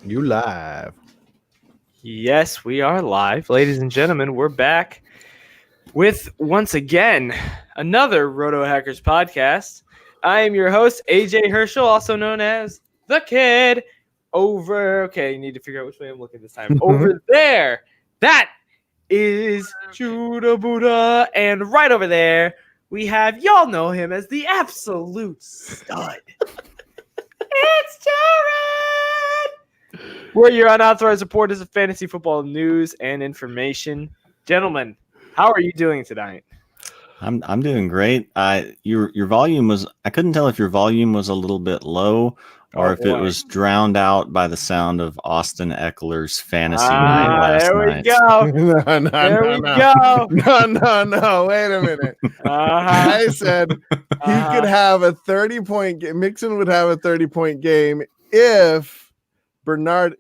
You live. Yes, we are live. Ladies and gentlemen, we're back with, once again, another RotoHackers podcast. I am your host, AJ Herschel, also known as The Kid. Okay, you need to figure out which way I'm looking this time. Over there, that is Judahbuddha. And right over there, we have, y'all know him as the absolute stud. It's Jared! We're your unauthorized reporters of fantasy football news and information. Gentlemen, how are you doing tonight? I'm doing great. Your volume was, I couldn't tell if your volume was a little bit low or if it was drowned out by the sound of Austin Eckler's fantasy night last night. There we go. No. Wait a minute. I said he could have a 30-point game. Mixon would have a 30-point game if Bernard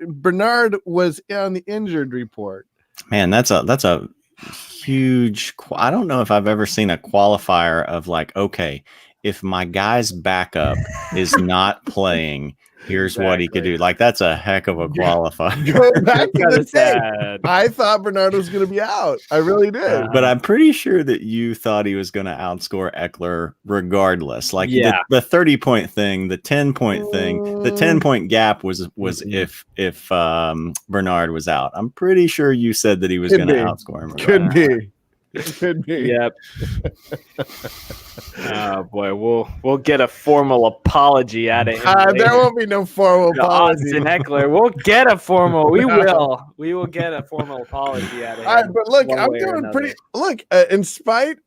was on the injured report. Man, that's a huge. I don't know if I've ever seen a qualifier of like, okay, if my guy's backup is not playing, here's what he could do. Like, that's a heck of a qualifier. Go back to the tape. I thought Bernard was going to be out. I really did. But I'm pretty sure that you thought he was going to outscore Eckler regardless. Like the 30-point thing, the 10-point thing, the 10-point gap was if Bernard was out. I'm pretty sure you said that he was going to outscore him. Could be. Could be. Yep. Oh boy, we'll get a formal apology out of him. There won't be no formal apology. Austin Eckler, we'll get a formal. We will get a formal apology out of him. All right, but look, I'm doing pretty. Look, in spite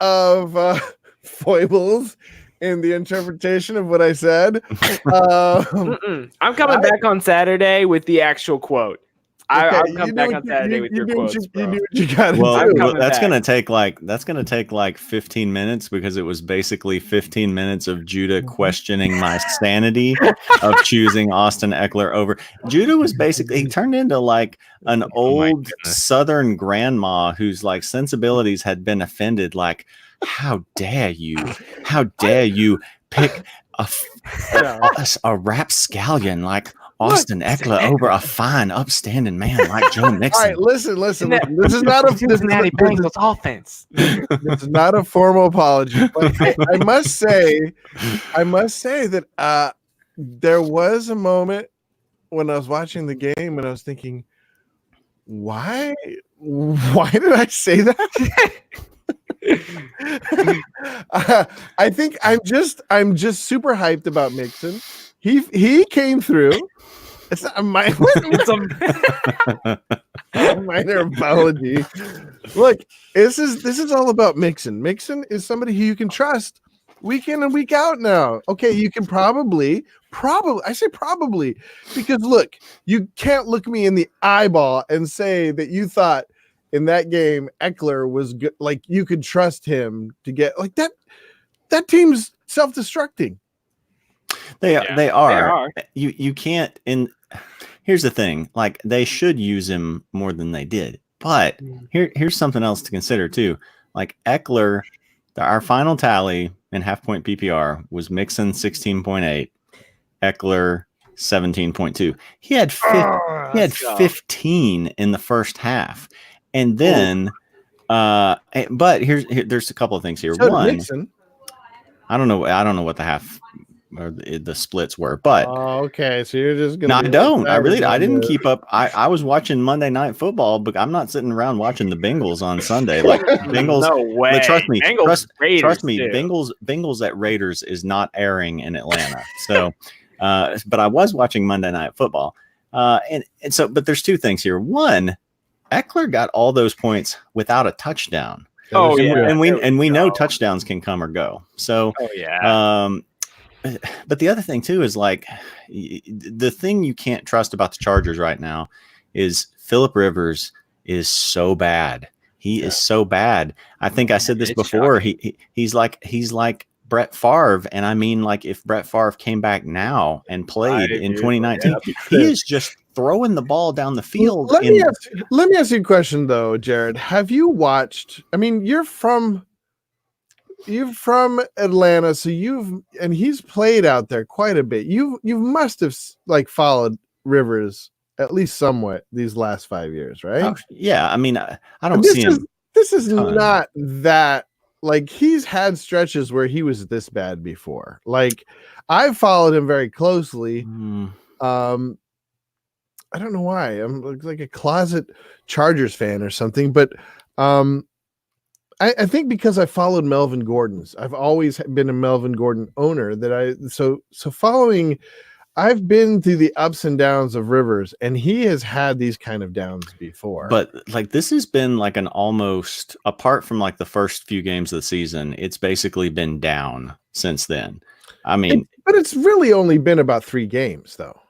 of foibles in the interpretation of what I said, I'm coming back on Saturday with the actual quote. I'll come back on Saturday with your quotes. You do what you got to do. Well, that's gonna take like 15 minutes because it was basically 15 minutes of Judah questioning my sanity of choosing Austin Eckler over. Judah was basically, he turned into like an old Southern grandma whose like sensibilities had been offended. Like, how dare you pick a rapscallion like Austin Eckler over a fine, upstanding man like Joe Mixon. All right, listen. This is not a Cincinnati Bengals offense. This is not a formal apology. But I must say that there was a moment when I was watching the game and I was thinking, why did I say that? I think I'm just super hyped about Mixon. He came through. It's not a minor, a minor apology. Look, this is all about Mixon. Mixon is somebody who you can trust week in and week out now. Okay, you can probably, I say probably, because look, you can't look me in the eyeball and say that you thought in that game Eckler was good, like you could trust him to get like that. That team's self-destructing. They are. You can't. And here's the thing: like they should use him more than they did. But here's something else to consider too. Like Eckler, our final tally in half-point PPR was Mixon 16.8, Eckler 17.2. He had 15 in the first half, and then. But there's a couple of things here. One, Mixon. I don't know what the half. Or the splits were, but okay, so you're just gonna. No, I didn't keep up. I was watching Monday Night Football, but I'm not sitting around watching the Bengals on Sunday. Like Bengals, no way. Trust me, trust me. Too. Bengals at Raiders is not airing in Atlanta. So, but I was watching Monday Night Football, and so, but there's two things here. One, Eckler got all those points without a touchdown. Oh yeah, and we know touchdowns can come or go. So, but the other thing too is like the thing you can't trust about the Chargers right now is Phillip Rivers is so bad. He is so bad. I think I said this before. He's like Brett Favre, and I mean like if Brett Favre came back now and played in 2019, he is just throwing the ball down the field. Let me ask you a question though, Jared. Have you watched? I mean, you're from Atlanta, so he's played out there quite a bit. You must have like followed Rivers at least somewhat these last 5 years, right? Oh, yeah. I mean, I don't see him. This is ton. not that, like, he's had stretches where he was this bad before. Like, I've followed him very closely. I don't know why. I'm like a closet Chargers fan or something, but I think because I followed Melvin Gordon's. I've always been a Melvin Gordon owner so following. I've been through the ups and downs of Rivers, and he has had these kind of downs before. But like, this has been like an almost, apart from like the first few games of the season, it's basically been down since then. I mean, but it's really only been about 3 games though.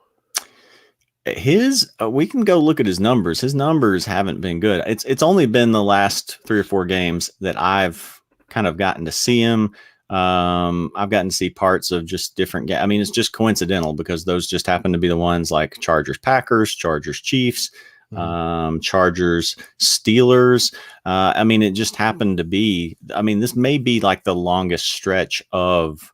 We can go look at his numbers. His numbers haven't been good. It's only been the last 3 or 4 games that I've kind of gotten to see him. I've gotten to see parts of just different games. I mean, it's just coincidental because those just happen to be the ones like Chargers Packers, Chargers Chiefs, Chargers Steelers. I mean, it just happened to be. I mean, this may be like the longest stretch of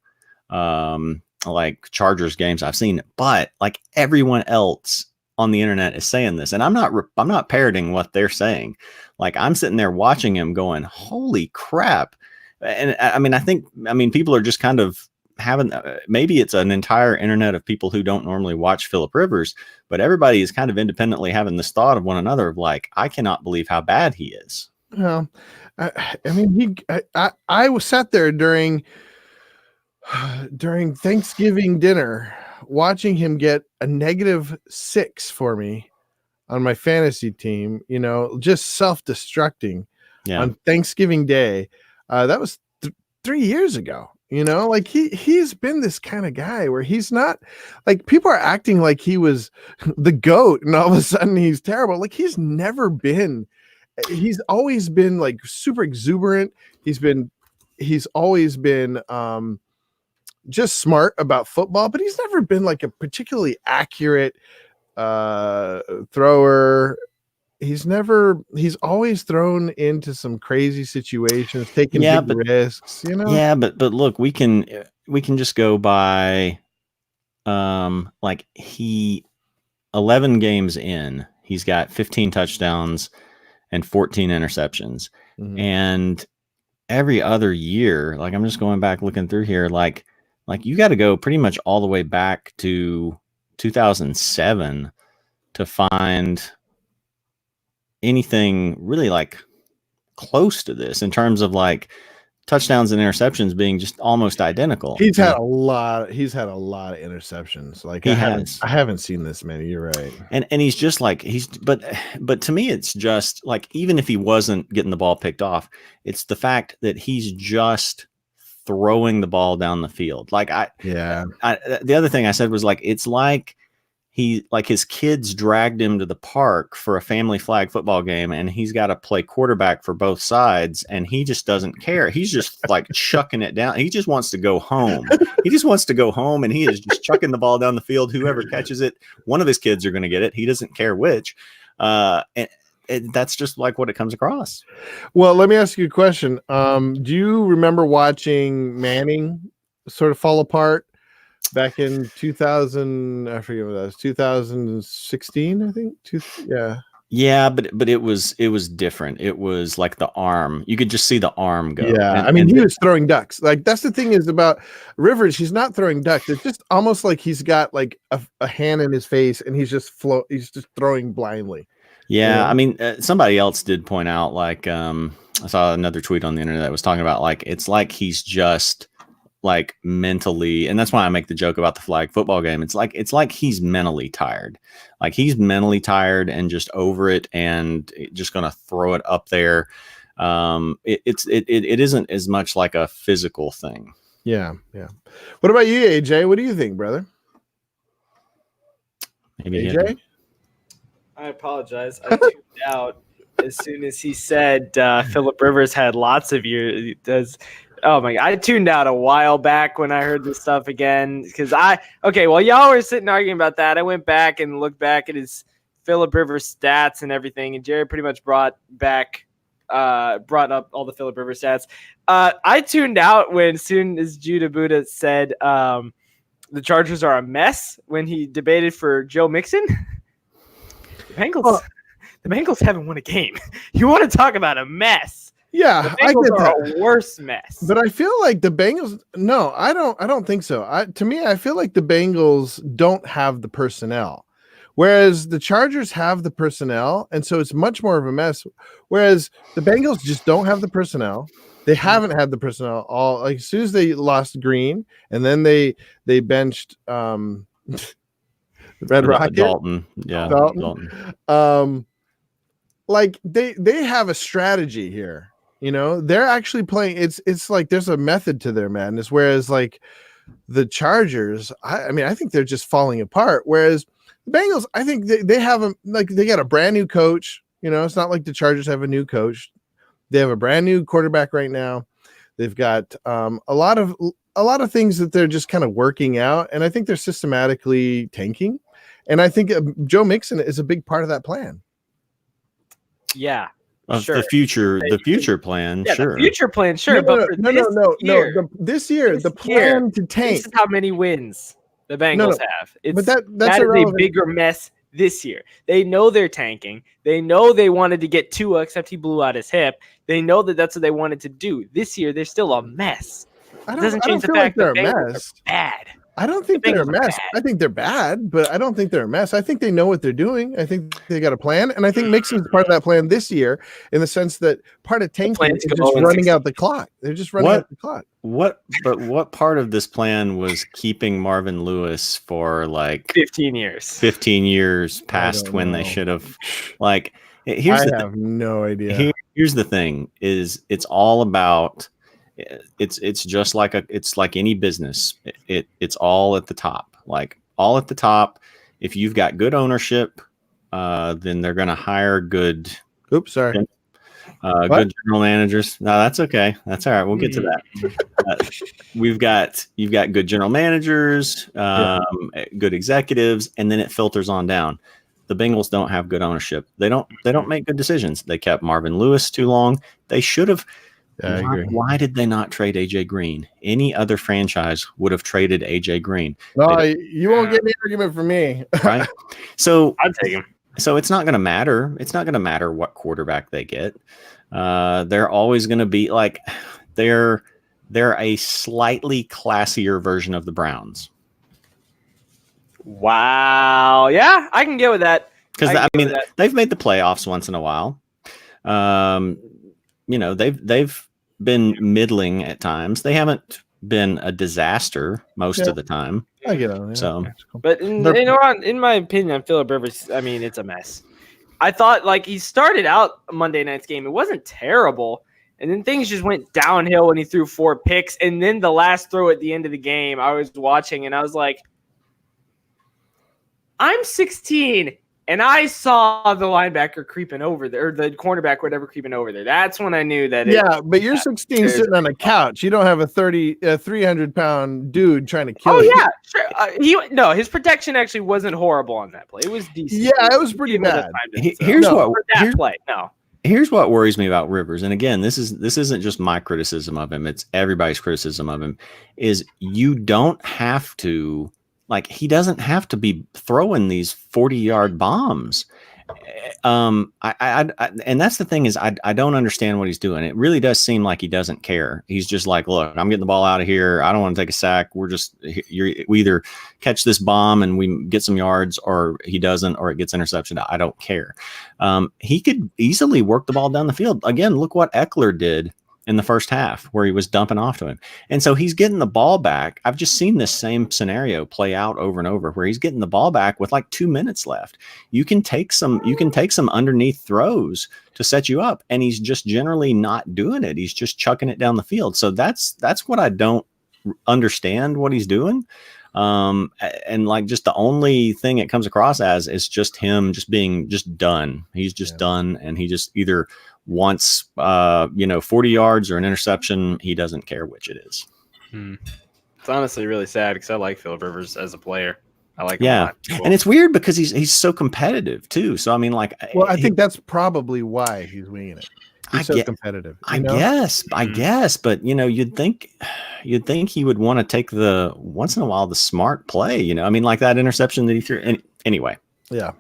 like Chargers games I've seen, but like everyone else on the internet is saying this, and I'm not parroting what they're saying. Like, I'm sitting there watching him going, holy crap. And I mean, people are just kind of having, maybe it's an entire internet of people who don't normally watch Phillip Rivers, but everybody is kind of independently having this thought of one another of like, I cannot believe how bad he is. Well, I mean, I was sat there during Thanksgiving dinner watching him get a -6 for me on my fantasy team, just self-destructing on Thanksgiving Day. That was 3 years ago, like he's been this kind of guy where he's not, like, people are acting like he was the GOAT and all of a sudden he's terrible. Like, he's always been like super exuberant. He's always been just smart about football, but he's never been like a particularly accurate thrower. He's always thrown into some crazy situations, taking big risks, Yeah, but look, we can just go by like 11 games in, he's got 15 touchdowns and 14 interceptions. And every other year, like, I'm just going back looking through here, like you got to go pretty much all the way back to 2007 to find anything really like close to this in terms of like touchdowns and interceptions being just almost identical. He's had a lot of interceptions. Like, I haven't seen this many. You're right. And he's just like, but to me, it's just like, even if he wasn't getting the ball picked off, it's the fact that he's just throwing the ball down the field. Like, the other thing I said was like, it's like his kids dragged him to the park for a family flag football game, and he's got to play quarterback for both sides, and he just doesn't care. He's just like chucking it down. He just wants to go home. And he is just chucking the ball down the field. Whoever catches it, one of his kids are going to get it. He doesn't care which. And that's just like what it comes across. Well, let me ask you a question. Do you remember watching Manning sort of fall apart back in 2000? I forget what that was. 2016, I think. Yeah, but it was different. It was like the arm. You could just see the arm go. Yeah, he was throwing ducks. Like, that's the thing is about Rivers. He's not throwing ducks. It's just almost like he's got like a hand in his face, and he's just throwing blindly. Yeah, I mean, somebody else did point out, like, I saw another tweet on the internet that was talking about, like, it's like he's just like mentally, and that's why I make the joke about the flag football game. It's like he's mentally tired. Like, he's mentally tired and just over it and just going to throw it up there. It isn't as much like a physical thing. Yeah. What about you, AJ? What do you think, brother? Maybe AJ? I apologize. I tuned out as soon as he said Phillip Rivers had lots of years. Oh my God. I tuned out a while back when I heard this stuff again because while y'all were sitting arguing about that, I went back and looked back at his Phillip Rivers stats and everything, and Jared pretty much brought up all the Phillip Rivers stats. I tuned out as soon as Judahbuddha said the Chargers are a mess when he debated for Joe Mixon. The Bengals haven't won a game. You want to talk about a mess? Yeah, the Bengals are a worse mess. But I feel like the Bengals. No, I don't think so. To me, I feel like the Bengals don't have the personnel, whereas the Chargers have the personnel, and so it's much more of a mess. Whereas the Bengals just don't have the personnel. They haven't had the personnel all. Like as soon as they lost Green, and then they benched Red Rocket, Dalton. Yeah, Dalton. Like they have a strategy here. You know, they're actually playing. It's like there's a method to their madness. Whereas like the Chargers, I mean, I think they're just falling apart. Whereas the Bengals, I think they have they got a brand new coach. You know, it's not like the Chargers have a new coach. They have a brand new quarterback right now. They've got a lot of things that they're just kind of working out, and I think they're systematically tanking. And I think Joe Mixon is a big part of that plan. Yeah. Sure. The future plan, yeah, sure. The future plan, sure. No. This year, the plan to tank. This is how many wins the Bengals have. But that's that is a bigger mess this year. They know they're tanking. They know they wanted to get Tua, except he blew out his hip. They know that that's what they wanted to do. This year, they're still a mess. It doesn't change the fact that the Bengals are bad. I don't think they're a mess. I think they're bad, but I don't think they're a mess. I think they know what they're doing. I think they got a plan, and I think Mixon's part of that plan this year in the sense that part of tanking is just running out the clock. They're just running out the clock. What part of this plan was keeping Marvin Lewis for like 15 years? 15 years past when they should have. Like, I have no idea. Here's the thing: is it's all about. It's just like it's like any business. It's all at the top. Like all at the top. If you've got good ownership, then they're going to hire good. Oops, sorry. Good general managers. No, that's okay. That's all right. We'll get to that. You've got good general managers, good executives, and then it filters on down. The Bengals don't have good ownership. They don't make good decisions. They kept Marvin Lewis too long. They should have. Why did they not trade AJ Green? Any other franchise would have traded AJ Green. No, you won't get any argument from me. Right? So I'd take him. So it's not going to matter. It's not going to matter what quarterback they get. They're always going to be like they're a slightly classier version of the Browns. Wow. Yeah, I can get with that. Because I mean, they've made the playoffs once in a while. You know, they've been middling at times. They haven't been a disaster most of the time. I get it. Yeah. So, but in my opinion, on Phillip Rivers, I mean, it's a mess. I thought like he started out Monday night's game. It wasn't terrible. And then things just went downhill when he threw 4 picks. And then the last throw at the end of the game, I was watching and I was like, I'm 16 and I saw the linebacker creeping over there, or the cornerback, whatever, creeping over there. That's when I knew that. But you're 16 sitting on a couch. You don't have a 300-pound dude trying to kill you. Oh, yeah, sure. His protection actually wasn't horrible on that play. It was decent. Yeah, it was pretty bad. Here's what worries me about Rivers. And again, this isn't just my criticism of him. It's everybody's criticism of him. Is you don't have to. Like, he doesn't have to be throwing these 40-yard bombs. And that's the thing is I don't understand what he's doing. It really does seem like he doesn't care. He's just like, look, I'm getting the ball out of here. I don't want to take a sack. We either catch this bomb and we get some yards, or he doesn't, or it gets interception. I don't care. He could easily work the ball down the field. Again, look what Eckler did in the first half where he was dumping off to him. And so he's getting the ball back. I've just seen this same scenario play out over and over where he's getting the ball back with like 2 minutes left. You can take some underneath throws to set you up, and he's just generally not doing it. He's just chucking it down the field. So that's what I don't understand what he's doing. And like just the only thing it comes across as is just him just being just done. He's just done, and he just either wants 40 yards or an interception. He doesn't care which it is. It's honestly really sad because I like Phillip Rivers as a player. I like him a lot. Cool. And it's weird because he's so competitive too. So I mean, like, I think that's probably why he's winging it. He's so competitive. I guess, but you'd think he would want to take once in a while the smart play. I mean, like that interception that he threw. Anyway, yeah.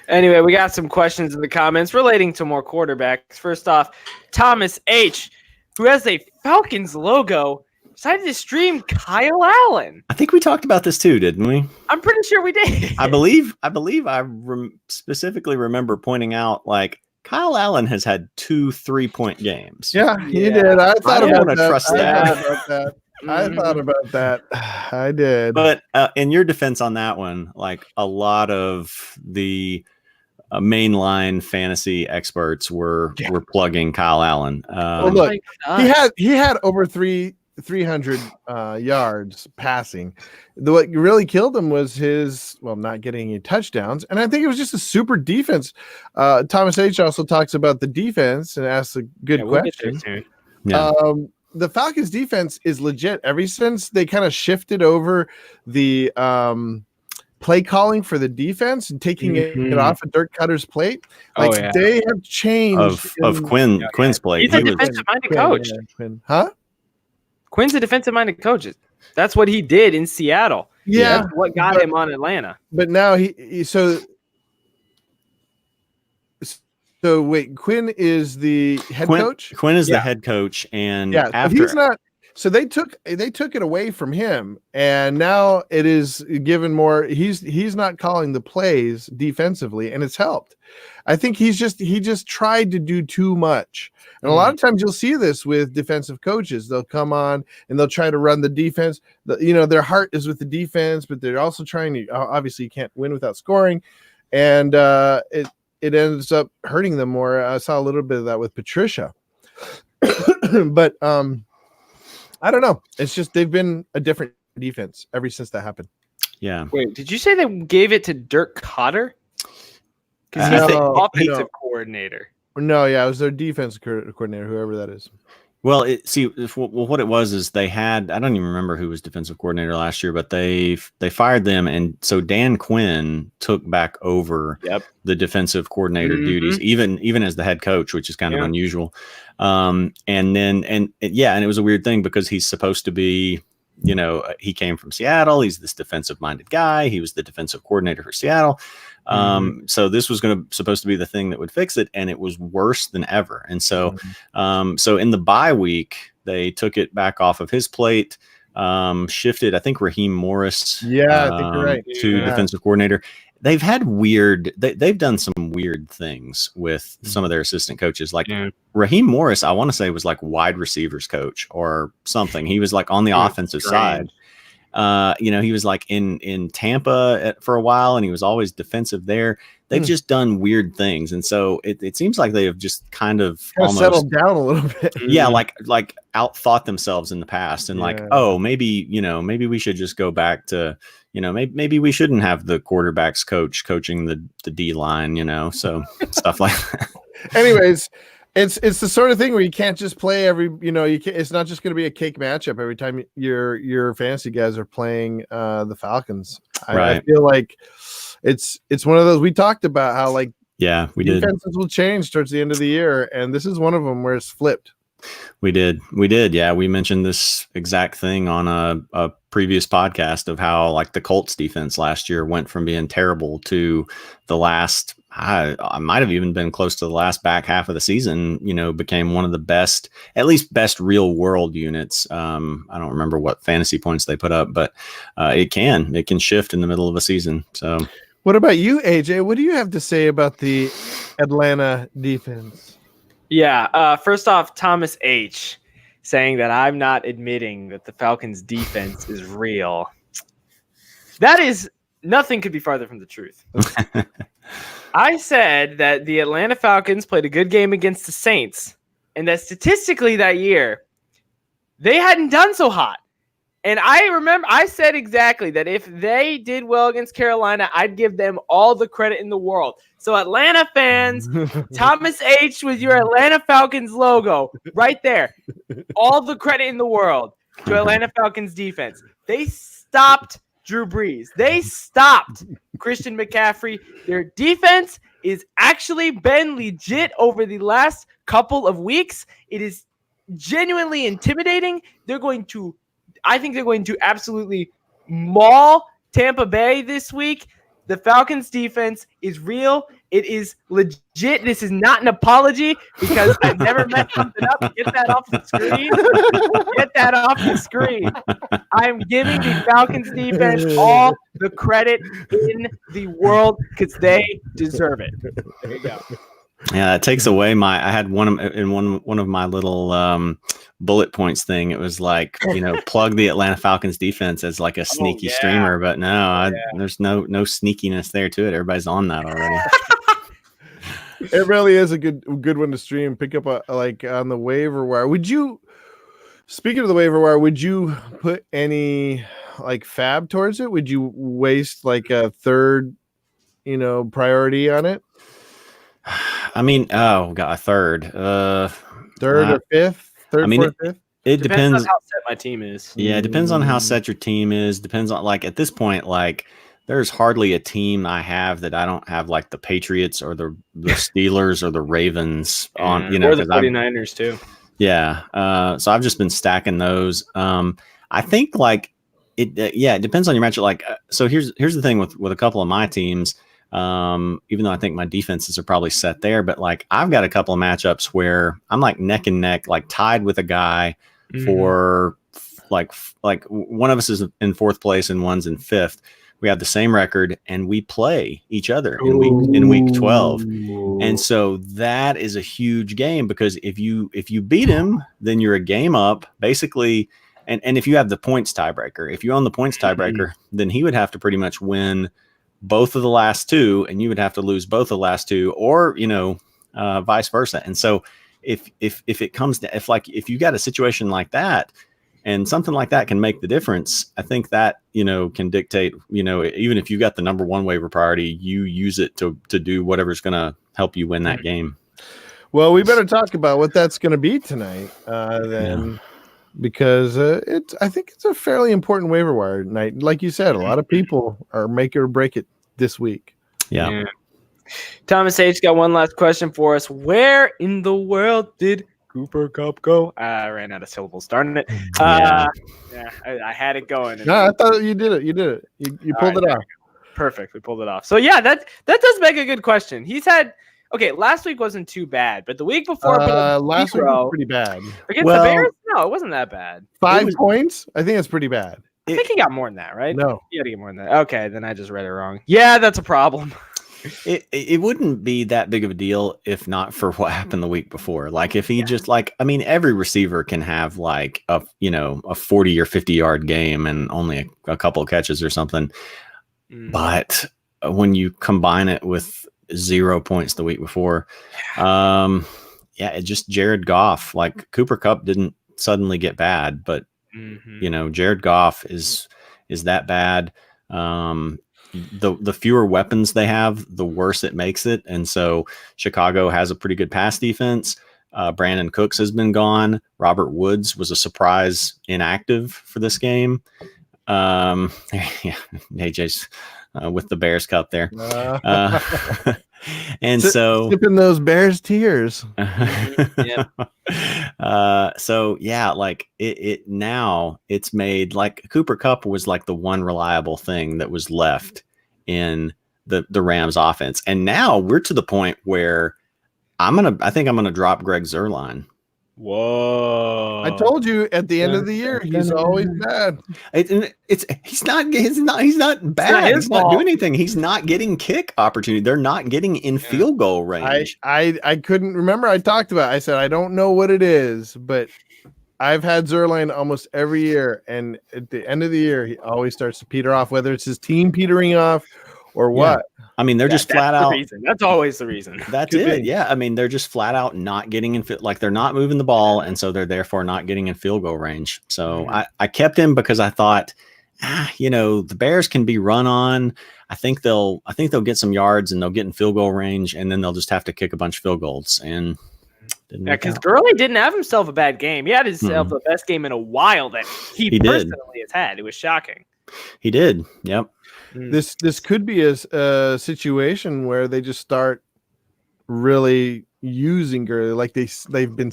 Anyway, we got some questions in the comments relating to more quarterbacks. First off, Thomas H, who has a Falcons logo, decided to stream Kyle Allen. I think we talked about this too, didn't we? I'm pretty sure we did. I believe I specifically remember pointing out like Kyle Allen has had 2 3-point games. Yeah, he did. I thought I about don't that. trust that. I thought about that. I did. But in your defense on that one, like a lot of the mainline fantasy experts were plugging Kyle Allen. Well, look, he had over 300 yards passing. What really killed him was his not getting any touchdowns, and I think it was just a super defense. Thomas H also talks about the defense and asks a good question. The Falcons defense is legit. Ever since they kind of shifted over the play calling for the defense and taking it off of Dirk Cutter's plate, they have changed of Quinn's plate. He's a defensive-minded coach. Huh? Quinn's a defensive-minded coach. That's what he did in Seattle. Yeah, that's what got him on Atlanta. But now So wait, Quinn is the head coach? Quinn is the head coach, and he's not. So they took it away from him, and now it is given more. He's not calling the plays defensively, and it's helped. I think he just tried to do too much, and a lot of times you'll see this with defensive coaches. They'll come on and they'll try to run the defense. Their heart is with the defense, but they're also trying to. Obviously, you can't win without scoring, and it ends up hurting them more. I saw a little bit of that with Patricia, but I don't know. It's just they've been a different defense ever since that happened. Yeah. Wait, did you say they gave it to Dirk Cotter? Because he's the offensive coordinator. No, it was their defense coordinator, whoever that is. Well, what it was is they had, I don't even remember who was defensive coordinator last year, but they fired them. And so Dan Quinn took back over the defensive coordinator duties, even as the head coach, which is kind of unusual. And it was a weird thing because he's supposed to be, he came from Seattle. He's this defensive minded guy. He was the defensive coordinator for Seattle. So this was supposed to be the thing that would fix it, and it was worse than ever. And so, so in the bye week, they took it back off of his plate, shifted, I think, Raheem Morris, I think you're right, to defensive coordinator. They've had they've done some weird things with some of their assistant coaches. Like Raheem Morris, I want to say was like wide receivers coach or something. He was like on the offensive side. He was like in Tampa for a while, and he was always defensive there. They've just done weird things, and so it seems like they have just kind of almost settled down a little bit. Yeah, like outthought themselves in the past, and maybe we should just go back to maybe we shouldn't have the quarterbacks coach coaching the D line, so stuff like that. Anyways. It's the sort of thing where you can't just play every, it's not just going to be a cake matchup every time your fantasy guys are playing the Falcons. I feel like it's one of those we talked about how we defenses will change towards the end of the year, and this is one of them where it's flipped. We did. Yeah, we mentioned this exact thing on a previous podcast of how like the Colts defense last year went from being terrible to the last. I might have even been close to the last back half of the season, became one of the best real world units. I don't remember what fantasy points they put up, but it can shift in the middle of a season. So what about you, AJ? What do you have to say about the Atlanta defense? Yeah. First off, Thomas H saying that I'm not admitting that the Falcons defense is real. That is nothing could be farther from the truth. I said that the Atlanta Falcons played a good game against the Saints, and that statistically that year, they hadn't done so hot. And I remember I said exactly that if they did well against Carolina, I'd give them all the credit in the world. So Atlanta fans, Thomas H with your Atlanta Falcons logo right there. All the credit in the world to Atlanta Falcons defense. They stopped Drew Brees. They stopped Christian McCaffrey. Their defense is actually been legit over the last couple of weeks. It is genuinely intimidating. I think they're going to absolutely maul Tampa Bay this week. The Falcons defense is real. It is legit. This is not an apology because I never messed something up. Get that off the screen. Get that off the screen. I'm giving the Falcons defense all the credit in the world because they deserve it. There you go. Yeah, it takes away I had one of my little bullet points thing. It was like, plug the Atlanta Falcons defense as like a sneaky streamer, but no, there's no sneakiness there to it. Everybody's on that already. It really is a good one to stream. Pick up on the waiver wire. Speaking of the waiver wire, would you put any like fab towards it? Would you waste like a third, priority on it? I mean, got a third. Third or fifth? Fourth, fifth? It depends on how set my team is. Yeah, it depends on how set your team is. Depends on, like, at this point, like, there's hardly a team I have that I don't have, like, the Patriots or the Steelers or the Ravens on, or the 49ers too. Yeah. So I've just been stacking those. I think, like, it depends on your matchup. Like, so here's the thing with a couple of my teams. Even though I think my defenses are probably set there, but like I've got a couple of matchups where I'm like neck and neck, like tied with a guy for like one of us is in fourth place and one's in fifth. We have the same record and we play each other in week 12. And so that is a huge game because if you beat him, then you're a game up basically. And if you have the points tiebreaker, if you own the points tiebreaker, then he would have to pretty much win both of the last two, and you would have to lose both of the last two, or vice versa. And so, if it comes to if you got a situation like that, and something like that can make the difference, I think that can dictate. Even if you got the number one waiver priority, you use it to do whatever's going to help you win that game. Well, we better talk about what that's going to be tonight, then. Because I think it's a fairly important waiver wire night. Like you said, a lot of people are make or break it this week. Yeah. Thomas H. got one last question for us. Where in the world did Cooper Kupp go? I ran out of syllables. Darn it. I had it going. No, I thought you did it. You did it. You pulled it off. Perfect. We pulled it off. So, yeah, that does make a good question. He's had – okay, last week wasn't too bad, but the week before last week was pretty bad. Against the Bears? No, it wasn't that bad. 5 points? I think that's pretty bad. I think he got more than that, right? No. He had to get more than that. Okay, then I just read it wrong. Yeah, that's a problem. It wouldn't be that big of a deal if not for what happened the week before. Like if he just every receiver can have like a 40 or 50 yard game and only a couple of catches or something. But when you combine it with 0 points the week before, it just Jared Goff, like Cooper Kupp didn't suddenly get bad, but Jared Goff is that bad. The fewer weapons they have, the worse it makes it. And so Chicago has a pretty good pass defense. Brandon Cooks has been gone. Robert Woods was a surprise inactive for this game. AJ's with the Bears cup there. And so sipping those Bears tears. It's made like Cooper Kupp was like the one reliable thing that was left in the Rams offense. And now we're to the point where I think I'm gonna drop Greg Zuerlein. Whoa! I told you at the end of the year he's always bad. He's not bad. He's not doing anything. He's not getting kick opportunity. They're not getting in field goal range. I couldn't remember. I talked about it. I said I don't know what it is, but I've had Zuerlein almost every year, and at the end of the year he always starts to peter off, whether it's his team petering off or what. I mean, they're just flat out. That's always the reason. That's it. Yeah. I mean, they're just flat out not getting in, like they're not moving the ball. And so they're therefore not getting in field goal range. So I kept him because I thought, the Bears can be run on. I think they'll get some yards and they'll get in field goal range and then they'll just have to kick a bunch of field goals. And because Gurley didn't have himself a bad game. He had himself the best game in a while that he personally has had. It was shocking. He did. Yep. This could be a situation where they just start really using Gurley like they've been,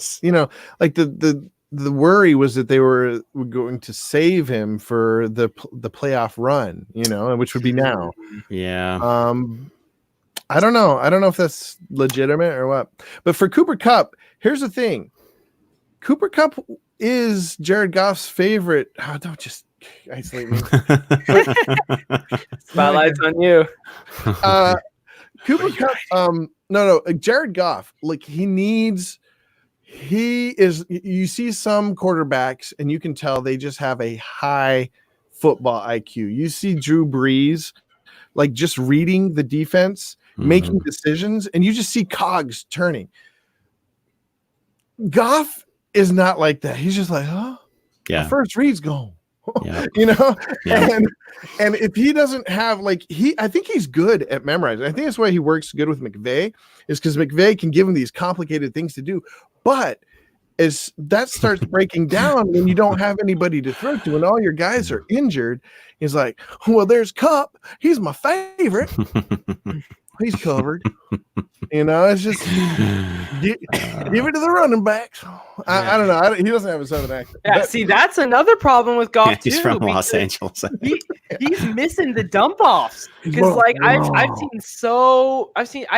like the worry was that they were going to save him for the playoff run, which would be now. Yeah. I don't know. I don't know if that's legitimate or what. But for Cooper Kupp, here's the thing. Cooper Kupp is Jared Goff's favorite. Oh, don't just isolate me. Spotlight's on you. Cooper Kupp, no, Jared Goff, like you see some quarterbacks and you can tell they just have a high football IQ. You see Drew Brees, like just reading the defense, making decisions, and you just see cogs turning. Goff is not like that. He's just like, yeah, the first read's gone. Yeah. Yeah. And if he doesn't have I think he's good at memorizing. I think that's why he works good with McVay, is because McVay can give him these complicated things to do. But as that starts breaking down when you don't have anybody to throw to and all your guys are injured, he's like, well, there's Kupp. He's my favorite. He's covered. It's just give it to the running backs. I don't know. He doesn't have a southern accent. Yeah, see, that's another problem with Goff He's too. from Los Angeles. He's missing the dump offs because I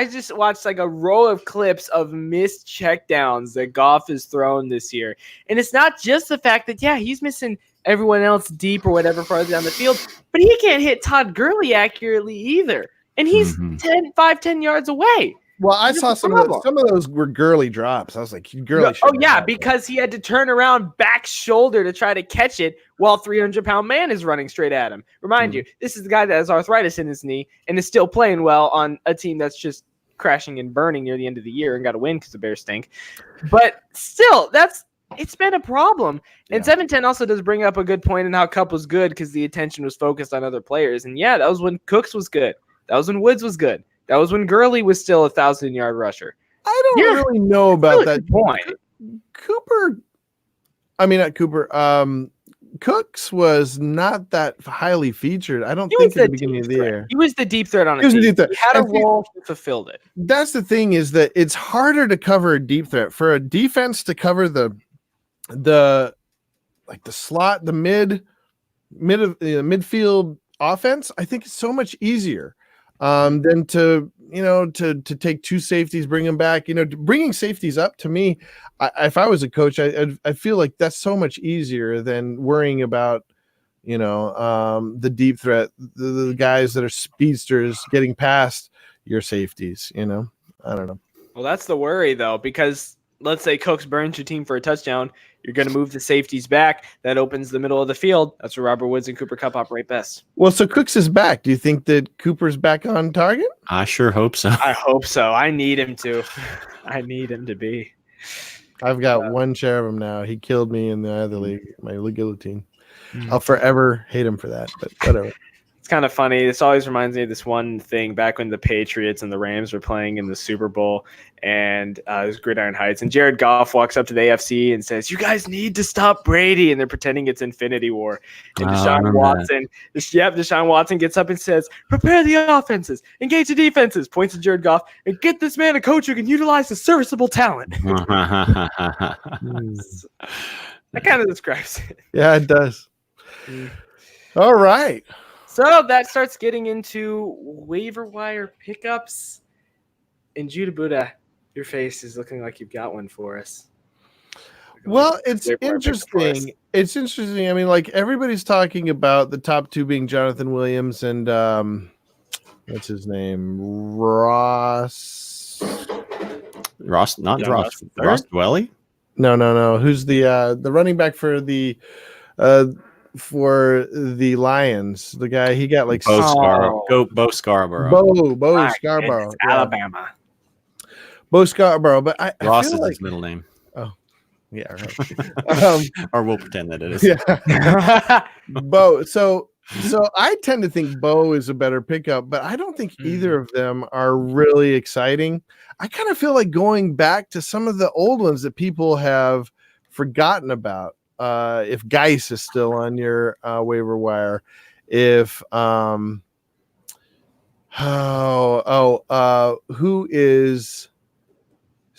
just watched like a row of clips of missed checkdowns that Goff has thrown this year, and it's not just the fact that he's missing everyone else deep or whatever farther down the field, but he can't hit Todd Gurley accurately either. And he's 10 yards away. Well, I saw some of those were Gurley drops. I was like, Gurley. Because he had to turn around back shoulder to try to catch it while 300-pound man is running straight at him. Remind you, this is the guy that has arthritis in his knee and is still playing well on a team that's just crashing and burning near the end of the year and got to win because the Bears stink. But still, it's been a problem. And 710 also does bring up a good point in how Kupp was good because the attention was focused on other players. And that was when Cooks was good. That was when Woods was good. That was when Gurley was still a 1,000-yard rusher. I don't really know about that point. Cooks was not that highly featured. I don't think at the beginning of the year. He was the deep threat on a team. He had a role, he fulfilled it. That's the thing, is that it's harder to cover a deep threat. For a defense to cover the slot, the midfield offense, I think it's so much easier than to take two safeties, bring them back. Bringing safeties up, to me, if I was a coach, I feel like that's so much easier than worrying about the deep threat, the guys that are speedsters getting past your safeties. I don't know. Well, that's the worry though, because let's say Cooks burns your team for a touchdown, you're going to move the safeties back. That opens the middle of the field. That's where Robert Woods and Cooper Kupp operate best. Well, so Cooks is back. Do you think that Cooper's back on target? I sure hope so. I hope so. I need him to. I need him to be. I've got one share of him now. He killed me in the other league, my guillotine. I'll forever hate him for that, but whatever. It's kind of funny. This always reminds me of this one thing back when the Patriots and the Rams were playing in the Super Bowl, and it was Gridiron Heights, and Jared Goff walks up to the AFC and says, "You guys need to stop Brady," and they're pretending it's Infinity War. And Deshaun Watson gets up and says, "Prepare the offenses, engage the defenses," points to Jared Goff, "and get this man a coach who can utilize his serviceable talent." That kind of describes it. Yeah, it does. All right. So that starts getting into waiver wire pickups. And Judahbuddha, your face is looking like you've got one for us. Well, it's interesting. It's interesting. I mean, like, everybody's talking about the top two being Jonathan Williams and what's his name? Ross Dwelly? No. Who's the running back for the Lions? The guy, he got like Bo Scarborough. Bo Scarborough. Alabama. Bo Scarborough, but Ross is his middle name. Oh, yeah, right. Or we'll pretend that it is. Yeah. Bo. So I tend to think Bo is a better pickup, but I don't think either of them are really exciting. I kind of feel like going back to some of the old ones that people have forgotten about. If Geis is still on your waiver wire, if who is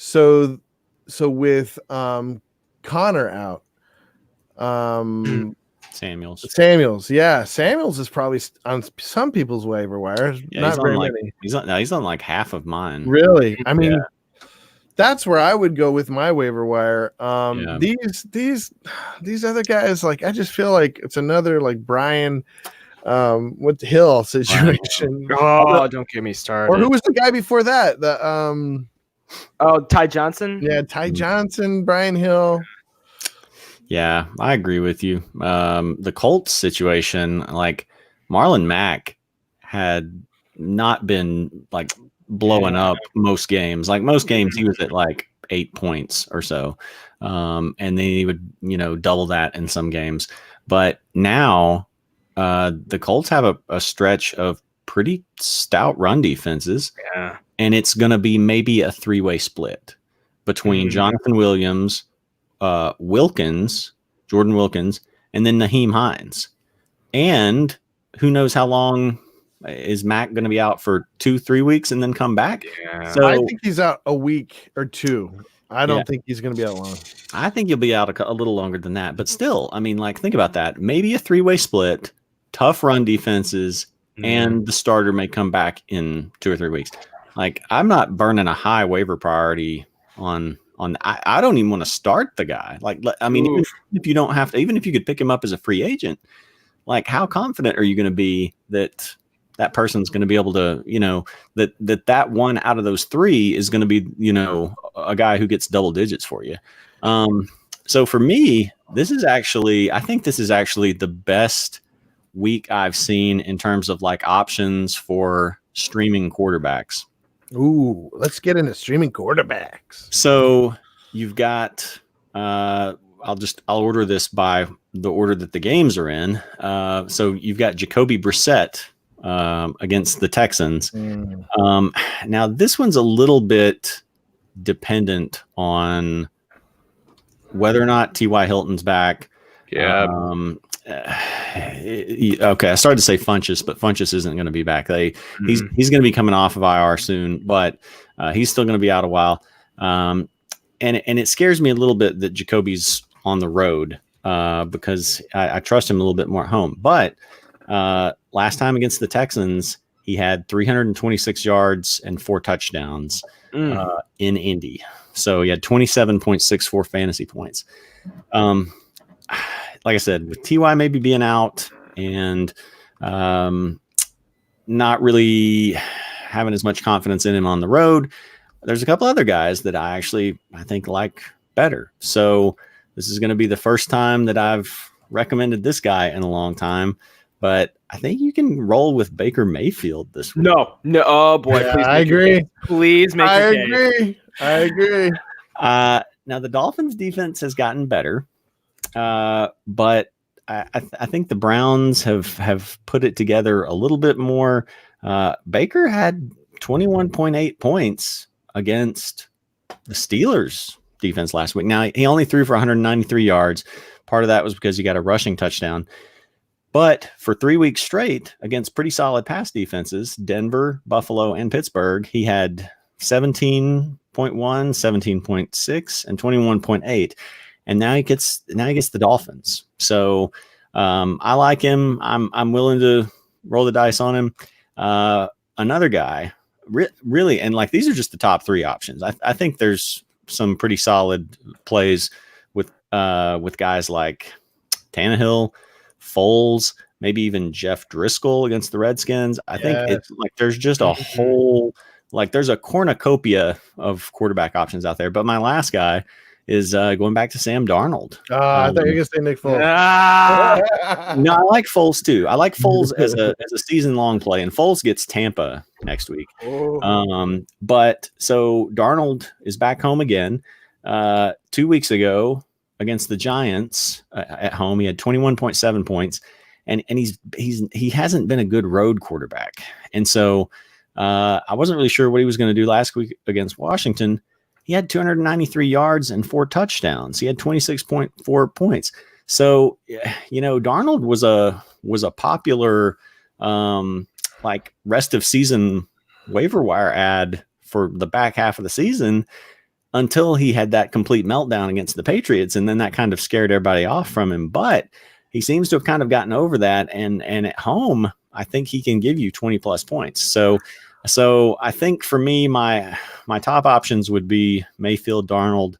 So with Connor out, Samuels, yeah, Samuels is probably on some people's waiver wires. Yeah, not very many. He's on like half of mine. Really? I mean, that's where I would go with my waiver wire. These other guys, like, I just feel like it's another like Brian with the Hill situation. Oh, don't get me started. Or who was the guy before that? The Ty Johnson. Yeah, Ty Johnson, Brian Hill. Yeah, I agree with you. The Colts situation, like Marlon Mack had not been like blowing up most games. Like most games, he was at like 8 points or so. And then he would, double that in some games. But now the Colts have a stretch of pretty stout run defenses. Yeah. And it's going to be maybe a 3-way split between Jonathan Williams, Jordan Wilkins, and then Naheem Hines. And who knows how long is Mac going to be out for 2-3 weeks and then come back? Yeah. So I think he's out a week or two. I don't think he's going to be out long. I think he'll be out a little longer than that. But still, I mean, like, think about that. Maybe a 3-way split, tough run defenses, and the starter may come back in 2 or 3 weeks. Like, I'm not burning a high waiver priority on I don't even want to start the guy. Like, I mean, even if you don't have to, even if you could pick him up as a free agent, like, how confident are you going to be that that person's going to be able to, that one out of those 3 is going to be, a guy who gets double digits for you. So for me, I think this is actually the best week I've seen in terms of like options for streaming quarterbacks. Ooh, let's get into streaming quarterbacks. So you've got, I'll order this by the order that the games are in. So you've got Jacoby Brissett against the Texans. Now this one's a little bit dependent on whether or not T.Y. Hilton's back. Yeah. Okay, I started to say Funchess, but Funchess isn't going to be back. He's going to be coming off of IR soon, but he's still going to be out a while. And it scares me a little bit that Jacoby's on the road because I trust him a little bit more at home. But last time against the Texans, he had 326 yards and 4 touchdowns in Indy. So he had 27.64 fantasy points. Like I said, with T.Y. maybe being out and not really having as much confidence in him on the road, there's a couple other guys that I think like better. So this is going to be the first time that I've recommended this guy in a long time, but I think you can roll with Baker Mayfield this week. No. Oh boy. Yeah, I agree. Please make I agree. Now the Dolphins defense has gotten better. But I think the Browns have put it together a little bit more. Baker had 21.8 points against the Steelers defense last week. Now he only threw for 193 yards. Part of that was because he got a rushing touchdown. But for 3 weeks straight against pretty solid pass defenses, Denver, Buffalo, and Pittsburgh, he had 17.1, 17.6, and 21.8. And now he gets the Dolphins. So I like him. I'm willing to roll the dice on him. Another guy, really, and like these are just the top 3 options. I think there's some pretty solid plays with guys like Tannehill, Foles, maybe even Jeff Driscoll against the Redskins. I think it's like there's just a whole there's a cornucopia of quarterback options out there. But my last guy is going back to Sam Darnold. I thought you were going to say Nick Foles. No, I like Foles too. I like Foles as a season-long play, and Foles gets Tampa next week. But so Darnold is back home again. 2 weeks ago against the Giants at home, he had 21.7 points, and he hasn't been a good road quarterback. And so I wasn't really sure what he was going to do last week against Washington. He had 293 yards and 4 touchdowns. He had 26.4 points. So, Darnold was a popular rest of season waiver wire ad for the back half of the season. until he had that complete meltdown against the Patriots. And then that kind of scared everybody off from him. But he seems to have kind of gotten over that. And at home, I think he can give you 20 plus points. So I think for me, my top options would be Mayfield, Darnold,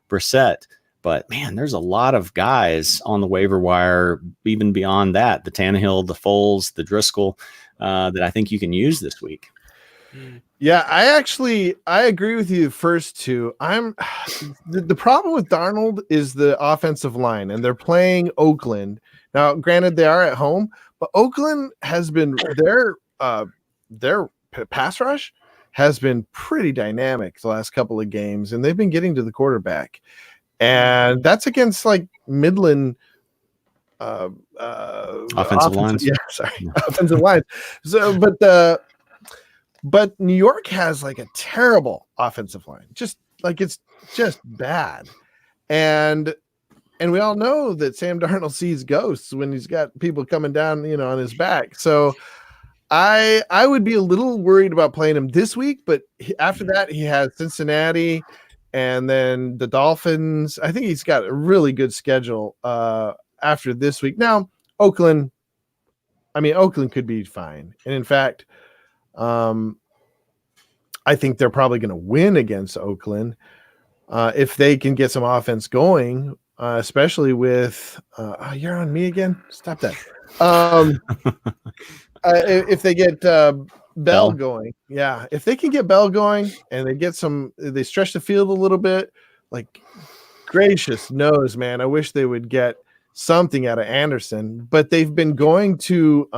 Brissett. But man, there's a lot of guys on the waiver wire, even beyond that, the Tannehill, the Foles, the Driscoll, that I think you can use this week. Yeah, I agree with you first two. The problem with Darnold is the offensive line, and they're playing Oakland. Now, granted, they are at home, but Oakland has been their pass rush has been pretty dynamic the last couple of games, and they've been getting to the quarterback. And that's against like Midland offensive lines. Yeah, sorry, offensive lines. So, but New York has like a terrible offensive line, just like it's just bad. And we all know that Sam Darnold sees ghosts when he's got people coming down, on his back. So I would be a little worried about playing him this week, but after that he has Cincinnati. And then the Dolphins, I think he's got a really good schedule after this week. Now, Oakland could be fine. And in fact, I think they're probably going to win against Oakland if they can get some offense going, especially with you're on me again? Stop that. If they get Bell going. Yeah. If they can get Bell going and they stretch the field a little bit, like gracious knows, man, I wish they would get something out of Anderson, but they've been going to,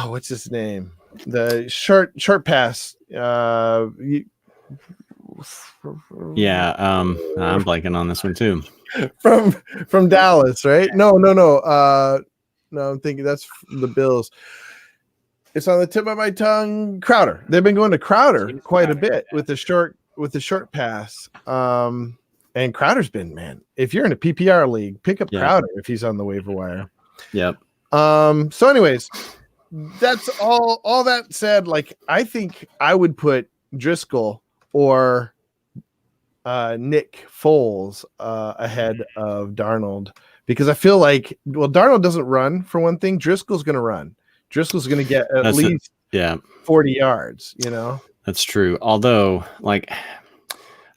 what's his name? The short pass. I'm blanking on this one too. From Dallas, right? No, I'm thinking that's the Bills. It's on the tip of my tongue. Crowder. They've been going to Crowder quite a bit with the short pass. And Crowder's been, man, if you're in a PPR league, pick up Crowder if he's on the waiver wire. Yep. So anyways, that's all that said, like I think I would put Driscoll or Nick Foles ahead of Darnold because I feel like, well, Darnold doesn't run for one thing. Driscoll's going to run. Driscoll's going to get at least 40 yards, That's true. Although, like,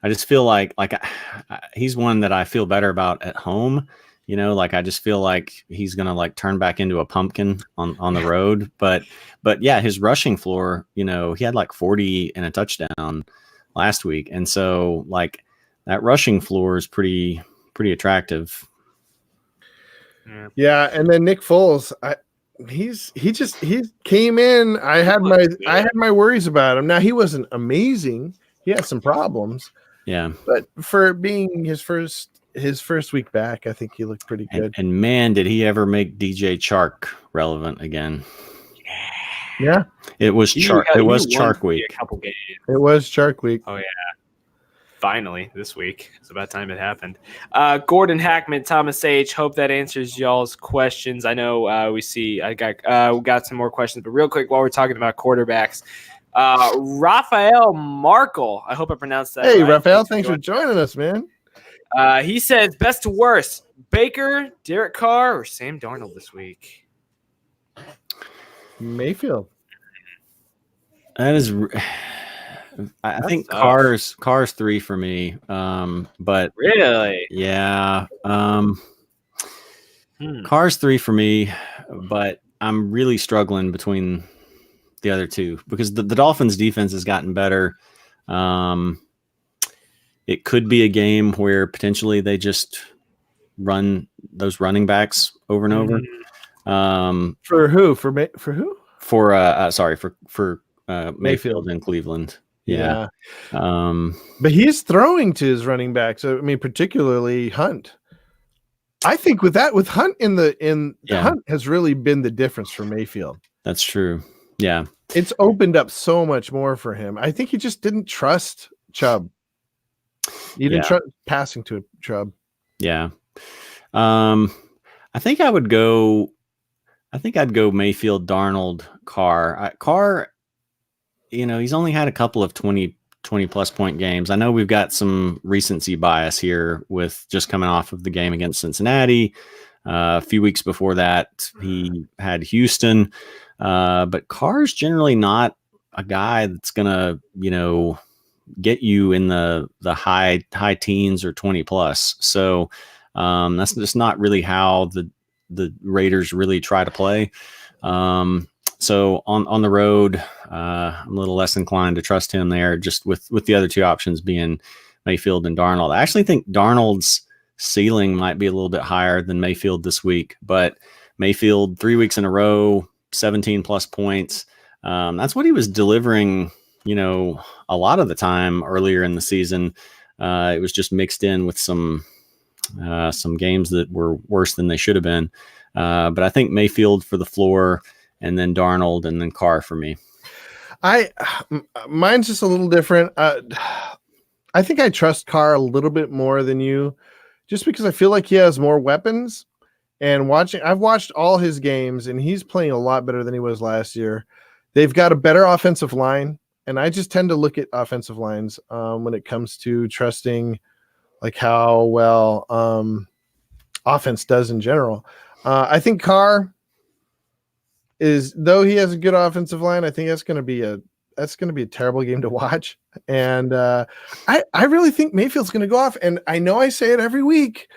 I just feel like he's one that I feel better about at home. Like I just feel like he's going to like turn back into a pumpkin on the road. But yeah, his rushing floor, he had like 40 and a touchdown last week. And so like that rushing floor is pretty attractive. Yeah. And then Nick Foles, he came in. I had my worries about him. Now he wasn't amazing. He had some problems. Yeah. But for being his first week back, I think he looked pretty good. And man, did he ever make DJ Chark relevant again? Yeah. It was Chark week. A couple games. It was Chark week. Oh yeah. Finally, this week. It's about time it happened. Gordon Hackman, Thomas H. Hope that answers y'all's questions. I know we got some more questions, but real quick while we're talking about quarterbacks, Raphael Markle. I hope I pronounced that. Hey, right. Raphael, thanks for joining us, man. He says best to worst: Baker, Derek Carr, or Sam Darnold this week. Mayfield. That is. I think Carr's 3 for me. But really, yeah. Carr's 3 for me, but I'm really struggling between the other two because the Dolphins defense has gotten better. It could be a game where potentially they just run those running backs over and over. For who? For who? For Mayfield in Cleveland. Yeah. But he's throwing to his running backs. I mean, particularly Hunt. I think with Hunt Hunt has really been the difference for Mayfield. That's true. Yeah. It's opened up so much more for him. I think he just didn't trust Chubb. He didn't trust passing to Chubb. Yeah. I think I'd go Mayfield, Darnold, Carr. Carr, he's only had a couple of 20 20-plus point games. I know we've got some recency bias here with just coming off of the game against Cincinnati. A few weeks before that, he had Houston. But Carr's generally not a guy that's going to, get you in the high teens or 20-plus. So that's just not really how the Raiders really try to play. So on the road, I'm a little less inclined to trust him there, just with the other two options being Mayfield and Darnold. I actually think Darnold's ceiling might be a little bit higher than Mayfield this week, but Mayfield 3 weeks in a row, 17-plus points. That's what he was delivering, a lot of the time earlier in the season. It was just mixed in with some games that were worse than they should have been. But I think Mayfield for the floor, and then Darnold, and then Carr for me. Mine's just a little different. I think I trust Carr a little bit more than you, just because I feel like he has more weapons. And I've watched all his games, and he's playing a lot better than he was last year. They've got a better offensive line, and I just tend to look at offensive lines when it comes to trusting, like how well offense does in general. I think Carr though he has a good offensive line, I think that's going to be a terrible game to watch. And I really think Mayfield's going to go off. And I know I say it every week,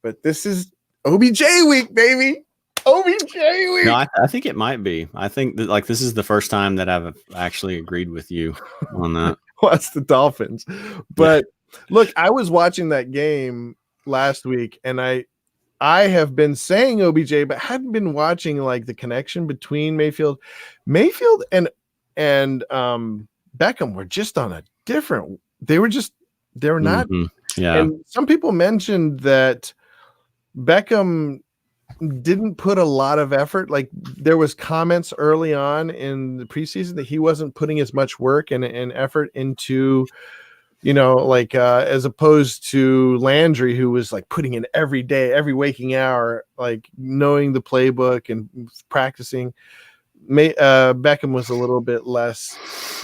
but this is OBJ week, baby. OBJ week. No, I think it might be. I think that this is the first time that I've actually agreed with you on that. Well, it's the Dolphins. But look, I was watching that game last week, and I have been saying OBJ, but hadn't been watching the connection between Mayfield and Beckham were just on a different. They were not. Mm-hmm. Yeah. And some people mentioned that Beckham didn't put a lot of effort. Like there was comments early on in the preseason that he wasn't putting as much work and effort into, as opposed to Landry, who was putting in every day, every waking hour, knowing the playbook and practicing. Beckham was a little bit less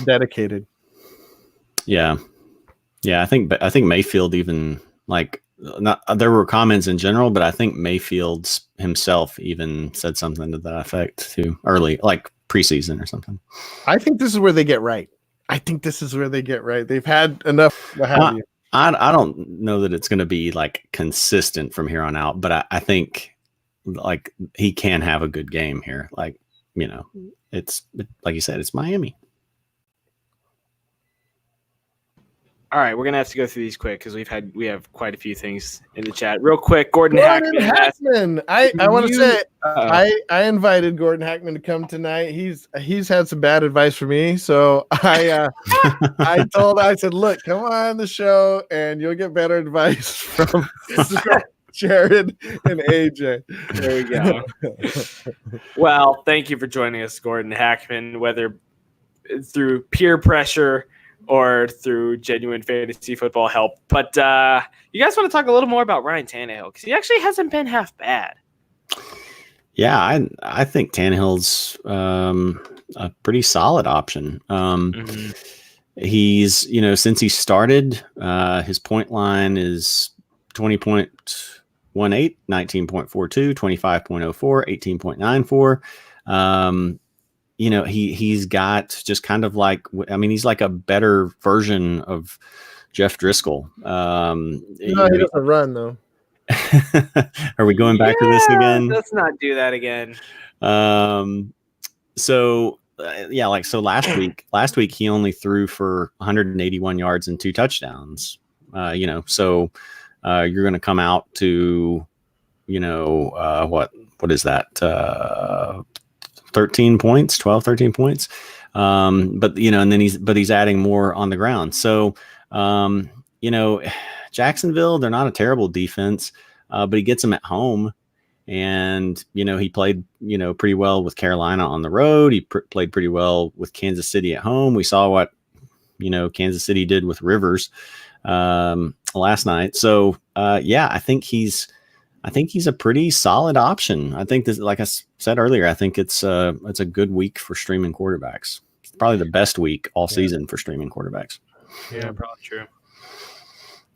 dedicated. Yeah. I think Mayfield even there were comments in general, but I think Mayfield himself even said something to that effect too early, preseason or something. I think this is where they get right. They've had enough. I don't know that it's going to be consistent from here on out, but I think he can have a good game here. It's like you said, it's Miami. All right, we're gonna have to go through these quick because we have quite a few things in the chat. Real quick, Gordon Hackman. I want to say I invited Gordon Hackman to come tonight. He's had some bad advice for me, so I said, look, come on the show and you'll get better advice from Jared and AJ. There we go. Well, thank you for joining us, Gordon Hackman, whether through peer pressure or through genuine fantasy football help. But you guys want to talk a little more about Ryan Tannehill, because he actually hasn't been half bad. Yeah, I think Tannehill's a pretty solid option. He's, since he started, his point line is 20.18, 19.42, 25.04, 18.94. He's got just kind of he's like a better version of Jeff Driscoll. He doesn't run though. Are we going back to this again? Let's not do that again. So last week he only threw for 181 yards and 2 touchdowns. So you're going to come out to, what is that? 13 points. And then he's adding more on the ground. So, Jacksonville, they're not a terrible defense, but he gets them at home. And, he played, pretty well with Carolina on the road. He played pretty well with Kansas City at home. We saw what, Kansas City did with Rivers last night. So, I think he's a pretty solid option. I think this, like I said earlier, I think it's a good week for streaming quarterbacks. It's probably the best week all season for streaming quarterbacks. Yeah, probably true.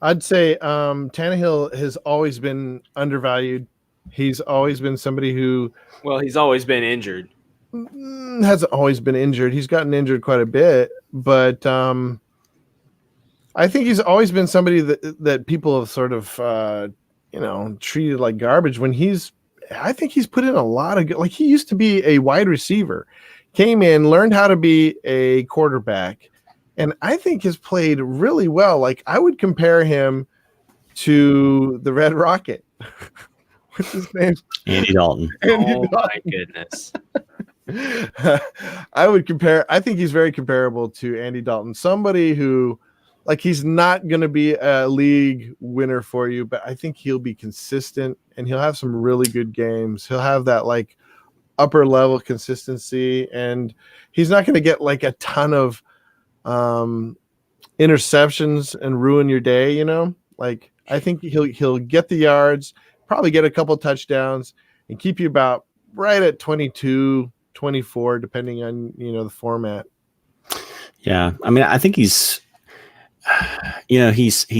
I'd say Tannehill has always been undervalued. He's always been somebody who he's always been injured. Hasn't always been injured. He's gotten injured quite a bit, but I think he's always been somebody that people have sort of treated like garbage. I think he's put in a lot of good. Like, he used to be a wide receiver, came in, learned how to be a quarterback, and I think has played really well. Like, I would compare him to the Red Rocket. What's his name? Andy Dalton. My goodness. I think he's very comparable to Andy Dalton. Somebody who, like, he's not going to be a league winner for you, but I think he'll be consistent and he'll have some really good games. He'll have that like upper level consistency, and he's not going to get like a ton of interceptions and ruin your day. Like, I think he'll get the yards, probably get a couple touchdowns, and keep you about right at 22, 24, depending on the format. Yeah, I mean, I think he's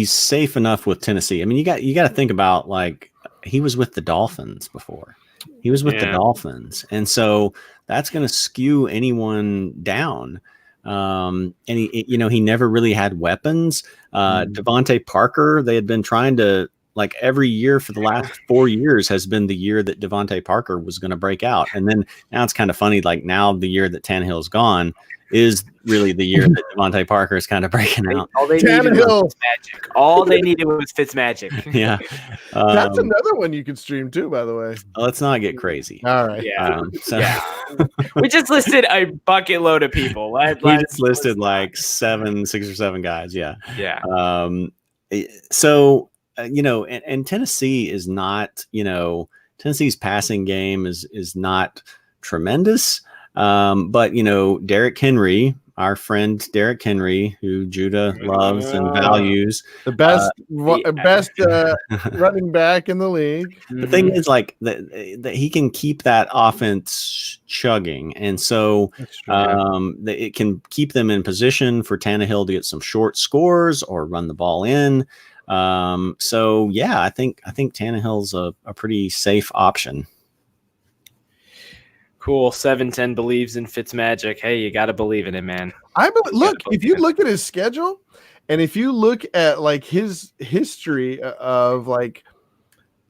safe enough with Tennessee. I mean, you got to think about, like, he was with the Dolphins before. He was with the Dolphins, and so that's going to skew anyone down. And he never really had weapons. Devontae Parker, they had been trying to, like, every year for the last 4 years has been the year that Devontae Parker was going to break out. And then now it's kind of funny, like, now the year that Tannehill's gone is really the year that Devontae Parker is kind of breaking out. All they needed was Fitzmagic. All they needed was Fitzmagic. Yeah. That's another one you can stream too, by the way. Let's not get crazy. All right. Yeah. We just listed a bucket load of people. We just listed like 6 or 7 guys. Yeah. Yeah. So, and Tennessee is not, Tennessee's passing game is not tremendous. But Derrick Henry, our friend Derrick Henry, who Judah loves and values, the best running back in the league. The thing is, like, that he can keep that offense chugging, and so it can keep them in position for Tannehill to get some short scores or run the ball in. So yeah, I think Tannehill's a pretty safe option. Cool. 710 believes in Fitzmagic. Hey, you got to believe in it, man. If you look at his schedule, and if you look at like his history of like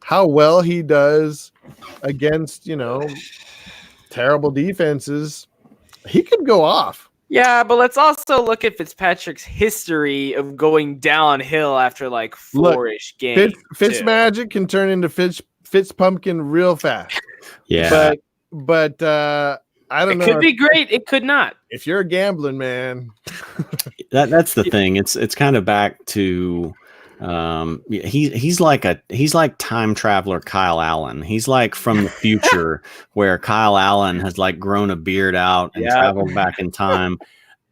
how well he does against terrible defenses, he could go off. Yeah, but let's also look at Fitzpatrick's history of going downhill after like 4-ish games. Fitzmagic can turn into Fitz Pumpkin real fast. Yeah. But I don't know. It could be great. It could not. If you're a gambling man, that's the thing. It's kind of back to he's like time traveler Kyle Allen. He's like from the future where Kyle Allen has like grown a beard out and traveled back in time.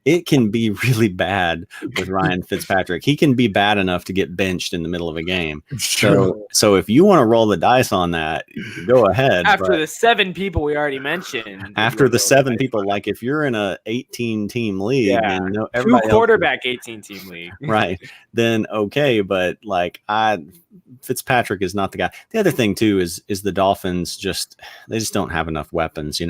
It can be really bad with Ryan Fitzpatrick. He can be bad enough to get benched in the middle of a game. So if you want to roll the dice on that, go ahead. After the 7 people we already mentioned. After the 7 people, like if you're in a 18-team league and 2 quarterback 18-team league, right? Then okay, but like Fitzpatrick is not the guy. The other thing too is the Dolphins just don't have enough weapons.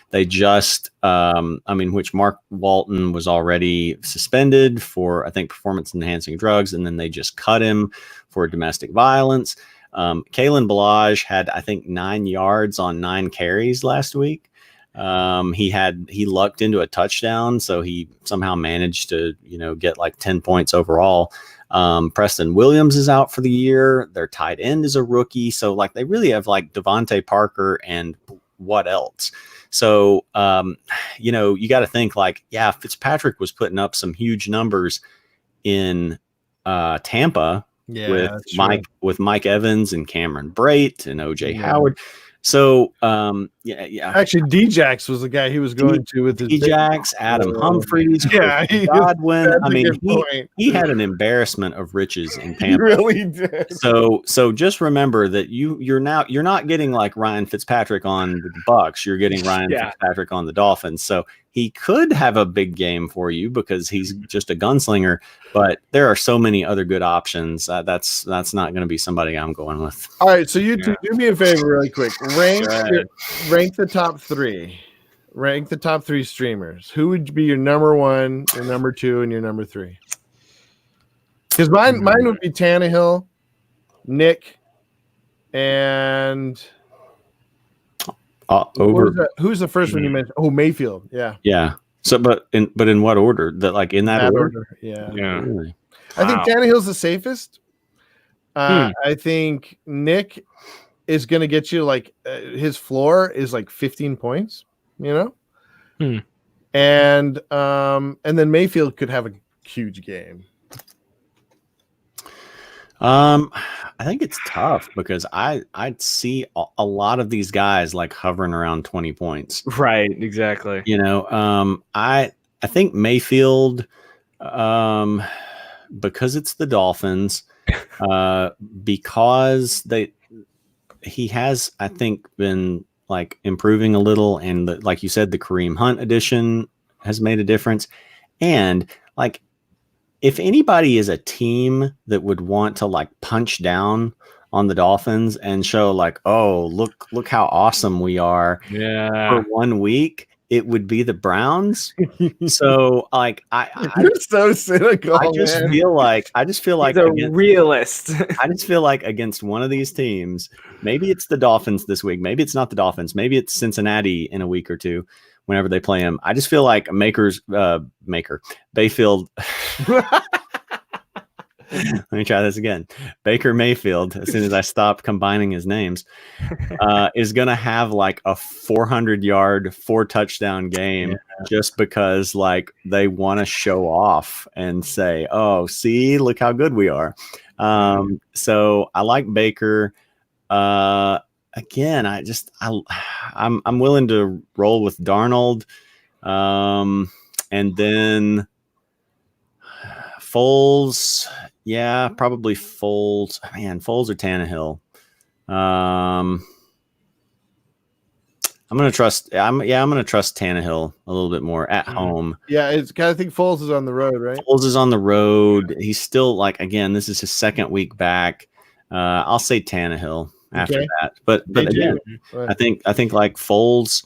They just which Mark Walton was already suspended for, I think, performance enhancing drugs, and then they just cut him for domestic violence. Kalen Ballage had, I think, 9 yards on 9 carries last week. He lucked into a touchdown, so he somehow managed to get like 10 points overall. Preston Williams is out for the year. Their tight end is a rookie. So like they really have like Devontae Parker and what else? So, you got to think like, yeah, Fitzpatrick was putting up some huge numbers in Tampa with Mike Evans and Cameron Brate and OJ Howard. So, Actually, Djax was the guy he was going to with his Djax, Adam Humphries, Godwin. I mean, he had an embarrassment of riches in Tampa. He really did. So just remember that you're not getting like Ryan Fitzpatrick on the Bucs. You're getting Ryan Fitzpatrick on the Dolphins. So he could have a big game for you because he's just a gunslinger. But there are so many other good options. That's not going to be somebody I'm going with. All right, so you two, do me a favor really quick. Rank the top 3. Rank the top 3 streamers. Who would be your number 1, your number 2, and your number 3? Because mine would be Tannehill, Nick, and who's the first one you mentioned? Oh, Mayfield. Yeah. So, but in what order? In that order? Yeah. Really? I think Tannehill's the safest. I think Nick is going to get you his floor is 15 points. And then Mayfield could have a huge game. I think it's tough because I'd see a lot of these guys hovering around 20 points. Right, exactly. I think Mayfield, because it's the Dolphins, because he has, I think, been improving a little, and like you said, the Kareem Hunt edition has made a difference, and if anybody is a team that would want to punch down on the Dolphins and show oh, look how awesome we are for 1 week, it would be the Browns. So you're so cynical. I just feel like he's a realist. I just feel like against one of these teams, maybe it's the Dolphins this week, maybe it's not the Dolphins, maybe it's Cincinnati in a week or two whenever they play him. I just feel like Bayfield. Let me try this again. Baker Mayfield, as soon as I stop combining his names, is going to have a 400-yard, 4-touchdown game just because they want to show off and say, oh, see, look how good we are. So I like Baker. Again, I'm willing to roll with Darnold. And then Foles. Yeah, probably Foles. Man, Foles or Tannehill. I'm gonna trust Tannehill a little bit more at home. Yeah, I think Foles is on the road, right? Foles is on the road. He's still again, this is his second week back. I'll say Tannehill after that. But again, I think Foles,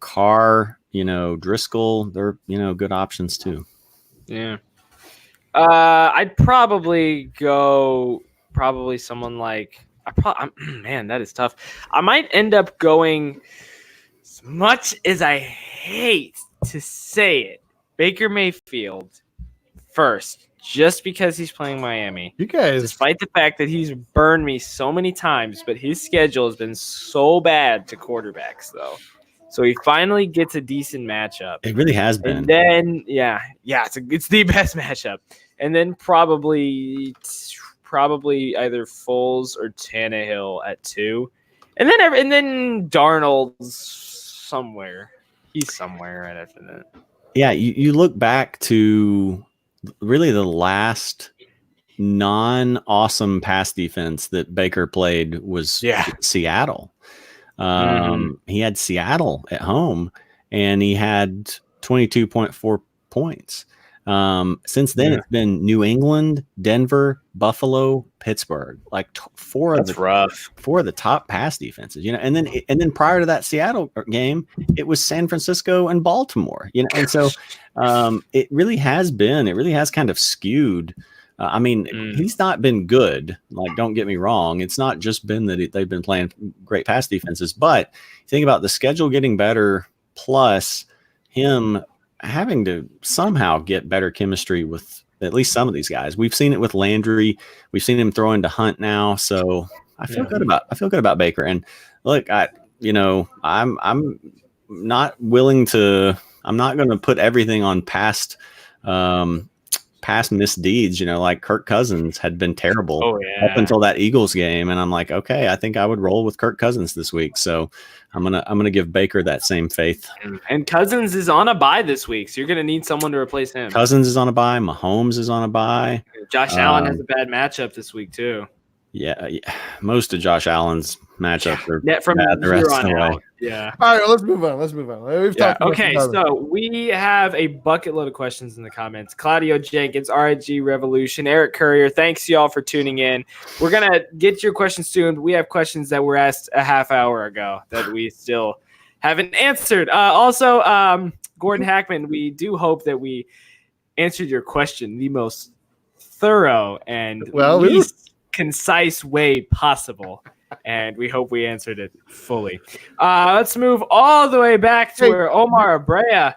Carr, Driscoll, they're good options too. Yeah. I'd probably go someone man, that is tough. I might end up going, as much as I hate to say it, Baker Mayfield first, just because he's playing Miami. You guys, despite the fact that he's burned me so many times, but his schedule has been so bad to quarterbacks, though. So he finally gets a decent matchup. It really has been. And then, it's the best matchup. And then probably either Foles or Tannehill at 2. And then Darnold's somewhere. He's somewhere right after that. Yeah, you look back to really the last non-awesome pass defense that Baker played was Seattle. He had Seattle at home, and he had 22.4 points. Since then, it's been New England, Denver, Buffalo, Pittsburgh. Four of the top pass defenses. And then prior to that Seattle game, it was San Francisco and Baltimore. And so it really has kind of skewed. He's not been good. Don't get me wrong. It's not just been that they've been playing great pass defenses, but think about the schedule getting better, plus him having to somehow get better chemistry with at least some of these guys. We've seen it with Landry. We've seen him throw into Hunt now. So I feel good about Baker. And look, I'm not willing to. I'm not going to put everything on past misdeeds, Kirk Cousins had been terrible up until that Eagles game. And I'm like, okay, I think I would roll with Kirk Cousins this week. So I'm going to give Baker that same faith. And Cousins is on a bye this week. So you're going to need someone to replace him. Cousins is on a bye. Mahomes is on a bye. Josh Allen has a bad matchup this week too. Yeah. Most of Josh Allen's matchups are net from bad the rest here of the on way. out. Yeah. All right, let's move on. We've talked about Okay, so we have a bucket load of questions in the comments. Claudio Jenkins, RIG Revolution, Eric Courier, thanks y'all for tuning in. We're going to get your questions soon. We have questions that were asked a half hour ago that we still haven't answered. Also, Gordon Hackman, we do hope that we answered your question the most thorough and least concise way possible. And we hope we answered it fully. Let's move all the way back to where Omar Abrea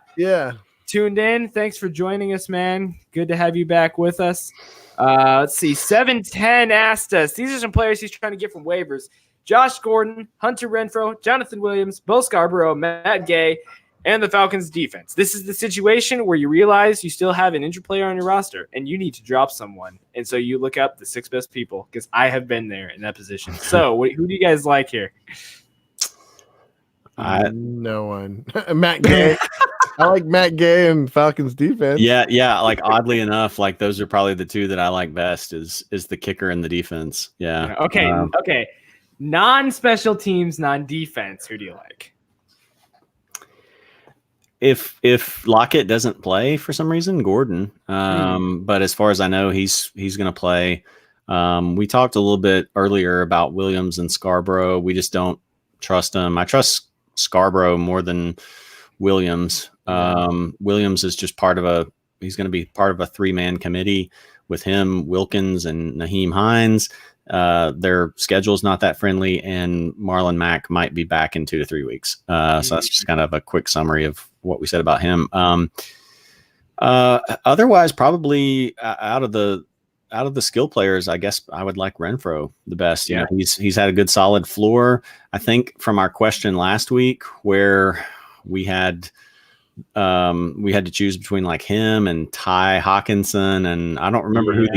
tuned in. Thanks for joining us, man. Good to have you back with us. Let's see. 710 asked us. These are some players he's trying to get from waivers. Josh Gordon, Hunter Renfrow, Jonathan Williams, Bo Scarborough, Matt Gay, and the Falcons defense. This is the situation where you realize you still have an injured player on your roster and you need to drop someone. And so you look up the 6 best people because I have been there in that position. So who do you guys like here? No one. Matt Gay. I like Matt Gay and Falcons defense. Yeah. Like oddly enough, like those are probably the 2 that I like best is the kicker and the defense. Yeah. Okay. Non-special teams, non-defense. Who do you like? If Lockett doesn't play for some reason, Gordon. But as far as I know, he's going to play. We talked a little bit earlier about Williams and Scarborough. We just don't trust them. I trust Scarborough more than Williams. Williams is just he's going to be part of a 3-man committee with him, Wilkins, and Naheem Hines. Their schedule's not that friendly, and Marlon Mack might be back in 2 to 3 weeks. So that's just kind of a quick summary of what we said about him. Otherwise, probably out of the skill players, I guess I would like Renfrow the best. You know, he's had a good solid floor. I think from our question last week where we had to choose between like him and Ty Hawkinson, and I don't remember who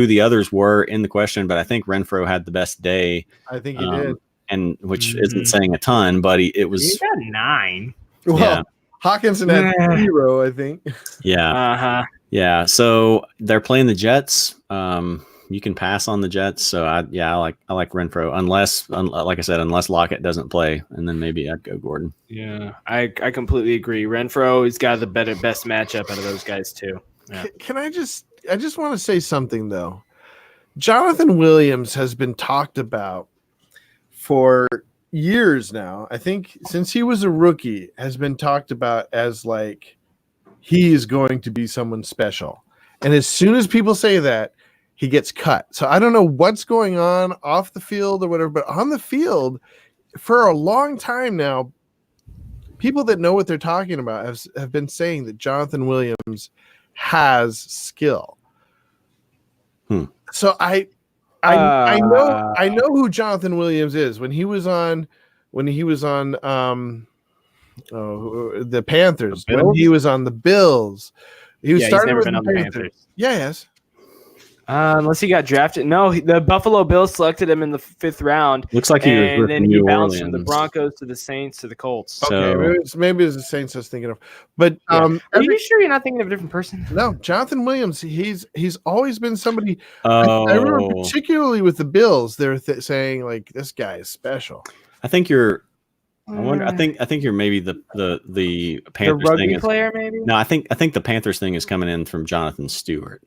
the others were in the question, but I think Renfrow had the best day. I think he did, and which isn't saying a ton, but he got 9. Well, Hawkinson had 0, I think. Yeah. Yeah. So they're playing the Jets. You can pass on the Jets. So I like Renfrow unless, like I said, unless Lockett doesn't play, and then maybe I'd go Gordon. Yeah, I completely agree. Renfrow, he's got the best matchup out of those guys too. Yeah. Can I just want to say something though? Jonathan Williams has been talked about for years now. I think since he was a rookie, has been talked about as like he is going to be someone special. And as soon as people say that, he gets cut. So I don't know what's going on off the field or whatever, but on the field for a long time now, people that know what they're talking about have been saying that Jonathan Williams has skill. So I know who Jonathan Williams is. When he was on the Panthers, when he was on the Bills, he was starting with the Panthers. Yes. Unless he got drafted. No, the Buffalo Bills selected him in the 5th round. Looks like he was with then New he bounced from Orleans. the Broncos to the Saints to the Colts. Okay, maybe it's the Saints I was thinking of. But are you sure you're not thinking of a different person? No, Jonathan Williams. He's always been somebody. I remember particularly with the Bills, they're saying like this guy is special. I think you're. I wonder. I think you're maybe the Panthers rugby thing player maybe. No, I think the Panthers thing is coming in from Jonathan Stewart.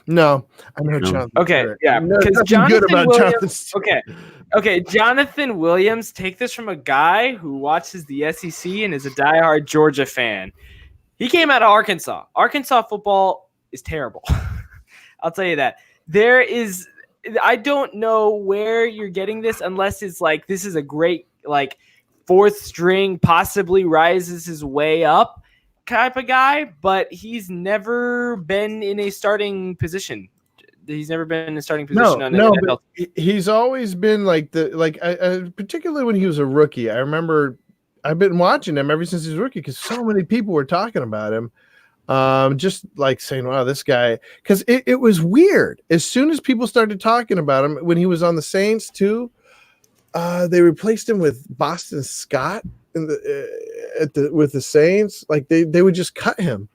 No, I know Jonathan. Okay, Stewart. yeah, because Jonathan Williams. Okay, Jonathan Williams. Take this from a guy who watches the SEC and is a diehard Georgia fan. He came out of Arkansas. Arkansas football is terrible. I'll tell you that. I don't know where you're getting this unless it's like this is a great like 4th string, possibly rises his way up type of guy, but he's never been in a starting position. He's never been in a starting position. But he's always been like particularly when he was a rookie. I remember I've been watching him ever since he was a rookie because so many people were talking about him. Just like saying, wow, this guy, because it was weird. As soon as people started talking about him when he was on the Saints too, they replaced him with Boston Scott with the Saints. Like they would just cut him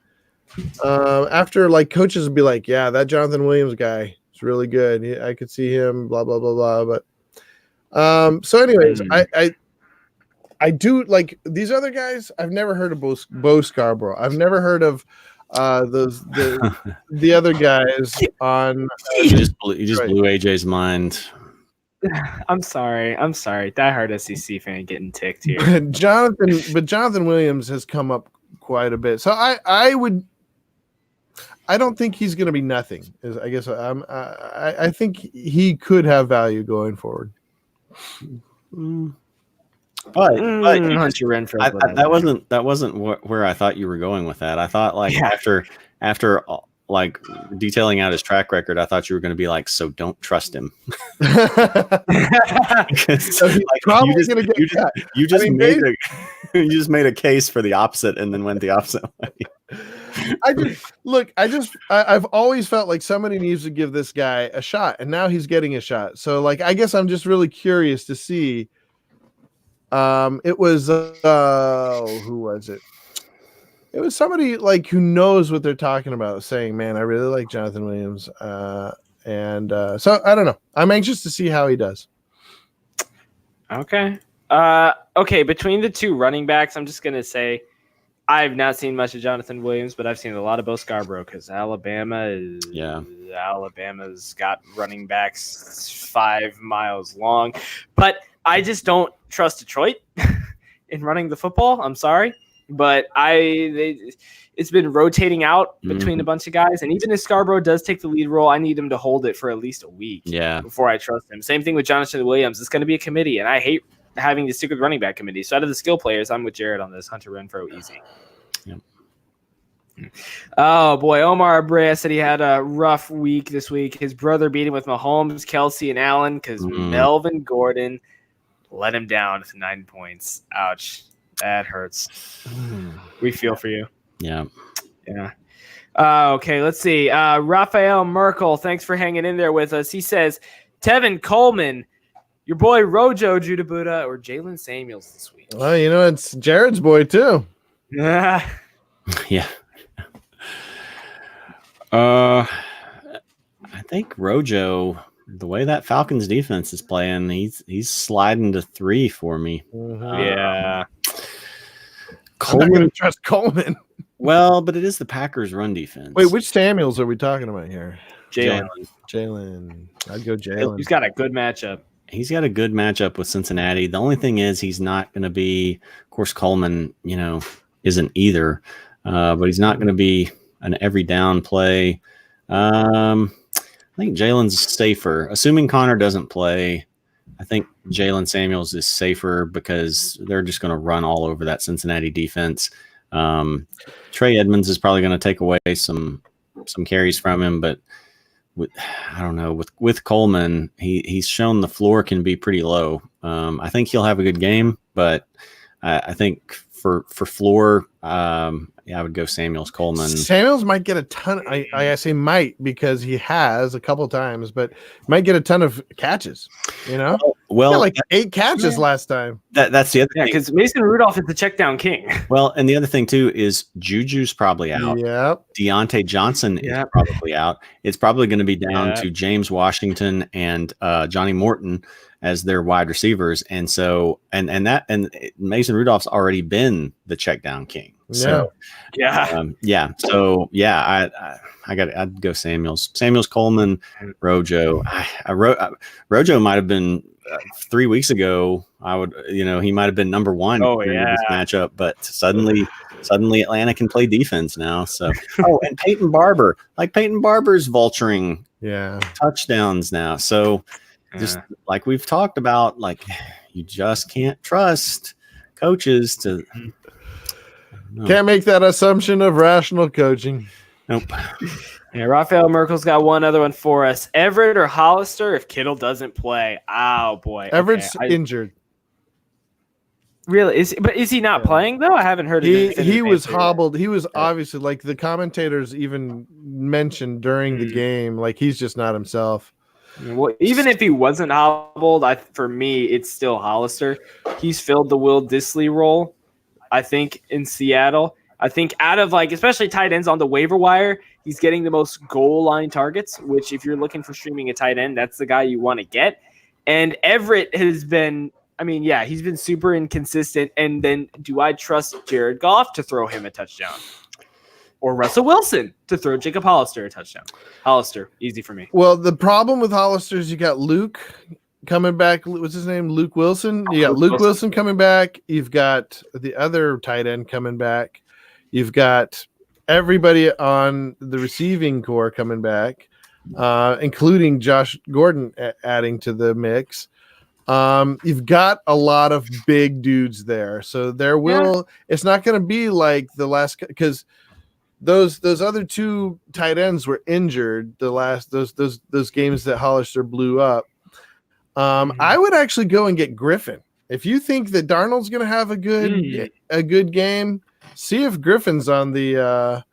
after like coaches would be like, yeah, that Jonathan Williams guy is really good. I could see him, blah blah blah blah. So anyways, I do like these other guys. I've never heard of Bo Scarborough. I've never heard of the other guys on. You just blew AJ's mind. I'm sorry. Diehard SEC fan getting ticked here. Jonathan Williams has come up quite a bit. So I don't think he's going to be nothing. I guess I think he could have value going forward. But Hunter Renfrow. That wasn't where I thought you were going with that. I thought after like detailing out his track record, I thought you were going to be like, so don't trust him. You just made a case for the opposite and then went the opposite way. I've always felt like somebody needs to give this guy a shot, and now he's getting a shot. So like, I guess I'm just really curious to see. It was who was it? It was somebody like who knows what they're talking about, saying, "Man, I really like Jonathan Williams." So I don't know. I'm anxious to see how he does. Okay. Okay. Between the two running backs, I'm just gonna say I've not seen much of Jonathan Williams, but I've seen a lot of Bo Scarborough because Alabama's got running backs 5 miles long, but I just don't trust Detroit in running the football. I'm sorry. But it's been rotating out between a bunch of guys. And even if Scarborough does take the lead role, I need him to hold it for at least a week before I trust him. Same thing with Jonathan Williams. It's going to be a committee, and I hate having to stick with running back committees. So out of the skill players, I'm with Jared on this. Hunter Renfrow, easy. Yep. Oh, boy. Omar Abrea said he had a rough week this week. His brother beat him with Mahomes, Kelsey, and Allen because Melvin Gordon let him down with 9 points. Ouch. That hurts. We feel for you. Yeah. Okay, let's see. Raphael Merkel, thanks for hanging in there with us. He says, Tevin Coleman, your boy Rojo Judahbuddha, or Jalen Samuels this week. Well, it's Jared's boy too. Yeah. I think Rojo, the way that Falcons defense is playing, he's sliding to 3 for me. Yeah. I'm not going to trust Coleman. Well, but it is the Packers' run defense. Wait, which Samuels are we talking about here? Jalen. I'd go Jalen. He's got a good matchup. He's got a good matchup with Cincinnati. The only thing is he's not going to be, of course, Coleman, isn't either, but he's not going to be an every down play. I think Jalen's safer. Assuming Connor doesn't play, I think Jalen Samuels is safer because they're just going to run all over that Cincinnati defense. Trey Edmonds is probably going to take away some carries from him, but I don't know. With Coleman, he's shown the floor can be pretty low. I think he'll have a good game, but I think for floor, I would go Samuels Coleman. Samuels might get a ton. I say might because he has a couple times, but might get a ton of catches. Well, like 8 catches last time. That's the other thing. Because Mason Rudolph is the check down king. Well, and the other thing too is Juju's probably out. Yep. Deontay Johnson is probably out. It's probably going to be down to James Washington and Johnny Morton as their wide receivers, and so and Mason Rudolph's already been the check down king. So I'd go Samuels Coleman, Rojo. Rojo might have been 3 weeks ago. He might have been number 1 in this matchup, but suddenly Atlanta can play defense now. So and Peyton Barber's vulturing touchdowns now. So just like we've talked about, like you just can't trust coaches to. Can't make that assumption of rational coaching. Nope. Yeah, Raphael Merkel's got one other one for us. Everett or Hollister if Kittle doesn't play. Oh boy, Everett's injured. Really? Is he not playing though? I haven't heard. He was hobbled. He was obviously, like the commentators even mentioned during the game, like he's just not himself. Well, even if he wasn't hobbled, for me it's still Hollister. He's filled the Will Dissly role, I think, in Seattle. I think out of especially tight ends on the waiver wire, he's getting the most goal line targets, which if you're looking for streaming a tight end, that's the guy you want to get. And Everett has been, he's been super inconsistent. And then do I trust Jared Goff to throw him a touchdown? Or Russell Wilson to throw Jacob Hollister a touchdown? Hollister, easy for me. Well, the problem with Hollister is you got Luke coming back. What's his name? Luke Wilson. You got Luke Wilson coming back. You've got the other tight end coming back. You've got everybody on the receiving core coming back, including Josh Gordon adding to the mix. You've got a lot of big dudes there. So it's not going to be like the last, because those other two tight ends were injured the last, those games that Hollister blew up. I would actually go and get Griffin. If you think that Darnold's going to have a good game, see if Griffin's on the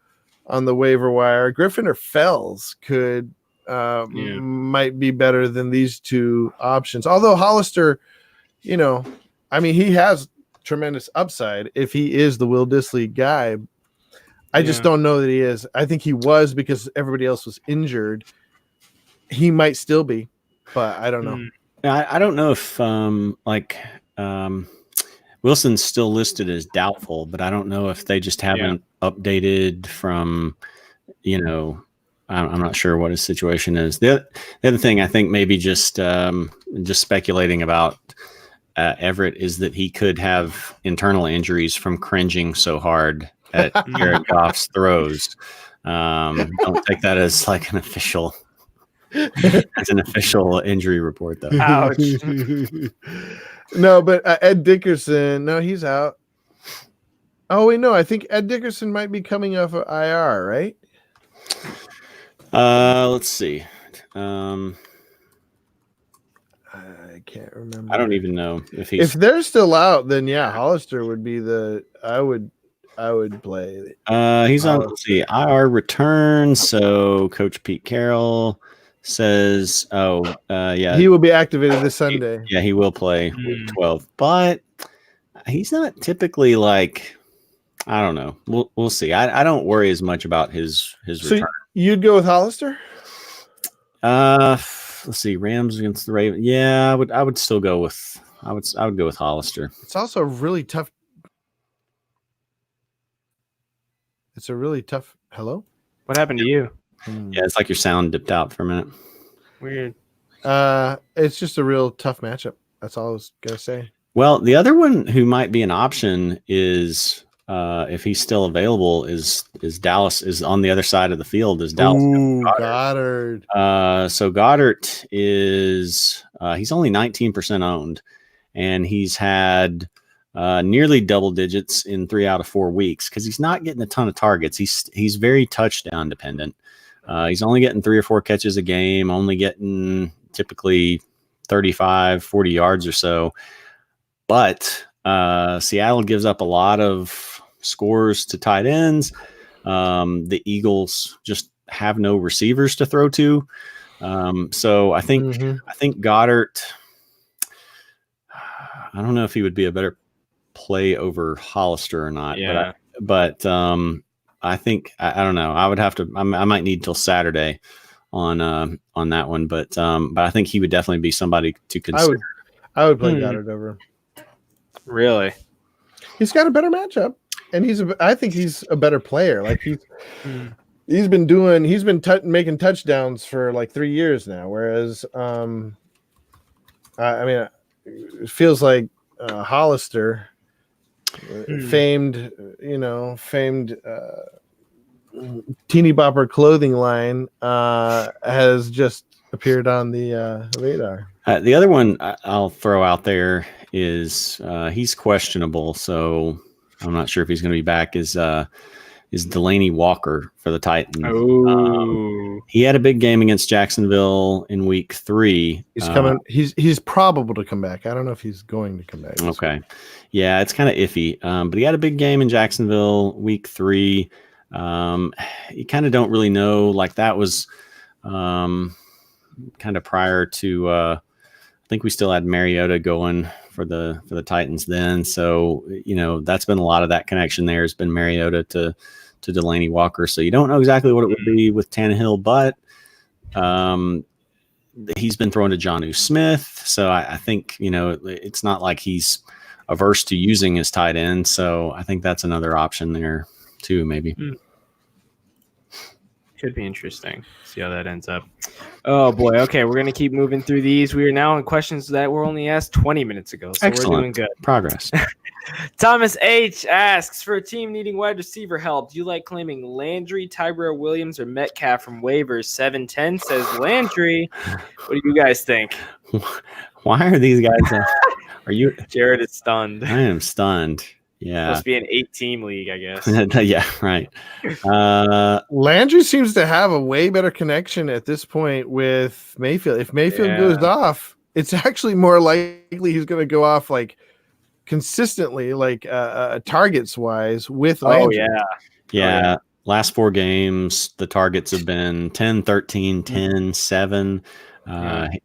waiver wire. Griffin or Fells could might be better than these two options. Although Hollister, he has tremendous upside if he is the Will Dissly guy. I just don't know that he is. I think he was because everybody else was injured. He might still be, but I don't know. I don't know if Wilson's still listed as doubtful, but I don't know if they just haven't updated from, I'm not sure what his situation is. The other thing I think maybe just speculating about Everett is that he could have internal injuries from cringing so hard at Jared Goff's throws. Don't take that as like an official injury report, though. Ouch. No, but Ed Dickerson, no, he's out. Oh, wait, no, I think Ed Dickerson might be coming off of IR, right? Let's see. I can't remember. I don't even know if they're still out, then Hollister would be I would play. He's on, let's see, IR return. So Coach Pete Carroll says, he will be activated this Sunday. He will play week 12, but he's not typically like, I don't know. We'll see. I don't worry as much about his return. You'd go with Hollister? Let's see, Rams against the Ravens. Yeah, I would still go with I would go with Hollister. It's also really tough. It's a really tough. Hello? What happened to you? Yeah, it's like your sound dipped out for a minute. Weird. It's just a real tough matchup. That's all I was gonna say. Well, the other one who might be an option is if he's still available is Dallas is on the other side of the field. Is Dallas Goddard? So Goddard is he's only 19% owned, and he's had nearly double digits in 3 out of 4 weeks because he's not getting a ton of targets. He's very touchdown dependent. He's only getting 3 or 4 catches a game, only getting typically 35, 40 yards or so. But Seattle gives up a lot of scores to tight ends. The Eagles just have no receivers to throw to. So I think Goddard, I don't know if he would be a better play over Hollister or not. Yeah. But I think I don't know. I would have to. I might need till Saturday on that one. But I think he would definitely be somebody to consider. I would play Goddard over him. Really? He's got a better matchup, and I think he's a better player. Like he's been making touchdowns for like 3 years now. Whereas it feels like Hollister, famed teeny bopper clothing line, has just appeared on the radar. The other one I'll throw out there is he's questionable, so I'm not sure if he's going to be back. Is Delaney Walker for the Titans? He had a big game against Jacksonville in week 3. He's coming. He's probable to come back. I don't know if he's going to come back. Okay, yeah, it's kind of iffy. But he had a big game in Jacksonville week 3. You kind of don't really know. Like that was kind of prior to. I think we still had Mariota going for the Titans then. So, that's been a lot of that connection there has been Mariota to Delaney Walker. So you don't know exactly what it would be with Tannehill, but he's been thrown to Jonnu Smith, so I think it's not like he's averse to using his tight end. So I think that's another option there too, maybe. Could be interesting. See how that ends up. Oh boy. Okay, we're gonna keep moving through these. We are now on questions that were only asked 20 minutes ago. So Excellent. We're doing good. Progress. Thomas H asks, for a team needing wide receiver help, do you like claiming Landry, Tyrell Williams, or Metcalf from waivers? 710 says Landry. What do you guys think? Why are these guys? Are you? Jared is stunned. I am stunned. Yeah. Must be an 8-team league, I guess. Yeah, right. Landry seems to have a way better connection at this point with Mayfield. If Mayfield goes off, it's actually more likely he's going to go off like consistently, like targets wise with Landry. Yeah. Last 4 games, the targets have been 10, 13, 10, 7.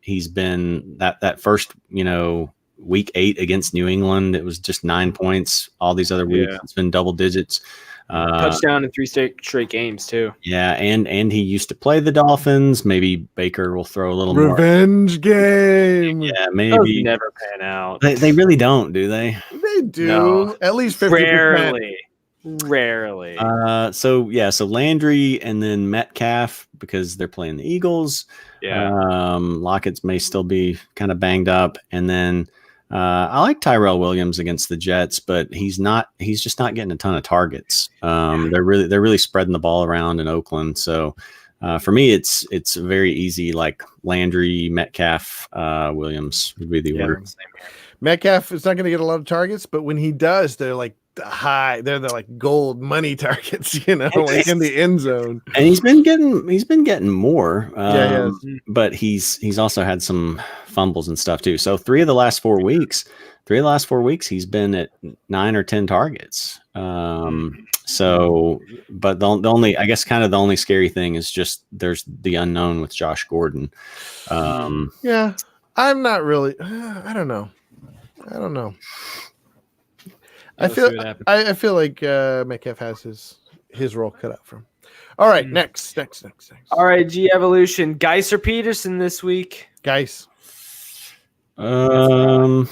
He's been that first, week 8 against New England, it was just 9 points. All these other weeks, it's been double digits. Touchdown in 3 straight games too. Yeah, and he used to play the Dolphins. Maybe Baker will throw a little revenge game. Yeah, maybe. Those never pan out. They really don't, do they? They do. No. At least 50%. Rarely. So Landry and then Metcalf because they're playing the Eagles. Yeah. Lockett may still be kind of banged up, and then I like Tyrell Williams against the Jets, but he's just not getting a ton of targets. They're really spreading the ball around in Oakland. So for me, it's very easy. Like Landry, Metcalf, Williams would be the order. Metcalf is not going to get a lot of targets, but when he does, they're like they're like gold money targets, like in the end zone. And he's been getting more. But he's also had some fumbles and stuff too. So 3 of the last 4 weeks, he's been at 9 or 10 targets. So, but the only, I guess, kind of the only scary thing is just there's the unknown with Josh Gordon. Yeah, I'm not really. I don't know. I feel like Metcalf has his role cut out for him. All right, next. All right, G Evolution. Geis or Peterson this week? Geis. Carries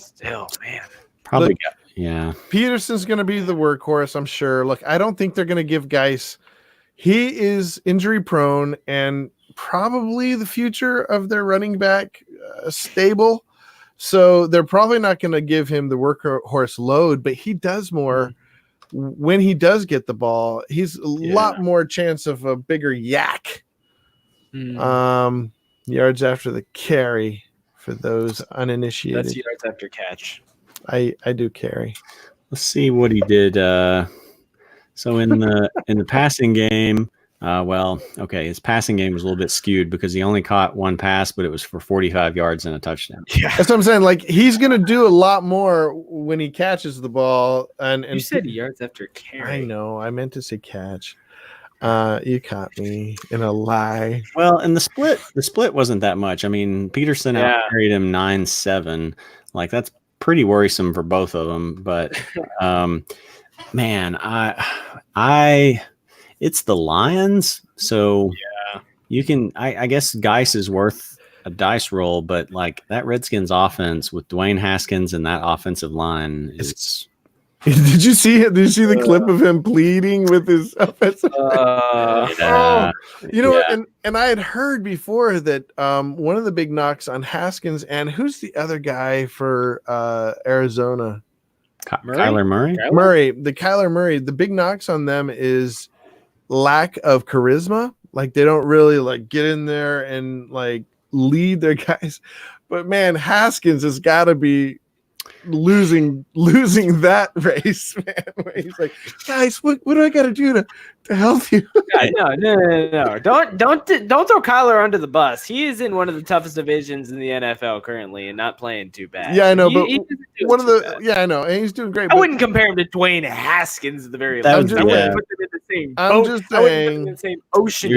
still, man. Probably. Look, yeah. Peterson's going to be the workhorse, I'm sure. Look, I don't think they're going to give Geis. He is injury prone and probably the future of their running back stable. So they're probably not going to give him the workhorse load, but he does more when he does get the ball. He's a lot more chance of a bigger yak. Yards after the carry for those uninitiated. That's yards after catch. I do carry. Let's see what he did. So in the passing game, his passing game was a little bit skewed because he only caught 1 pass, but it was for 45 yards and a touchdown. Yeah, that's what I'm saying. Like he's gonna do a lot more when he catches the ball. And you said yards after carry. I know. I meant to say catch. You caught me in a lie. Well, and the split wasn't that much. I mean, Peterson outcarried him 9-7. Like that's pretty worrisome for both of them. But man, it's the Lions, so you can. I guess Geis is worth a dice roll, but like that Redskins offense with Dwayne Haskins and that offensive line is. Did you see it? Did you see the clip of him pleading with his offensive? What? And I had heard before that one of the big knocks on Haskins and who's the other guy for Arizona? Kyler Murray. The Kyler Murray. The big knocks on them is lack of charisma. Like they don't really like get in there and like lead their guys. But man, Haskins has got to be losing that race, man. Where he's like, guys, what do I got to do to help you? No. Don't throw Kyler under the bus. He is in one of the toughest divisions in the NFL currently and not playing too bad. Yeah, I know, but one of the I know, and he's doing great. I wouldn't compare him to Dwayne Haskins at the very least. I wouldn't put them in the same boat. I'm just saying, I wouldn't put them in the same ocean.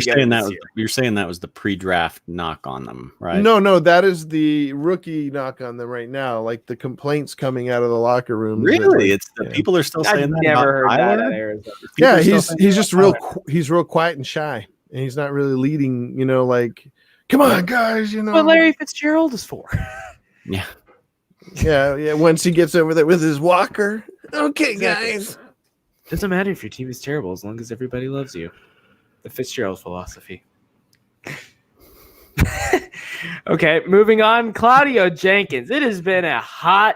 You're saying that was the pre-draft knock on them, right? No, that is the rookie knock on them right now. Like the complaints coming out of the locker room. Really, it's the people are still saying that. Never heard that at Arizona. Yeah, he's just real quiet and shy, and he's not really leading. Like Come on, guys, you know. What Larry Fitzgerald is for. Yeah. Yeah. Once he gets over there with his walker. Okay, guys. Doesn't matter if your team is terrible as long as everybody loves you. The Fitzgerald philosophy. Okay, moving on. Claudio Jenkins. It has been a hot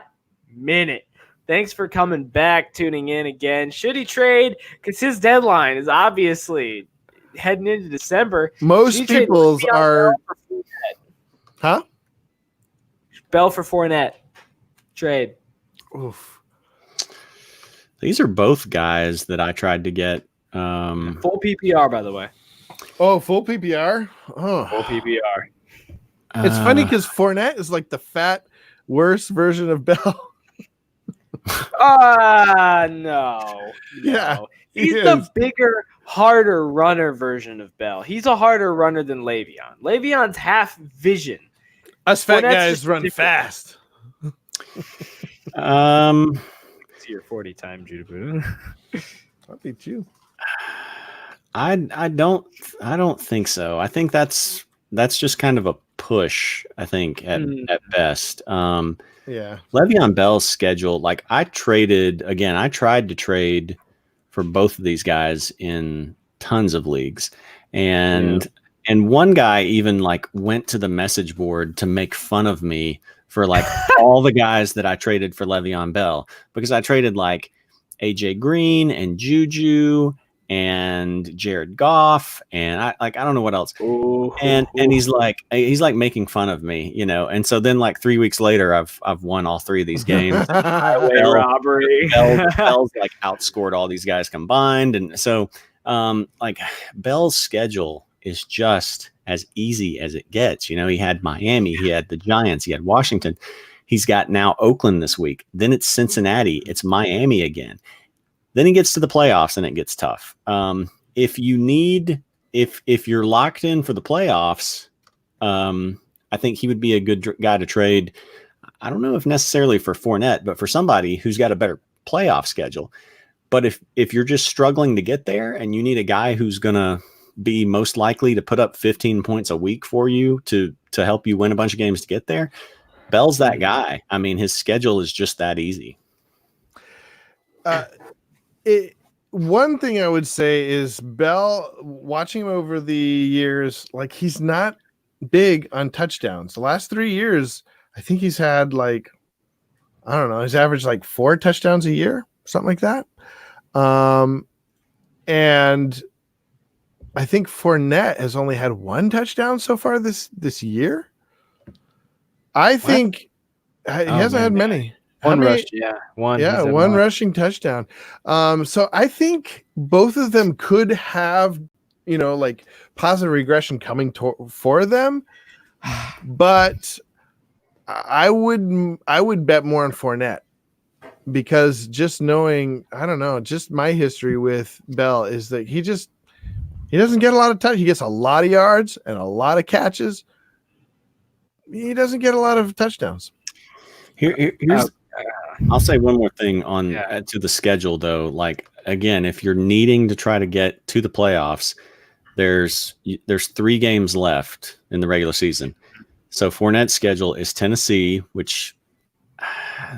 minute. Thanks for coming back, tuning in again. Should he trade? Because his deadline is obviously heading into December. Most people's are. Huh? Bell for Fournette. Trade. Oof. These are both guys that I tried to get. Full PPR, by the way. Oh, full PPR? Oh. Full PPR. It's funny because Fournette is like the fat, worse version of Bell. No. Yeah. He's the bigger, harder runner version of Bell. He's a harder runner than Le'Veon. Le'Veon's half vision. Us fat Fournette's guys run different. fast. It's your 40 time, Judahbuddha. I'll beat you. I don't think so. I think that's just kind of a push, I think, at best. Yeah. Le'Veon Bell's schedule, like I tried to trade for both of these guys in tons of leagues. And one guy even like went to the message board to make fun of me for like all the guys that I traded for Le'Veon Bell, because I traded like AJ Green and Juju and Jared Goff, and I don't know what else. And he's like making fun of me, you know. And so then like 3 weeks later, I've won all three of these games. Highway robbery. Bell's like outscored all these guys combined, and so like Bell's schedule is just as easy as it gets. You know, he had Miami, he had the Giants, he had Washington. He's got now Oakland this week. Then it's Cincinnati. It's Miami again. Then he gets to the playoffs and it gets tough. If you're locked in for the playoffs, I think he would be a good guy to trade. I don't know if necessarily for Fournette, but for somebody who's got a better playoff schedule. But if you're just struggling to get there and you need a guy who's going to be most likely to put up 15 points a week for you to help you win a bunch of games to get there, Bell's that guy. I mean, his schedule is just that easy. One thing I would say is Bell, watching him over the years, like he's not big on touchdowns. The last 3 years, I think he's had like, I don't know, he's averaged like 4 touchdowns a year, something like that. And I think Fournette has only had 1 touchdown so far this year. I think he hasn't had many. One rushing touchdown. So I think both of them could have, you know, like positive regression coming for them, but I would bet more on Fournette, because just knowing, I don't know, just my history with Bell is that he doesn't get a lot of touch. He gets a lot of yards and a lot of catches. He doesn't get a lot of touchdowns. Here's I'll say one more thing on to the schedule though. Like again, if you're needing to try to get to the playoffs, there's 3 games left in the regular season. So Fournette's schedule is Tennessee, which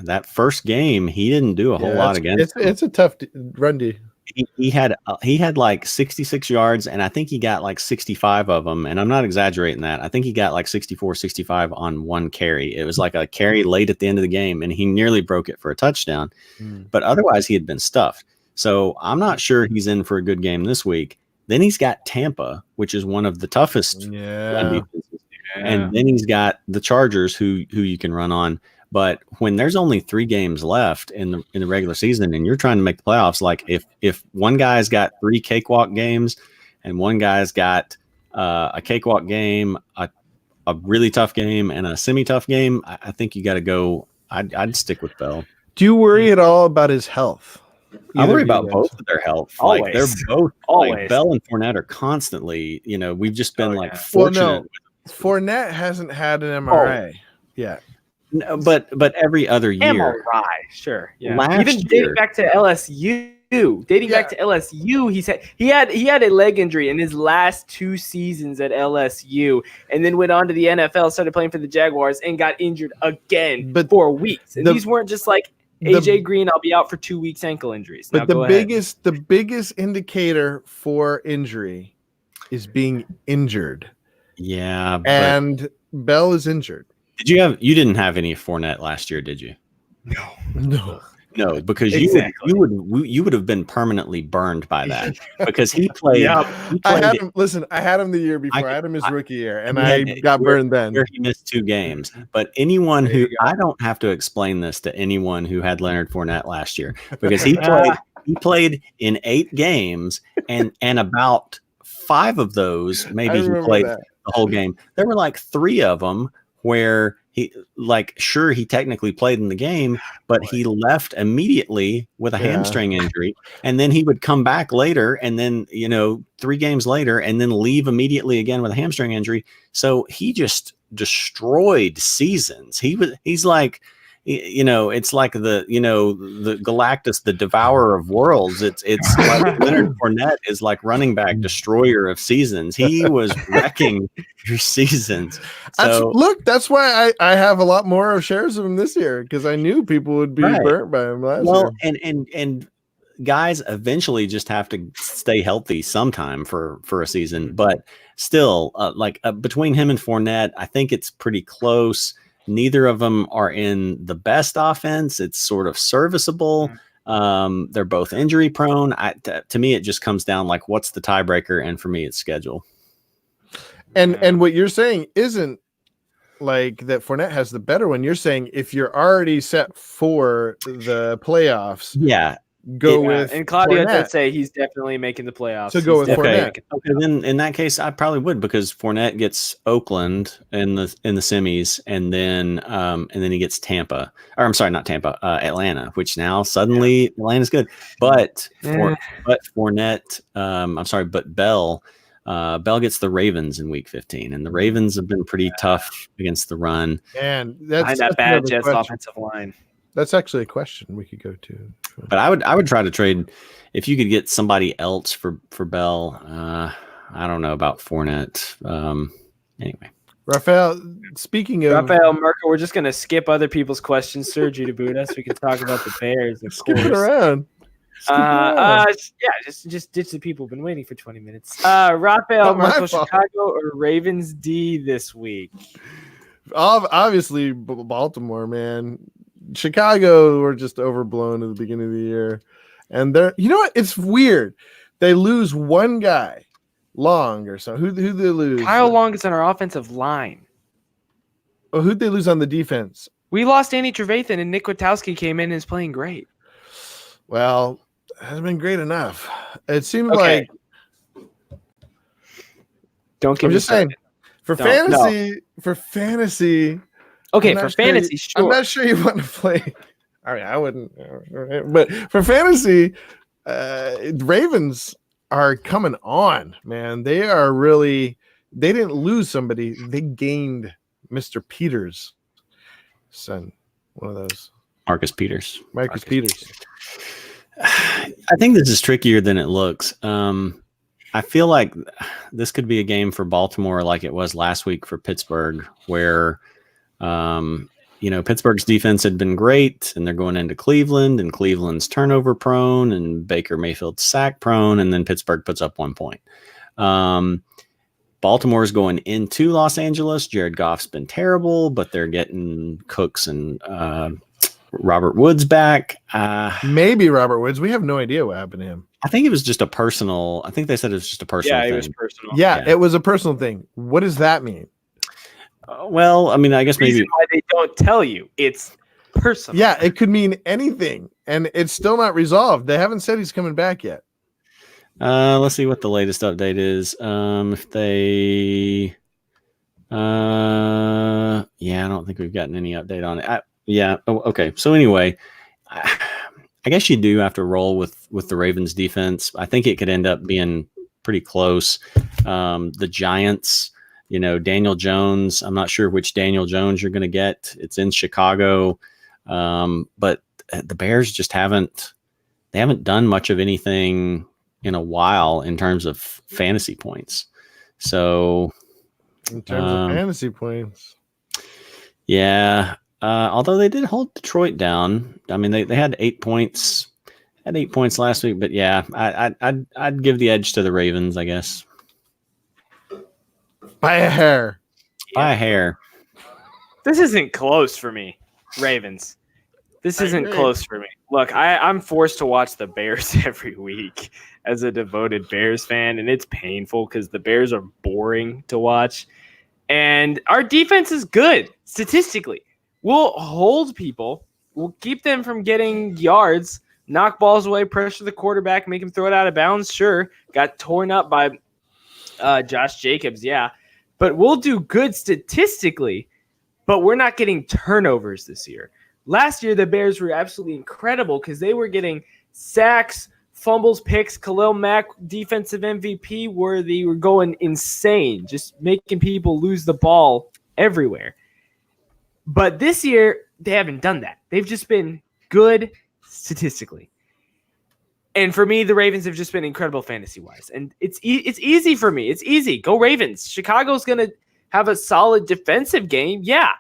that first game he didn't do a whole lot against. It's a tough run D. He had like 66 yards, and I think he got like 65 of them. And I'm not exaggerating that. I think he got like 64, 65 on 1 carry. It was like a carry late at the end of the game, and he nearly broke it for a touchdown. But otherwise, he had been stuffed. So I'm not sure he's in for a good game this week. Then he's got Tampa, which is one of the toughest run defenses. And then he's got the Chargers, who you can run on. But when there's only 3 games left in the regular season and you're trying to make the playoffs, like if one guy's got 3 cakewalk games and one guy's got a cakewalk game, a really tough game, and a semi-tough game, I think you got to go. I'd stick with Bell. Do you worry at all about his health? I worry about both of their health. Always. Like they're both like Bell and Fournette are constantly, you know, we've just been fortunate. Well, no, Fournette hasn't had an MRI yet. No, but every other year. MRI, sure. Yeah. Last Even year, dating back to LSU, dating back to LSU. He had a leg injury in his last 2 seasons at LSU, and then went on to the NFL, started playing for the Jaguars, and got injured again for weeks. And these weren't just like AJ Green, I'll be out for 2 weeks ankle injuries. But the biggest indicator for injury is being injured. Yeah, and Bell is injured. You didn't have any Fournette last year, did you? No, because you would have been permanently burned by that, because he played. I had him the year before. I had him his rookie year, and I got burned then. Where he missed 2 games. But anyone who I don't have to explain this to anyone who had Leonard Fournette last year, because he played in 8 games, and about 5 of those maybe he played the whole game. There were like 3 of them where he technically played in the game, but he left immediately with a hamstring injury, and then he would come back later, and then 3 games later, and then leave immediately again with a hamstring injury. So he just destroyed seasons. He's like, it's like the Galactus, the devourer of worlds. It's like Leonard Fournette is like running back destroyer of seasons. He was wrecking your seasons. So that's why I have a lot more shares of him this year, because I knew people would be burnt by him last year. And guys eventually just have to stay healthy sometime for a season, but still, between him and Fournette, I think it's pretty close. Neither of them are in the best offense. It's sort of serviceable. They're both injury prone. To me, it just comes down like, what's the tiebreaker? And for me, it's schedule. And what you're saying isn't like that Fournette has the better one. You're saying if you're already set for the playoffs, go with. And Claudio did say he's definitely making the playoffs. So go with Fournette. Okay, then in that case, I probably would, because Fournette gets Oakland in the semis, and then he gets Tampa. Or I'm sorry, not Tampa, Atlanta. Which now suddenly Atlanta's good, but Fournette. But Bell gets the Ravens in Week 15, and the Ravens have been pretty tough against the run. And that's that bad Jets offensive line. That's actually a question we could go to. But I would try to trade if you could get somebody else for Bell. I don't know about Fournette. Anyway, Raphael. Speaking of Raphael Merker, we're just gonna skip other people's questions, Sir Judahbuddha, so we can talk about the Bears. Skip it around. Just ditch the people. Been waiting for 20 minutes. Raphael Merker, Chicago or Ravens D this week? Obviously, Baltimore, man. Chicago were just overblown at the beginning of the year, and you know what? It's weird. They lose one guy, Long or so. Who they lose? Kyle Long is on our offensive line. Oh, who'd they lose on the defense? We lost Andy Trevathan, and Nick Kwiatkowski came in and is playing great. Well, it hasn't been great enough. It seemed like. Don't get I'm me just started. saying for fantasy. Okay, for fantasy, sure. I'm not sure you want to play. All right, I wouldn't. But for fantasy, Ravens are coming on, man. They are really. They didn't lose somebody. They gained Mr. Peters' son. One of those. Marcus Peters. I think this is trickier than it looks. I feel like this could be a game for Baltimore like it was last week for Pittsburgh, where Pittsburgh's defense had been great, and they're going into Cleveland, and Cleveland's turnover prone, and Baker Mayfield's sack prone, and then Pittsburgh puts up 1 point. Baltimore's going into Los Angeles. Jared Goff's been terrible, but they're getting Cooks and Robert Woods back. Maybe Robert Woods. We have no idea what happened to him. I think it was just a personal. I think they said it was just a personal thing. Yeah, it was personal. Yeah, it was a personal thing. What does that mean? Well, I mean, I guess maybe why they don't tell you it's personal. Yeah, it could mean anything, and it's still not resolved. They haven't said he's coming back yet. Let's see what the latest update is. If they, I don't think we've gotten any update on it. Okay. So anyway, I guess you do have to roll with the Ravens defense. I think it could end up being pretty close. The Giants, Daniel Jones, I'm not sure which Daniel Jones you're going to get. It's in Chicago. But the Bears just haven't haven't done much of anything in a while in terms of fantasy points. So in terms of fantasy points, yeah. Although they did hold Detroit down. I mean, they had 8 points. Had 8 points last week, but yeah, I'd give the edge to the Ravens, I guess. by a hair. By a hair. This isn't close for me, Ravens. This isn't close for me. Look, I'm forced to watch the Bears every week as a devoted Bears fan, and it's painful because the Bears are boring to watch. And our defense is good statistically. We'll hold people. We'll keep them from getting yards, knock balls away, pressure the quarterback, make him throw it out of bounds. Sure, got torn up by Josh Jacobs, yeah. But we'll do good statistically, but we're not getting turnovers this year. Last year, the Bears were absolutely incredible because they were getting sacks, fumbles, picks. Khalil Mack, defensive MVP worthy, were going insane, just making people lose the ball everywhere. But this year, they haven't done that. They've just been good statistically. And for me, the Ravens have just been incredible fantasy-wise. And it's easy for me. It's easy. Go Ravens. Chicago's going to have a solid defensive game. Yeah.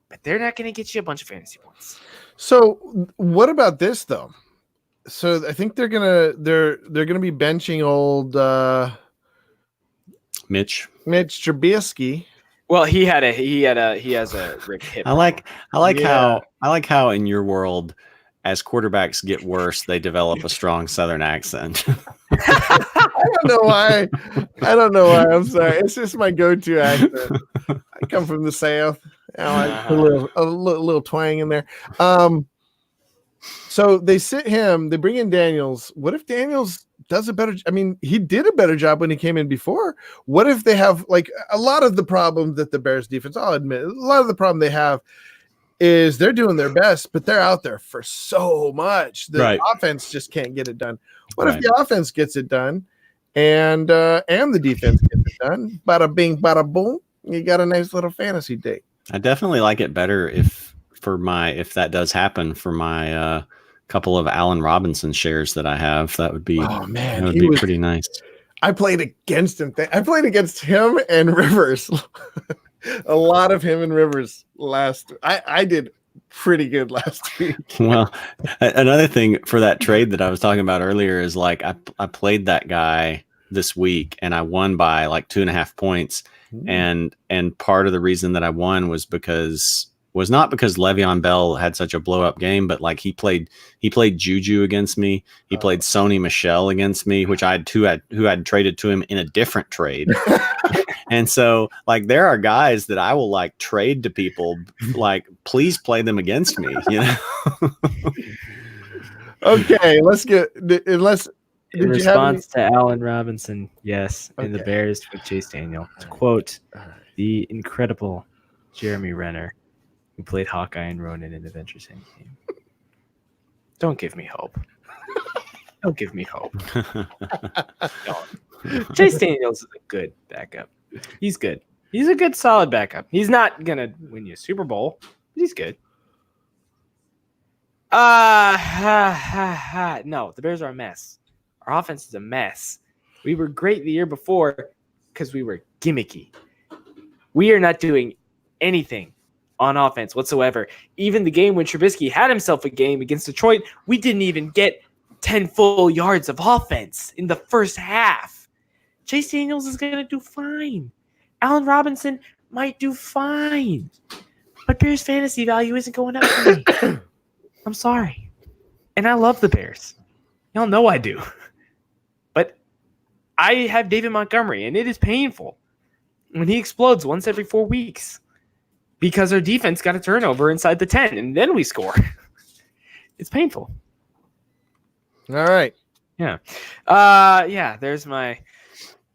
But they're not going to get you a bunch of fantasy points. So what about this, though? So I think they're gonna be benching old Mitch Trubisky. Well, he has a Rick hip. I like how in your world, as quarterbacks get worse, they develop a strong Southern accent. I don't know why. I'm sorry. It's just my go-to accent. I come from the South. I like a little twang in there. So they sit him. They bring in Daniels. What if Daniels does a better? I mean, he did a better job when he came in before. What if they have like a lot of the problem that the Bears defense? I'll admit, a lot of the problem they have is they're doing their best, but they're out there for so much. The offense just can't get it done. What if the offense gets it done, and the defense gets it done? Bada bing, bada boom. You got a nice little fantasy day. I definitely like it better if that does happen for my couple of Allen Robinson shares that I have. That would be pretty nice. I played against him. I played against him and Rivers. A lot of him and Rivers I did pretty good last week. Well, another thing for that trade that I was talking about earlier is like I played that guy this week and I won by like 2.5 points. And part of the reason that I won was not because Le'Veon Bell had such a blow up game, but like he played Juju against me. He played Sony Michel against me, which who had traded to him in a different trade. And so like there are guys that I will like trade to people, like please play them against me, you know. Okay, let's get in response to Allen Robinson, yes, in the Bears with Chase Daniel. To quote the incredible Jeremy Renner, who played Hawkeye and Ronin in Avengers Endgame. Don't give me hope. Don't give me hope. Don't. Chase Daniels is a good backup. He's good. He's a good, solid backup. He's not going to win you a Super Bowl, but he's good. No, the Bears are a mess. Our offense is a mess. We were great the year before because we were gimmicky. We are not doing anything on offense whatsoever. Even the game when Trubisky had himself a game against Detroit, we didn't even get 10 full yards of offense in the first half. Chase Daniels is going to do fine. Allen Robinson might do fine. But Bears fantasy value isn't going up for me. I'm sorry. And I love the Bears. Y'all know I do. But I have David Montgomery, and it is painful when he explodes once every 4 weeks because our defense got a turnover inside the 10, and then we score. It's painful. All right. Yeah. There's my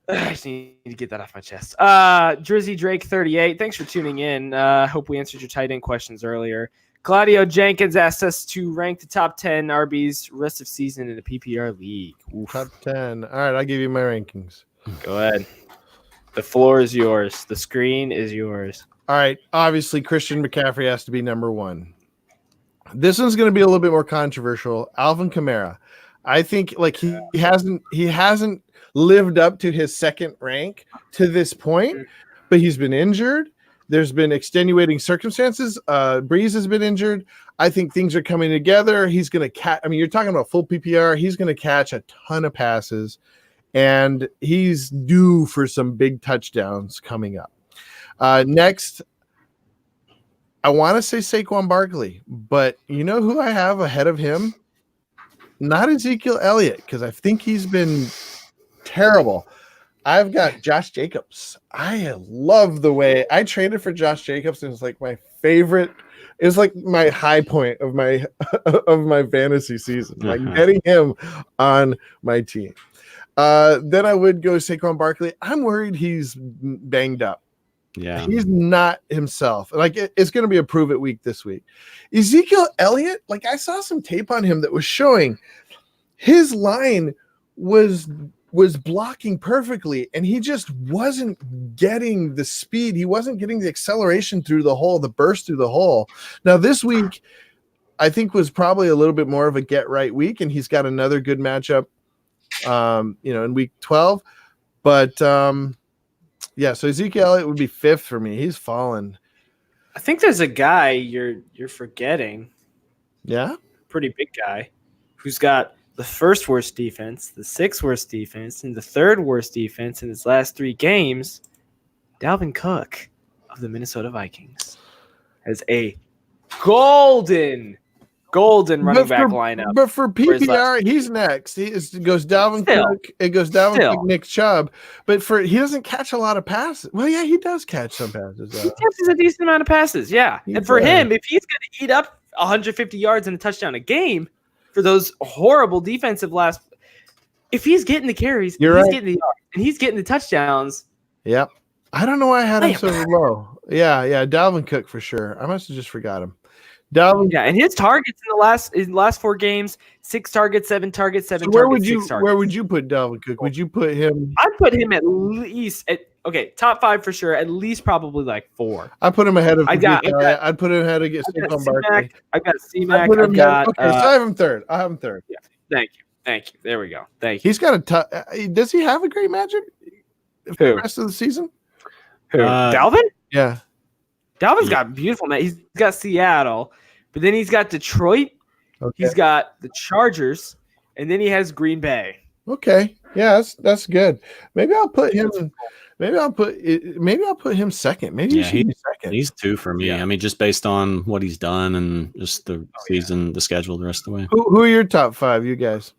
I just need to get that off my chest. Drizzy Drake 38. Thanks for tuning in. Hope we answered your tight end questions earlier. Claudio Jenkins asked us to rank the top 10 RBs rest of season in the PPR league. Oof. Top 10. All right, I'll give you my rankings. Go ahead. The floor is yours. The screen is yours. All right. Obviously, Christian McCaffrey has to be number one. This one's going to be a little bit more controversial. Alvin Kamara. I think like he hasn't lived up to his second rank to this point, but he's been injured. There's been extenuating circumstances. Breeze has been injured. I think things are coming together. He's going to catch. I mean, you're talking about full PPR. He's going to catch a ton of passes, and he's due for some big touchdowns coming up. Next, I want to say Saquon Barkley, but you know who I have ahead of him? Not Ezekiel Elliott, because I think he's been terrible. I've got Josh Jacobs. I love the way I traded for Josh Jacobs. And it's like my favorite. It's like my high point of my fantasy season. Like getting him on my team. Then I would go Saquon Barkley. I'm worried he's banged up. Yeah, he's not himself. Like it's going to be a prove it week this week. Ezekiel Elliott, like I saw some tape on him that was showing his line was blocking perfectly, and he just wasn't getting the speed. He wasn't getting the acceleration through the hole, the burst through the hole. Now this week, I think was probably a little bit more of a get right week, and he's got another good matchup, in week 12. But yeah, so Ezekiel Elliott would be 5th for me. He's fallen. I think there's a guy you're forgetting. Yeah, pretty big guy who's got the 1st worst defense, the 6th worst defense, and the 3rd worst defense in his last 3 games. Dalvin Cook of the Minnesota Vikings has a golden running back lineup. But for PPR, he's next. It goes Dalvin Cook. It goes Dalvin Cook, Nick Chubb. But he doesn't catch a lot of passes. Well, yeah, he does catch some passes. He catches a decent amount of passes, yeah. And for him, if he's going to eat up 150 yards and a touchdown a game for those horrible defensive if he's getting the carries, getting the yards, and he's getting the touchdowns. Yep. I don't know why I had him so low. Yeah, Dalvin Cook for sure. I must have just forgot him. And his targets in the last 4 games, 6 targets, 7 targets, 7 so targets. Where would you put Dalvin Cook? Would you put him? I'd put him at least top 5 for sure. At least probably like 4. I put him ahead of. I'd put him ahead against Saquon Barkley. I got C-Mac. So I have him 3rd. I have him 3rd. Yeah. Thank you. There we go. Thank you. He's got does he have a great matchup for the rest of the season? Who? Dalvin? Yeah. Dalvin's got beautiful, man. He's got Seattle, but then he's got Detroit. Okay. He's got the Chargers, and then he has Green Bay. Okay. Yeah, that's good. Maybe I'll put him. Maybe I'll put him 2nd. Maybe he should be 2nd. He's 2 for me. Yeah. I mean, just based on what he's done and just the season, the schedule, the rest of the way. Who are your top 5? You guys?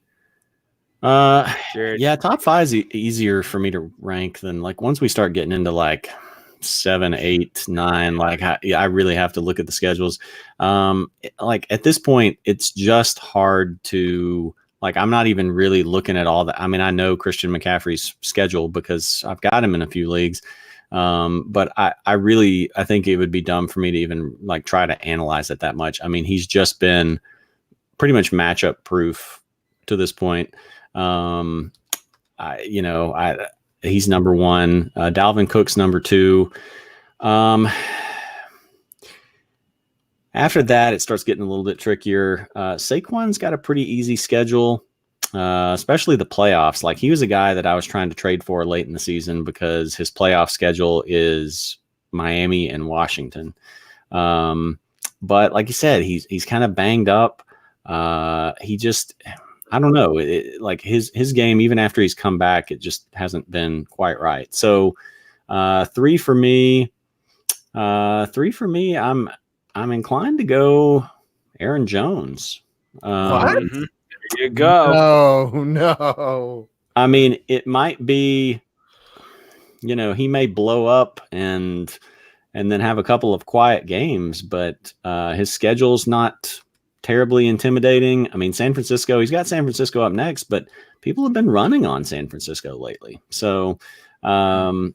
Yeah, top 5 is easier for me to rank than like once we start getting into like 7, 8, 9. Like, I really have to look at the schedules. Like at this point, it's just hard to like. I'm not even really looking at all that. I mean, I know Christian McCaffrey's schedule because I've got him in a few leagues. But I think it would be dumb for me to even like try to analyze it that much. I mean, he's just been pretty much matchup proof to this point. He's number 1. Dalvin Cook's number 2. After that, it starts getting a little bit trickier. Saquon's got a pretty easy schedule, especially the playoffs. Like he was a guy that I was trying to trade for late in the season because his playoff schedule is Miami and Washington. But like you said, he's kind of banged up. I don't know. Like his game, even after he's come back, it just hasn't been quite right. So 3 for me. 3 for me. I'm inclined to go Aaron Jones. What? There you go. No. I mean, it might be. He may blow up and then have a couple of quiet games, but his schedule's not terribly intimidating. I mean, San Francisco, he's got San Francisco up next, but people have been running on San Francisco lately. So, Kamara,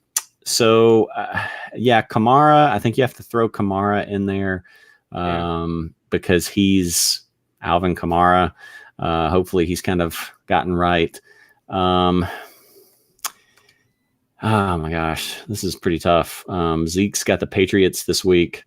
I think you have to throw Kamara in there because he's Alvin Kamara. Hopefully he's kind of gotten right. Oh my gosh, this is pretty tough. Zeke's got the Patriots this week.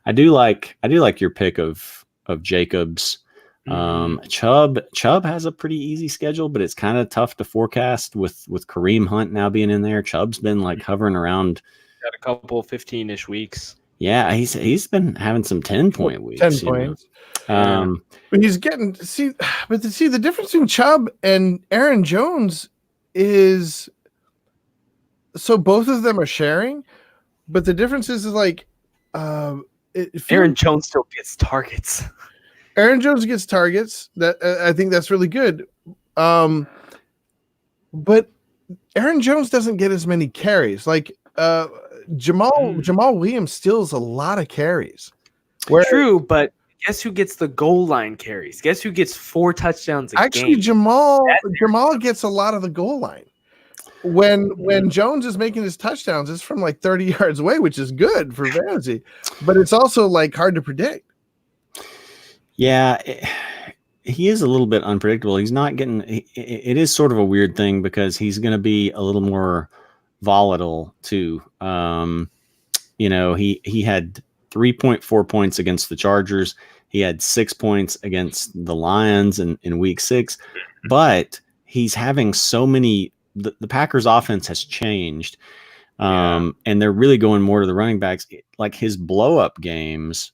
I do like your pick of Jacobs. Chubb has a pretty easy schedule, but it's kind of tough to forecast with Kareem Hunt now being in there. Chubb's been like hovering around. Got a couple 15-ish weeks. Yeah, he's been having some 10-point weeks. 10 points. But he's getting the difference between Chubb and Aaron Jones is so both of them are sharing, but the difference is like Aaron Jones still gets targets. Aaron Jones gets targets. That I think that's really good. But Aaron Jones doesn't get as many carries. Like Jamal Williams steals a lot of carries. True, but guess who gets the goal line carries? Guess who gets 4 touchdowns a game? Jamal gets a lot of the goal line. When Jones is making his touchdowns, it's from like 30 yards away, which is good for fantasy, but it's also like hard to predict. Yeah, he is a little bit unpredictable. He's not getting. It is sort of a weird thing because he's going to be a little more volatile too. He had 3.4 points against the Chargers. He had 6 points against the Lions in week 6, but he's having so many. The Packers offense has changed, and they're really going more to the running backs. Like his blow up games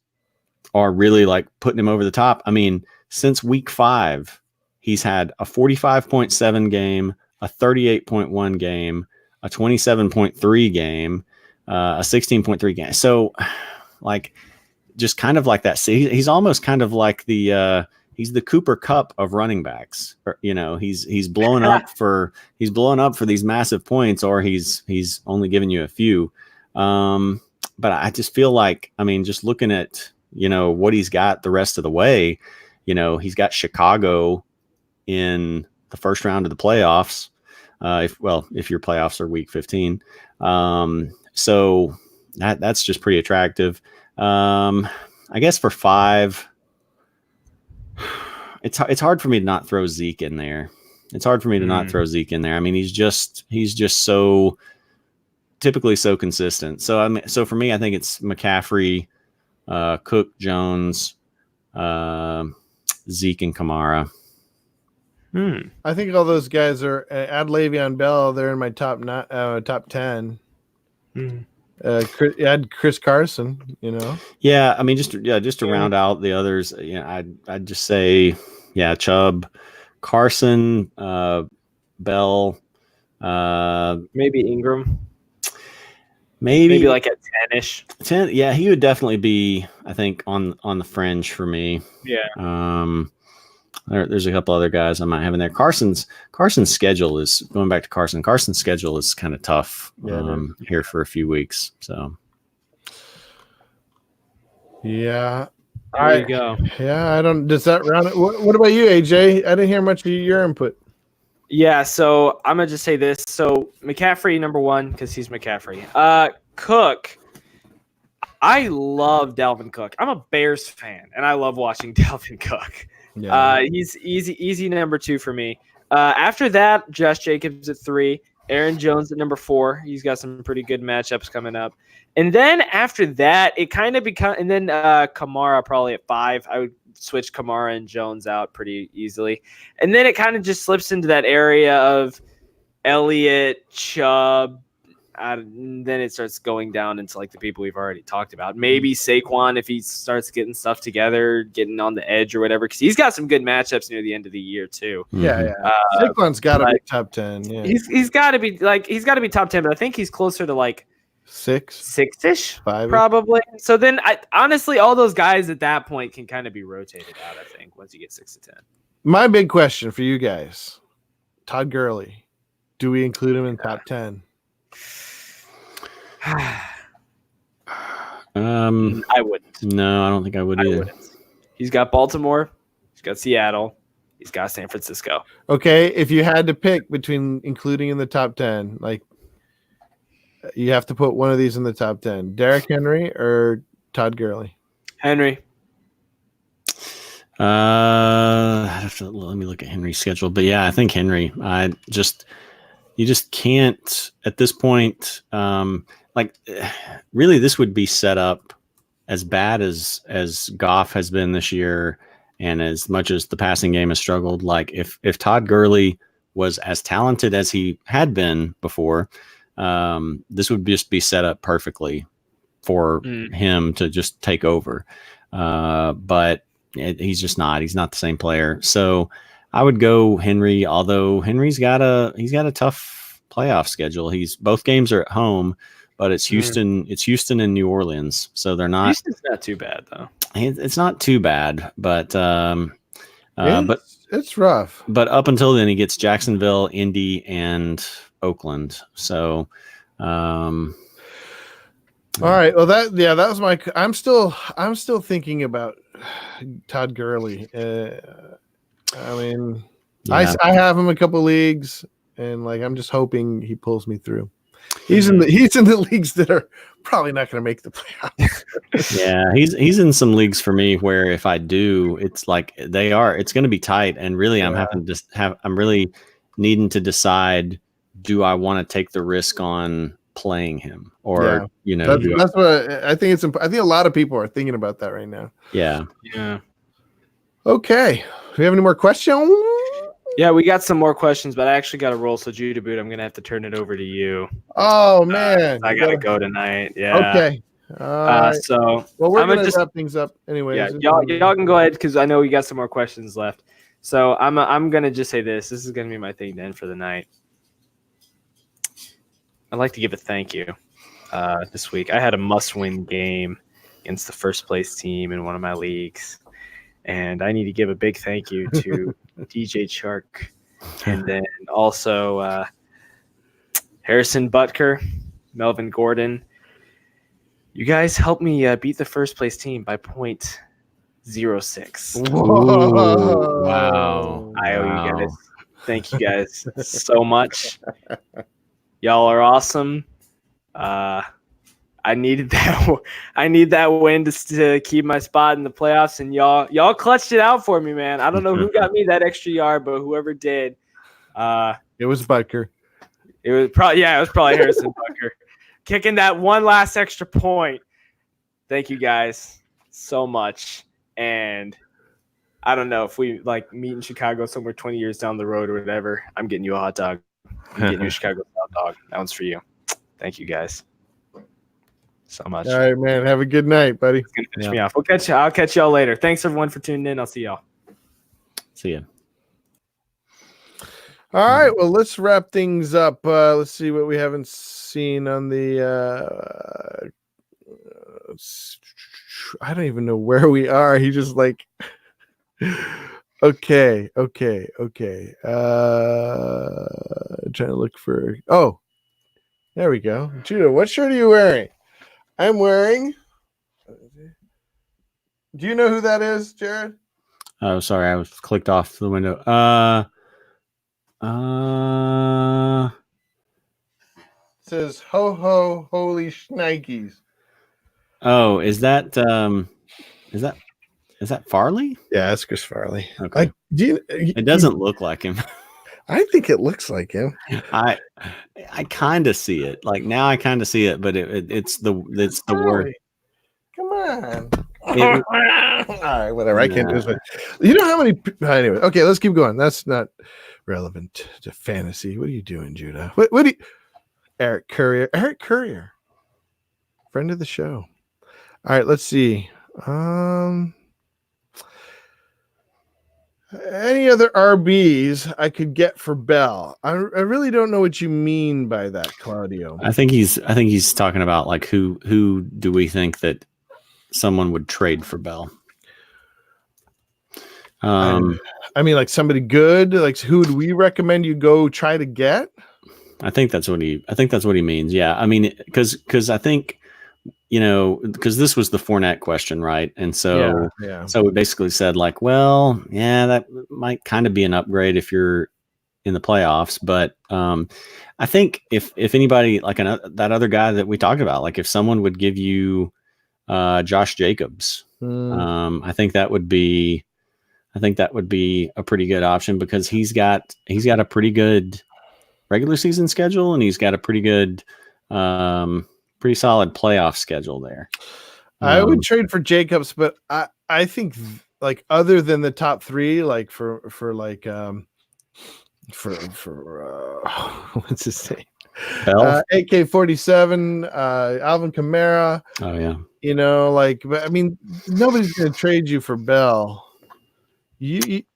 are really like putting him over the top. I mean, since week 5, he's had a 45.7 game, a 38.1 game, a 27.3 game, a 16.3 game. So like, just kind of like that. See, he's almost kind of like he's the Cooper Kupp of running backs. He's blowing up for these massive points, or he's only giving you a few. But I just feel like, I mean, just looking at, what he's got the rest of the way, he's got Chicago in the first round of the playoffs. If your playoffs are week 15. So that's just pretty attractive. I guess for 5, it's hard for me to not throw Zeke in there. I mean, he's just so typically so consistent. So for me, I think it's McCaffrey, Cook, Jones, Zeke, and Kamara. I think all those guys are add Le'Veon Bell. They're in my top 10. Add Chris Carson. Yeah, I mean, just to round out the others. I'd just say, Chubb, Carson, Bell, maybe Ingram. Maybe like at 10-ish. 10. Yeah, he would definitely be, I think, on the fringe for me. Yeah. There's a couple other guys I might have in there. Carson's schedule is going back to Carson. Carson's schedule is kind of tough here for a few weeks. So, yeah, there you go. Yeah, I don't. Does that round it? What about you, AJ? I didn't hear much of your input. Yeah, so I'm gonna just say this. So McCaffrey number 1 because he's McCaffrey. Cook. I love Dalvin Cook. I'm a Bears fan, and I love watching Dalvin Cook. Yeah. He's easy number 2 for me. After that, Josh Jacobs at 3, Aaron Jones at number 4. He's got some pretty good matchups coming up. And then after that, it kind of becomes, and then Kamara probably at 5. I would switch Kamara and Jones out pretty easily. And then it kind of just slips into that area of Elliott, Chubb. Then it starts going down into like the people we've already talked about. Maybe Saquon if he starts getting stuff together, getting on the edge or whatever, because he's got some good matchups near the end of the year too. Yeah. Saquon's got to be top 10. Yeah, he's got to be top 10, but I think he's closer to like 6-ish, 5 probably. So then, honestly, all those guys at that point can kind of be rotated out. I think once you get 6 to 10. My big question for you guys: Todd Gurley, do we include him in top 10? I wouldn't. No, I don't think I would either. Wouldn't. He's got Baltimore, he's got Seattle, he's got San Francisco. Okay, if you had to pick between including in the top 10, like you have to put one of these in the top 10: Derrick Henry or Todd Gurley? Henry. Let me look at Henry's schedule, but yeah, I think Henry. You just can't at this point. Really, this would be set up as bad as Goff has been this year, And as much as the passing game has struggled, like if Todd Gurley was as talented as he had been before, this would just be set up perfectly for him to just take over. But he's just not. He's not the same player. So I would go Henry, although Henry's got a tough playoff schedule. Both games are at home, but it's Houston. It's Houston and New Orleans, so they're not. Houston's not too bad though. It's not too bad, but it's rough. But up until then, he gets Jacksonville, Indy, and Oakland. So, all right. Well, that was my. I'm still thinking about Todd Gurley. I mean, yeah. I have him in a couple leagues, and like I'm just hoping he pulls me through. He's in the leagues that are probably not going to make the playoffs. Yeah, he's in some leagues for me where if I do, it's like it's going to be tight, and really I'm really needing to decide, do I want to take the risk on playing him or that's what I think. I think a lot of people are thinking about that right now. Yeah. Okay. Do we have any more questions? Yeah, we got some more questions, but I actually got to roll. So Judahbuddha, I'm gonna have to turn it over to you. Oh man, I gotta go tonight. Yeah. Okay. So we're gonna wrap things up anyways. Yeah, y'all can go ahead because I know we got some more questions left. So I'm gonna just say this. This is gonna be my thing to end for the night. I'd like to give a thank you this week. I had a must-win game against the first place team in one of my leagues, and I need to give a big thank you to DJ Chark, and then also Harrison Butker, Melvin Gordon. You guys helped me beat the first place team by 0.06. Whoa. Wow. I owe you guys. Thank you guys so much. Y'all are awesome. I needed that. I need that win to keep my spot in the playoffs, and y'all clutched it out for me, man. I don't know who got me that extra yard, but whoever did, it was Butker. It was probably Harrison Butker kicking that one last extra point. Thank you guys so much, and I don't know if we meet in Chicago somewhere 20 years down the road or whatever. I'm getting you a hot dog. I'm getting you a Chicago hot dog. That one's for you. Thank you guys so much. All right, man. Have a good night, buddy. It's gonna finish me off. I'll catch y'all later. Thanks everyone for tuning in. I'll see y'all. See ya. All right. Well, let's wrap things up. Let's see what we haven't seen on the. I don't even know where we are. He just Okay. Trying to look for. Oh, there we go. Judah, what shirt are you wearing? I'm wearing. Do you know who that is, Jared? Oh, sorry, I was clicked off the window. It says "Ho ho holy shnikes." Oh, is that Farley? Yeah, that's Chris Farley. Okay. It doesn't look like him. I think it looks like him. I kind of see it. Like now, I kind of see it, but it's the word. Come on. All right, whatever. I can't do this. You know how many? Anyway, okay, let's keep going. That's not relevant to fantasy. What are you doing, Judah? What do you? Eric Courier, friend of the show. All right, let's see. Any other RBs I could get for Bell? I really don't know what you mean by that, Claudio. I think he's talking about like who do we think that someone would trade for Bell? I mean, like somebody good. Like who do we recommend you go try to get? I think that's what he means. Yeah, I mean, because I think. Because this was the Fournette question, right? And so, So we basically said like, well, yeah, that might kind of be an upgrade if you're in the playoffs. But I think if anybody like that other guy that we talked about, like if someone would give you Josh Jacobs, I think that would be a pretty good option because he's got a pretty good regular season schedule and he's got a pretty good. Pretty solid playoff schedule there. I would trade for Jacobs, but I think like other than the top three, like for what's his name? Bell? AK-47, Alvin Kamara. Oh yeah. You know, like, but I mean, nobody's going to trade you for Bell.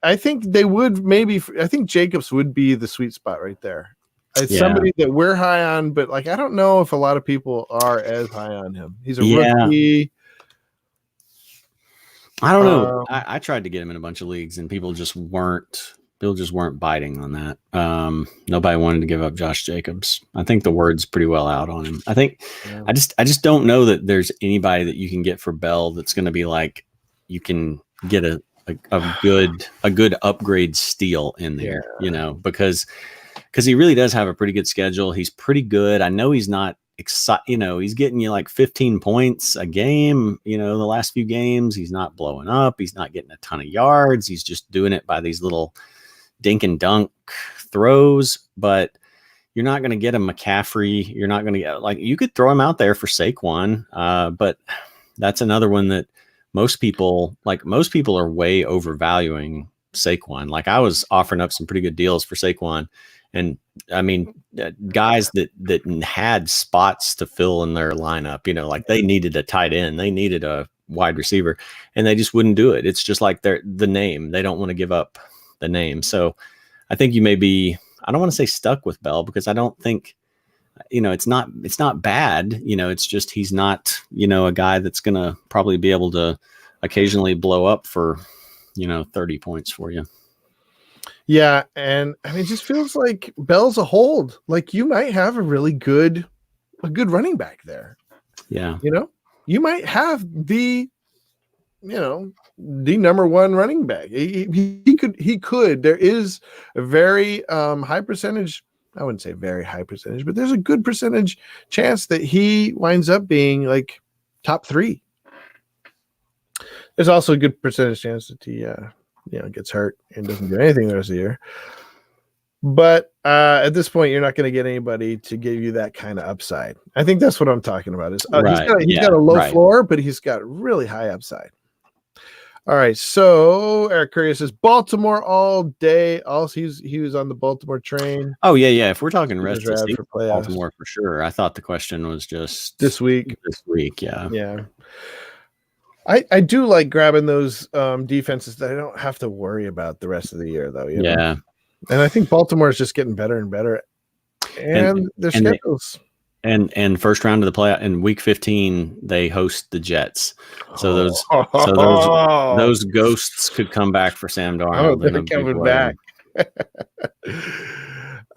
I think they would maybe. I think Jacobs would be the sweet spot right there. It's somebody that we're high on, but like I don't know if a lot of people are as high on him. He's a rookie. I don't know. I tried to get him in a bunch of leagues, and people just weren't biting on that. Nobody wanted to give up Josh Jacobs. I think the word's pretty well out on him. I think I just don't know that there's anybody that you can get for Bell that's going to be like you can get a good upgrade steal in there, you know, because he really does have a pretty good schedule. He's pretty good. I know he's not excited, you know, he's getting you like 15 points a game, you know, the last few games. He's not blowing up. He's not getting a ton of yards. He's just doing it by these little dink and dunk throws, but you're not going to get a McCaffrey. You're not going to get, like, you could throw him out there for Saquon, but that's another one that most people are way overvaluing Saquon. Like I was offering up some pretty good deals for Saquon, and I mean, guys that had spots to fill in their lineup, you know, like they needed a tight end, they needed a wide receiver, and they just wouldn't do it. It's just like the name. They don't want to give up the name. So I think you may be, I don't want to say stuck with Bell, because I don't think, you know, it's not bad. You know, it's just he's not, you know, a guy that's going to probably be able to occasionally blow up for, you know, 30 points for you. Yeah, and I mean, it just feels like Bell's a hold. Like you might have a good running back there. Yeah, you know, you might have the number one running back. He could. There is a very high percentage. I wouldn't say very high percentage, but there's a good percentage chance that he winds up being like top 3. There's also a good percentage chance that he gets hurt and doesn't do anything the rest of the year. But at this point, you're not going to get anybody to give you that kind of upside. I think that's what I'm talking about. He's got a low floor, but he's got really high upside. All right, so Eric Curry says Baltimore all day. Also, he was on the Baltimore train. Oh yeah. If we're talking rest of for playoffs, Baltimore for sure. I thought the question was just this week. Yeah. I do like grabbing those defenses that I don't have to worry about the rest of the year, though. You know? And I think Baltimore is just getting better and better, and their schedules. And first round of the playoff in week 15, they host the Jets. So those ghosts could come back for Sam Darnold. They're coming back.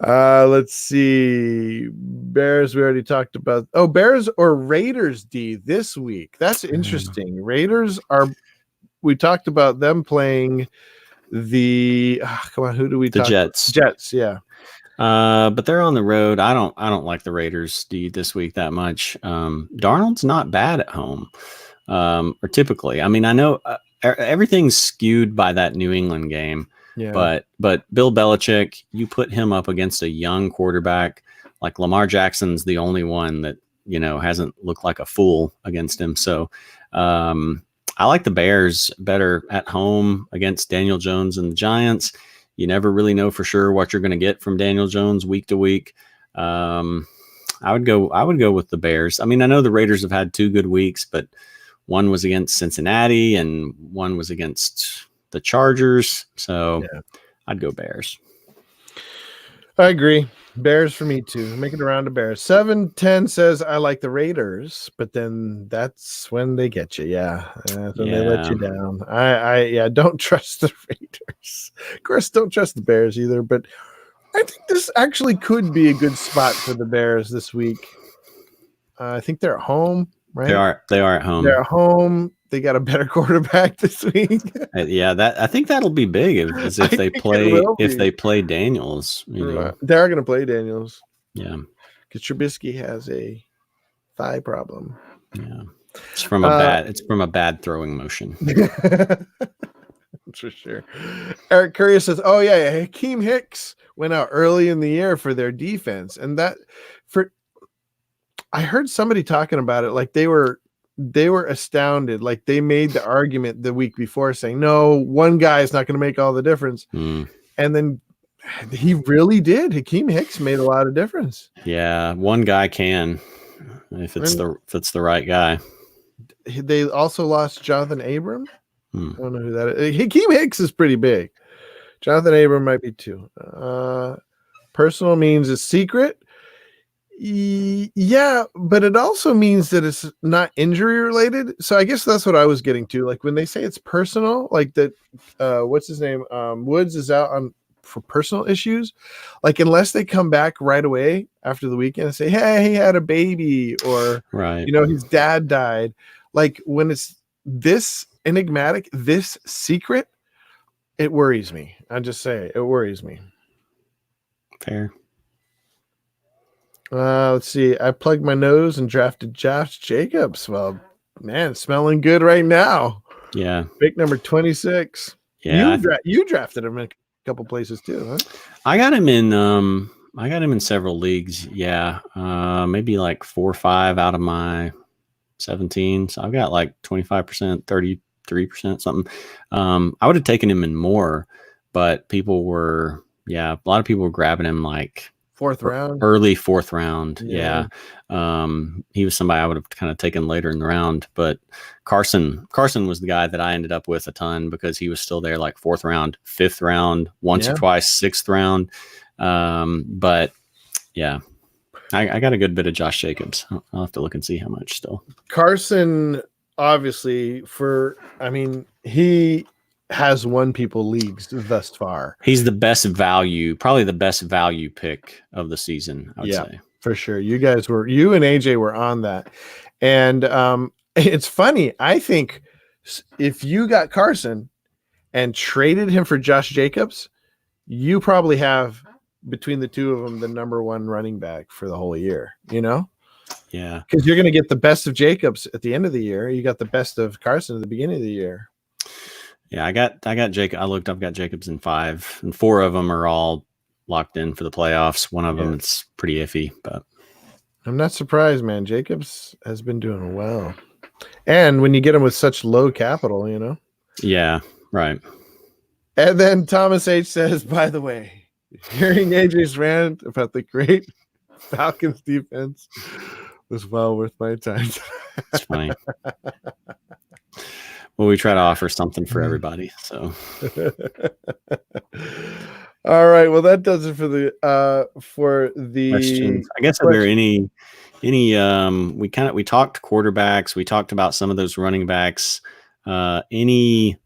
Let's see. Bears, we already talked about. Oh, Bears or Raiders, D, this week. That's interesting. Raiders we talked about them playing the come on, who do we talk Jets. About? Jets, yeah. But they're on the road. I don't like the Raiders this week that much. Darnold's not bad at home, or typically. I mean, I know everything's skewed by that New England game. Yeah. But Bill Belichick, you put him up against a young quarterback, like Lamar Jackson's the only one that, you know, hasn't looked like a fool against him. So I like the Bears better at home against Daniel Jones and the Giants. You never really know for sure what you're going to get from Daniel Jones week to week. I would go with the Bears. I mean, I know the Raiders have had 2 good weeks, but one was against Cincinnati and one was against the Chargers. So I'd go Bears. I agree. Bears for me too. Make it around to Bears. 710 says I like the Raiders, but then that's when they get you. Yeah. That's when they let you down. I don't trust the Raiders. Of course, don't trust the Bears either, but I think this actually could be a good spot for the Bears this week. I think they're at home, right? They are at home. They're at home. They got a better quarterback this week. I think that'll be big if they play Daniels. You know. They are going to play Daniels. Yeah, because Trubisky has a thigh problem. Yeah, it's from a bad throwing motion. That's for sure. Eric Curry says, "Oh yeah, Hakeem Hicks went out early in the year for their defense, and I heard somebody talking about it like they were they were astounded. Like they made the argument the week before saying, no, one guy is not going to make all the difference. And then he really did. Hakeem Hicks made a lot of difference. Yeah, one guy can, if it's the right guy. They also lost Jonathan Abram. I don't know who that is. Hakeem Hicks is pretty big. Jonathan Abram might be too. Personal means it's secret. Yeah, but it also means that it's not injury related. So I guess that's what I was getting to. Like when they say it's personal, like that, what's his name? Woods is out for personal issues. Like unless they come back right away after the weekend and say, hey, he had a baby, or his dad died. Like when it's this enigmatic, this secret, it worries me. I just say it worries me. Fair. Let's see. I plugged my nose and drafted Josh Jacobs. Well, man, smelling good right now. Yeah. Pick number 26. Yeah. You drafted him in a couple places too, huh? I got him in several leagues. Yeah. Maybe like 4 or 5 out of my 17. So I've got like 25%, 33%, something. I would have taken him in more, but a lot of people were grabbing him like early fourth round. Yeah. He was somebody I would have kind of taken later in the round, but Carson was the guy that I ended up with a ton because he was still there like 4th round, 5th round, once or twice, 6th round. But yeah, I got a good bit of Josh Jacobs. I'll have to look and see how much still. Carson, obviously, he has won people leagues thus far. He's the best value, probably the best value pick of the season, I would say. For sure. You and AJ were on that. And it's funny. I think if you got Carson and traded him for Josh Jacobs, you probably have between the two of them the number 1 running back for the whole year, Yeah. Because you're going to get the best of Jacobs at the end of the year. You got the best of Carson at the beginning of the year. Yeah, I got Jacob. I've got Jacobs in 5, and 4 of them are all locked in for the playoffs. One of them it's pretty iffy, but I'm not surprised, man. Jacobs has been doing well, and when you get him with such low capital, Yeah, right. And then Thomas H says, by the way, hearing AJ's rant about the great Falcons defense was well worth my time. It's funny. Well, we try to offer something for everybody. So, all right. Well, that does it for the questions. I guess are there any? We talked quarterbacks. We talked about some of those running backs. Any?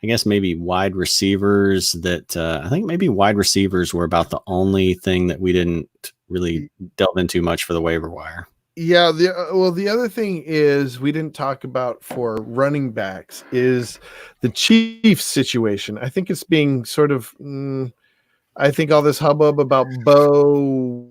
I guess maybe wide receivers. That I think maybe wide receivers were about the only thing that we didn't really delve into much for the waiver wire. Yeah, the other thing is we didn't talk about for running backs is the Chiefs situation. I think it's being sort of I think all this hubbub about Bo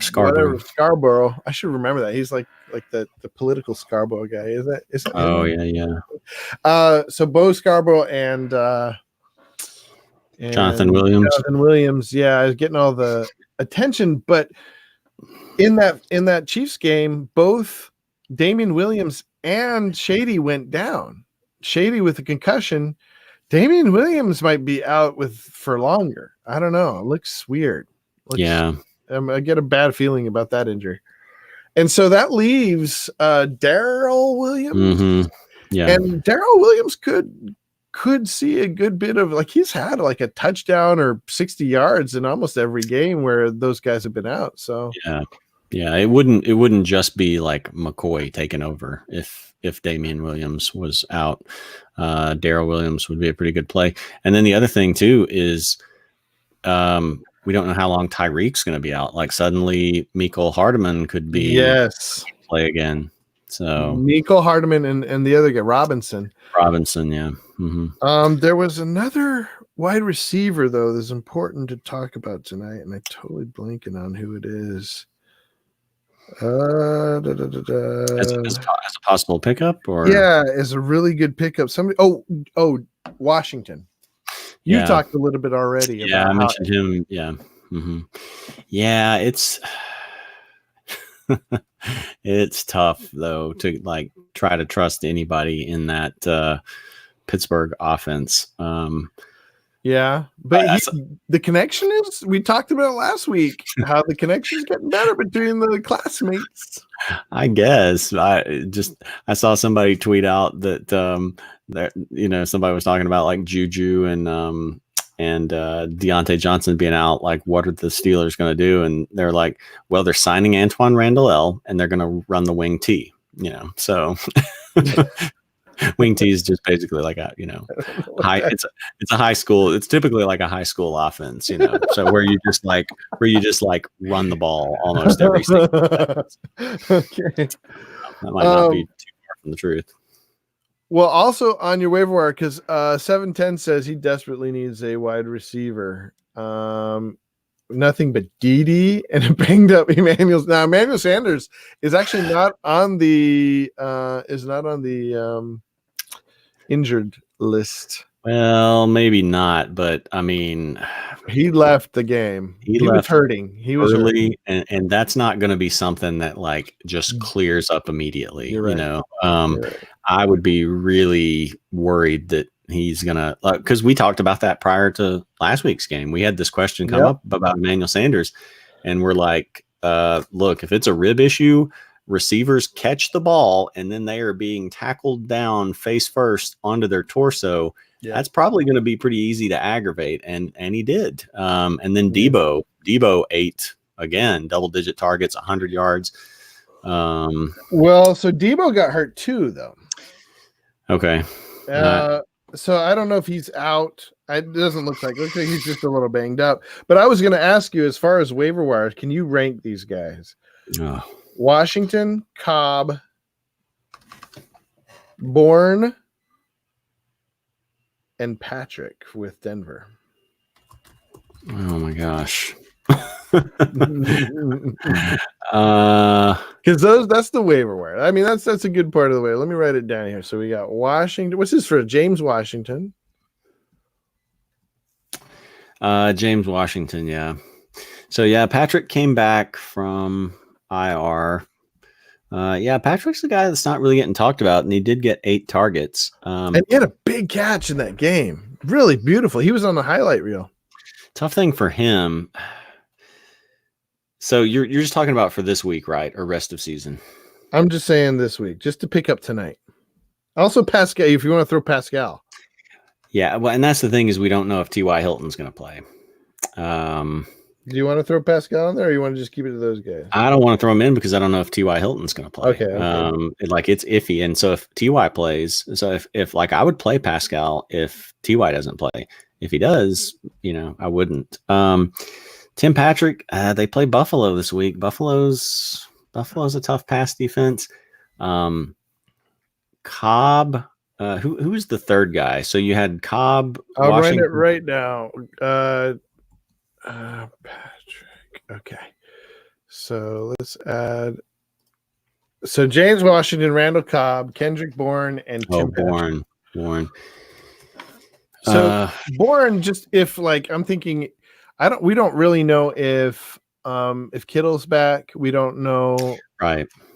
Scarborough. I should remember that. He's like the political Scarborough guy. Is that Oh him? yeah. So Bo Scarborough and Jonathan Williams. Yeah, is getting all the attention, but in that Chiefs game, both Damian Williams and Shady went down. Shady with a concussion. Damian Williams might be out for longer. I don't know. It looks weird. I get a bad feeling about that injury. And so that leaves Darrell Williams. Mm-hmm. Yeah. And Darrell Williams could see a good bit of, like, he's had like a touchdown or 60 yards in almost every game where those guys have been out. So yeah, it wouldn't just be like McCoy taking over if Damian Williams was out. Darrell Williams would be a pretty good play. And then the other thing too is we don't know how long Tyreek's going to be out. Like suddenly Mecole Hardman could be play again. So Mecole Hardman and the other guy Robinson, yeah. Mm-hmm. There was another wide receiver though that's important to talk about tonight, and I totally blanking on who it is. As a possible pickup, or as a really good pickup. Somebody. Oh, Washington. You talked a little bit already. Yeah, I mentioned him. Yeah, mm-hmm. Yeah. It's It's tough though to like try to trust anybody in that Pittsburgh offense. Yeah, but the connection is, we talked about it last week, how the connection is getting better between the classmates. I guess I saw somebody tweet out that that somebody was talking about like Juju and Deontay Johnson being out. Like, what are the Steelers going to do? And they're like, well, they're signing Antoine Randall L, and they're going to run the wing T. So. Wing T is just basically like a high. It's a high school. It's typically like a high school offense, So where you just like run the ball almost every single time. Okay, that might not be too far from the truth. Well, also on your waiver wire, because 710 says he desperately needs a wide receiver. Nothing but Dede and a banged up Emmanuel. Now Emmanuel Sanders is actually not on the injured list. Well, maybe not, but I mean, he left the game. He was hurting. He was early, and that's not going to be something that like just clears up immediately. You're right. Right. I would be really worried that he's gonna, because we talked about that prior to last week's game. We had this question come up about Emmanuel Sanders, and we're like, look, if it's a rib issue, receivers catch the ball and then they are being tackled down face first onto their torso. Yeah. That's probably going to be pretty easy to aggravate, and he did. And then Debo ate again, double-digit targets, 100 yards. Well, so Debo got hurt too, though. Okay. So I don't know if he's out. It doesn't look like. It looks like he's just a little banged up. But I was going to ask you, as far as waiver wires, can you rank these guys? Oh. Washington, Cobb, Bourne, and Patrick with Denver. Oh my gosh. Because that's the waiver wire. I mean, that's a good part of the way. Let me write it down here. So we got Washington. What's this for? James Washington. James Washington, yeah. So yeah, Patrick came back from IR. Patrick's the guy that's not really getting talked about, and he did get 8 targets. And he had a big catch in that game. Really beautiful. He was on the highlight reel. Tough thing for him. So you're just talking about for this week, right? Or rest of season? I'm just saying this week, just to pick up tonight. Also, Pascal, if you want to throw Pascal. Yeah, well, and that's the thing, is we don't know if T.Y. Hilton's going to play. Do you want to throw Pascal in there, or you want to just keep it to those guys? I don't want to throw him in because I don't know if T.Y. Hilton's going to play. Okay. It's iffy. And so if T.Y. plays, so if like I would play Pascal if T.Y. doesn't play. If he does, I wouldn't. Tim Patrick, they play Buffalo this week. Buffalo's a tough pass defense. Cobb, who's the third guy? So you had Cobb. I'll write it right now. Patrick. Okay. So let's add. So James Washington, Randall Cobb, Kendrick Bourne, and Tim Patrick. Bourne. So Bourne, just if like I'm thinking, we don't really know if Kittle's back. We don't know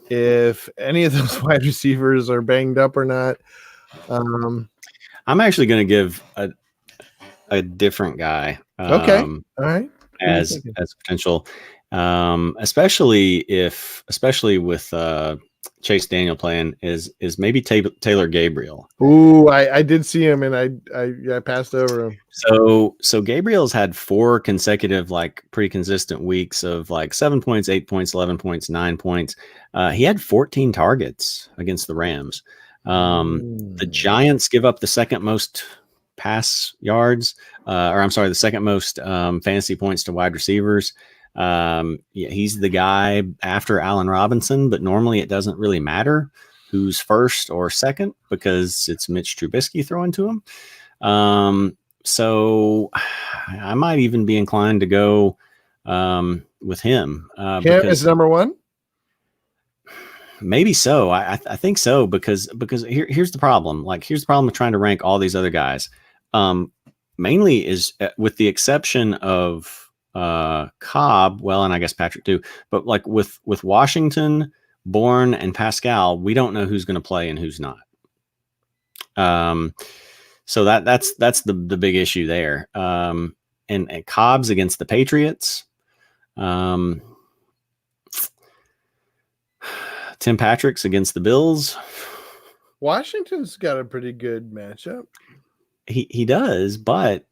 if any of those wide receivers are banged up or not. I'm actually going to give a different guy. Okay. All right. As potential, especially with Chase Daniel playing is maybe Taylor Gabriel. Ooh, I did see him, and I passed over him. So Gabriel's had 4 consecutive, like pretty consistent weeks of like 7 points, 8 points, 11 points, 9 points. He had 14 targets against the Rams. The Giants give up the second most pass yards, the second most fantasy points to wide receivers. He's the guy after Allen Robinson, but normally it doesn't really matter who's first or second because it's Mitch Trubisky throwing to him. So I might even be inclined to go with him. Cam is number 1? Maybe so. I think so because here's the problem. Here's the problem with trying to rank all these other guys. Mainly is with the exception of Cobb, well, and I guess Patrick too, but like with Washington, Bourne, and Pascal, we don't know who's going to play and who's not. So that's the big issue there. And Cobb's against the Patriots. Tim Patrick's against the Bills. Washington's got a pretty good matchup. He does, but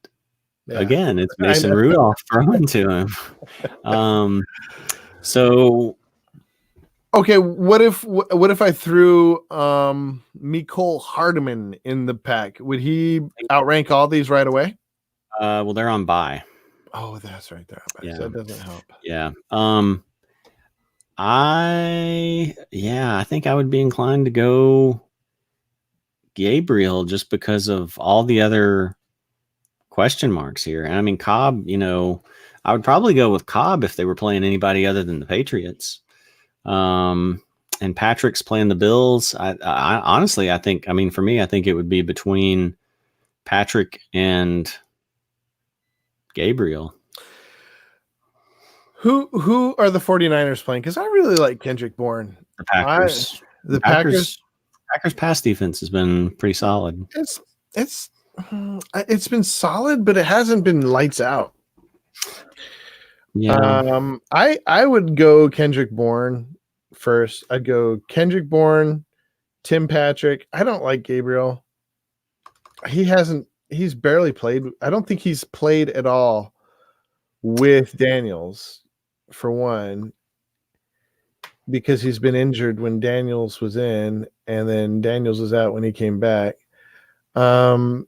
again, it's Mason Rudolph throwing to him. So okay, what if I threw Mecole Hardman in the pack? Would he outrank all these right away? Well, they're on bye. Oh, that's right. They're on bye. Yeah. So that doesn't help. Yeah. I think I would be inclined to go Gabriel just because of all the other question marks here. And I mean, Cobb, I would probably go with Cobb if they were playing anybody other than the Patriots. And Patrick's playing the Bills. I honestly, for me, I think it would be between Patrick and Gabriel. Who are the 49ers playing? Because I really like Kendrick Bourne. The Packers. The Packers pass defense has been pretty solid. It's been solid, but it hasn't been lights out. Yeah. I would go Kendrick Bourne first. I'd go Kendrick Bourne, Tim Patrick. I don't like Gabriel. He's barely played. I don't think he's played at all with Daniels, for one, because he's been injured when Daniels was in, and then Daniels was out when he came back. I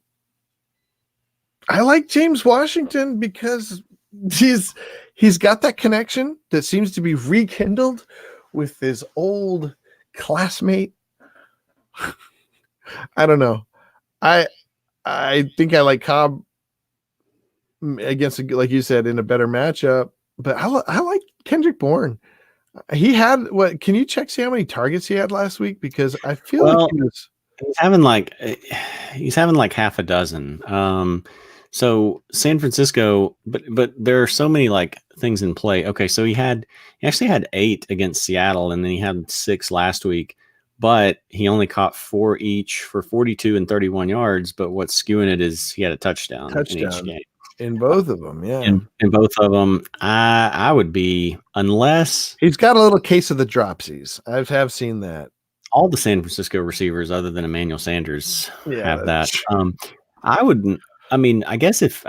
like James Washington because he's got that connection that seems to be rekindled with his old classmate. I don't know. I think I like Cobb against, like you said, in a better matchup, but I like Kendrick Bourne. He had what? Can you see how many targets he had last week? Because I feel like he's having like half a dozen. So San Francisco, but there are so many like things in play. Okay, so he actually had 8 against Seattle, and then he had 6 last week, but he only caught 4 each for 42 and 31 yards. But what's skewing it is he had a touchdown in each game. In both of them, yeah. In both of them, I would be, unless he's got a little case of the dropsies. I have seen that. All the San Francisco receivers, other than Emmanuel Sanders, have that. I wouldn't. I mean, I guess if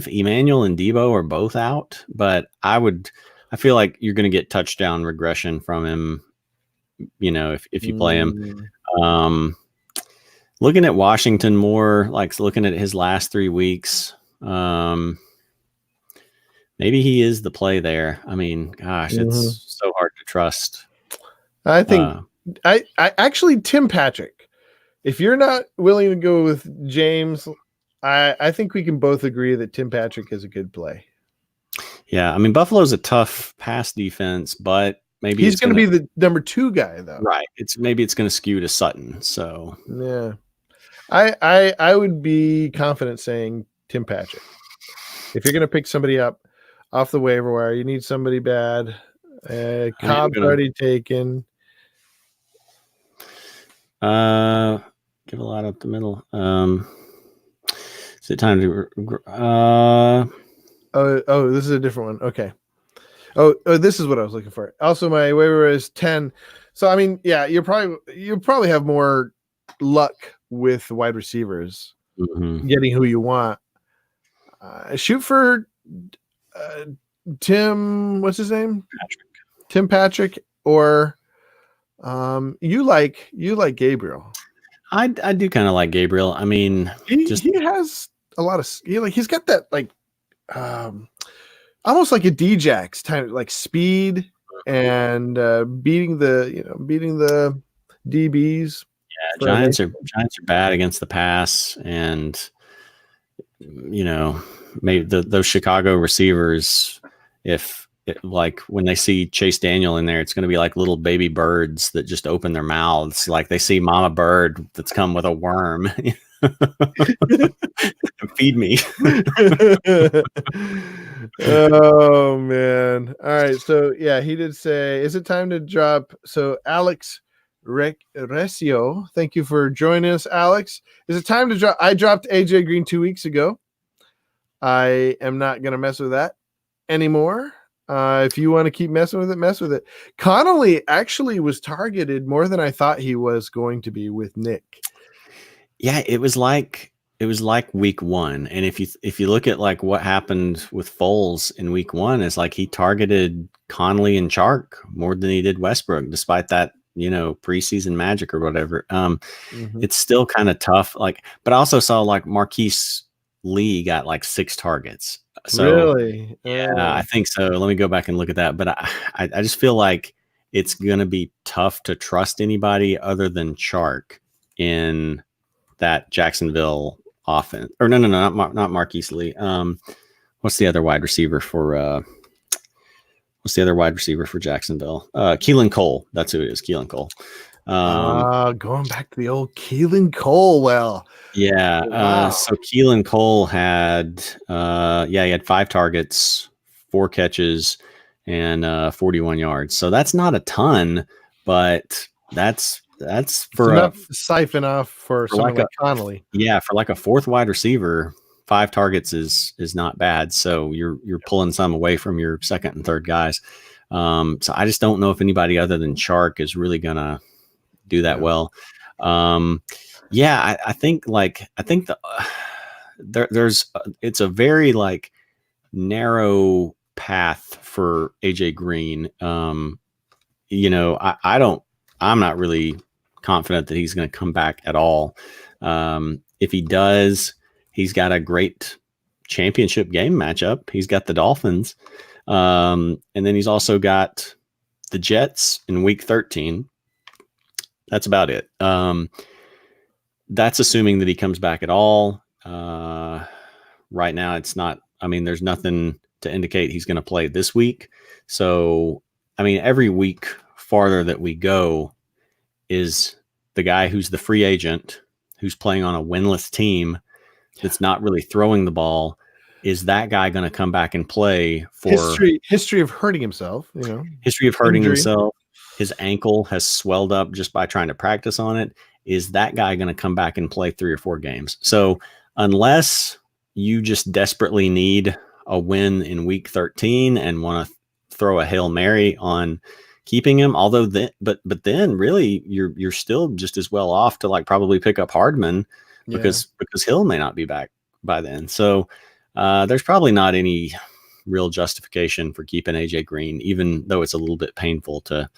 Emmanuel and Debo are both out, but I feel like you're going to get touchdown regression from him. If you play him. Looking at Washington more, like looking at his last 3 weeks. Maybe he is the play there. I mean, gosh, it's so hard to trust. I think I actually Tim Patrick. If you're not willing to go with James, I think we can both agree that Tim Patrick is a good play. Yeah, I mean, Buffalo's a tough pass defense, but maybe he's going to be the number 2 guy, though. Right. It's going to skew to Sutton. So yeah, I would be confident saying Tim Patrick. If you're going to pick somebody up off the waiver wire, you need somebody bad. Cobb's already taken. Give a lot up the middle. Is it time to? Oh, this is a different one. Okay. Oh, this is what I was looking for. Also, my waiver is 10. So I mean, yeah, you probably have more luck with wide receivers getting who you want. Shoot for Tim. What's his name? Tim Patrick, or you like Gabriel. I do kind of like Gabriel. I mean, he has a lot of he's got that like almost like a Djax type, like speed and beating the DBs. Yeah, Giants are bad against the pass, and maybe those Chicago receivers, if like when they see Chase Daniel in there, it's going to be like little baby birds that just open their mouths. Like they see mama bird that's come with a worm. Feed me. Oh man. All right. So yeah, he did say, is it time to drop? So Alex Recio, thank you for joining us, Alex. Is it time to drop? I dropped AJ Green 2 weeks ago. I am not going to mess with that anymore. If you want to keep messing with it, mess with it. Connolly actually was targeted more than I thought he was going to be with Nick. Yeah, it was like week one. And if you look at like what happened with Foles in week one, it's like he targeted Conley and Chark more than he did Westbrook, despite that, preseason magic or whatever. It's still kind of tough. Like, but I also saw like Marquise Lee got like 6 targets. So really? Yeah, I think so. Let me go back and look at that. But I just feel like it's gonna be tough to trust anybody other than Chark in that Jacksonville offense. Or no, not Marquise Lee. What's the other wide receiver for Jacksonville? Keelan Cole. That's who it is. Keelan Cole. Going back to the old Keelan Cole. Well, yeah. Wow. So Keelan Cole had, he had 5 targets, 4 catches, and 41 yards. So that's not a ton, but that's for enough to siphon off for someone like Connolly. Yeah, for like a 4th wide receiver, 5 targets is not bad. So you're pulling some away from your 2nd and 3rd guys. So I just don't know if anybody other than Chark is really gonna do that well. I think it's a very like narrow path for AJ Green. I'm not really confident that he's going to come back at all. If he does, he's got a great championship game matchup. He's got the Dolphins. And then he's also got the Jets in week 13. That's about it. That's assuming that he comes back at all. Right now, it's not. I mean, there's nothing to indicate he's going to play this week. So, I mean, every week farther that we go is the guy who's the free agent, who's playing on a winless team that's not really throwing the ball. Is that guy going to come back and play for history of hurting himself? History of hurting himself. His ankle has swelled up just by trying to practice on it. Is that guy going to come back and play 3 or 4 games? So unless you just desperately need a win in week 13 and want to throw a Hail Mary on keeping him, but then really you're still just as well off to like probably pick up Hardman because Hill may not be back by then. So there's probably not any real justification for keeping AJ Green, even though it's a little bit painful to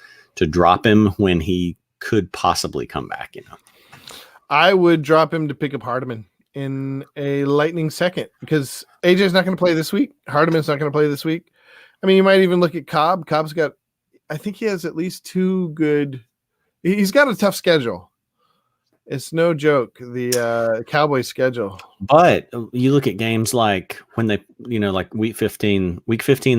drop him when he could possibly come back. I would drop him to pick up Hardman in a lightning second because AJ's not going to play this week. Hardman's not going to play this week. I mean, you might even look at Cobb. Cobb's got, I think he has at least 2 good. He's got a tough schedule. It's no joke, the Cowboys schedule. But you look at games like when they, like week 15,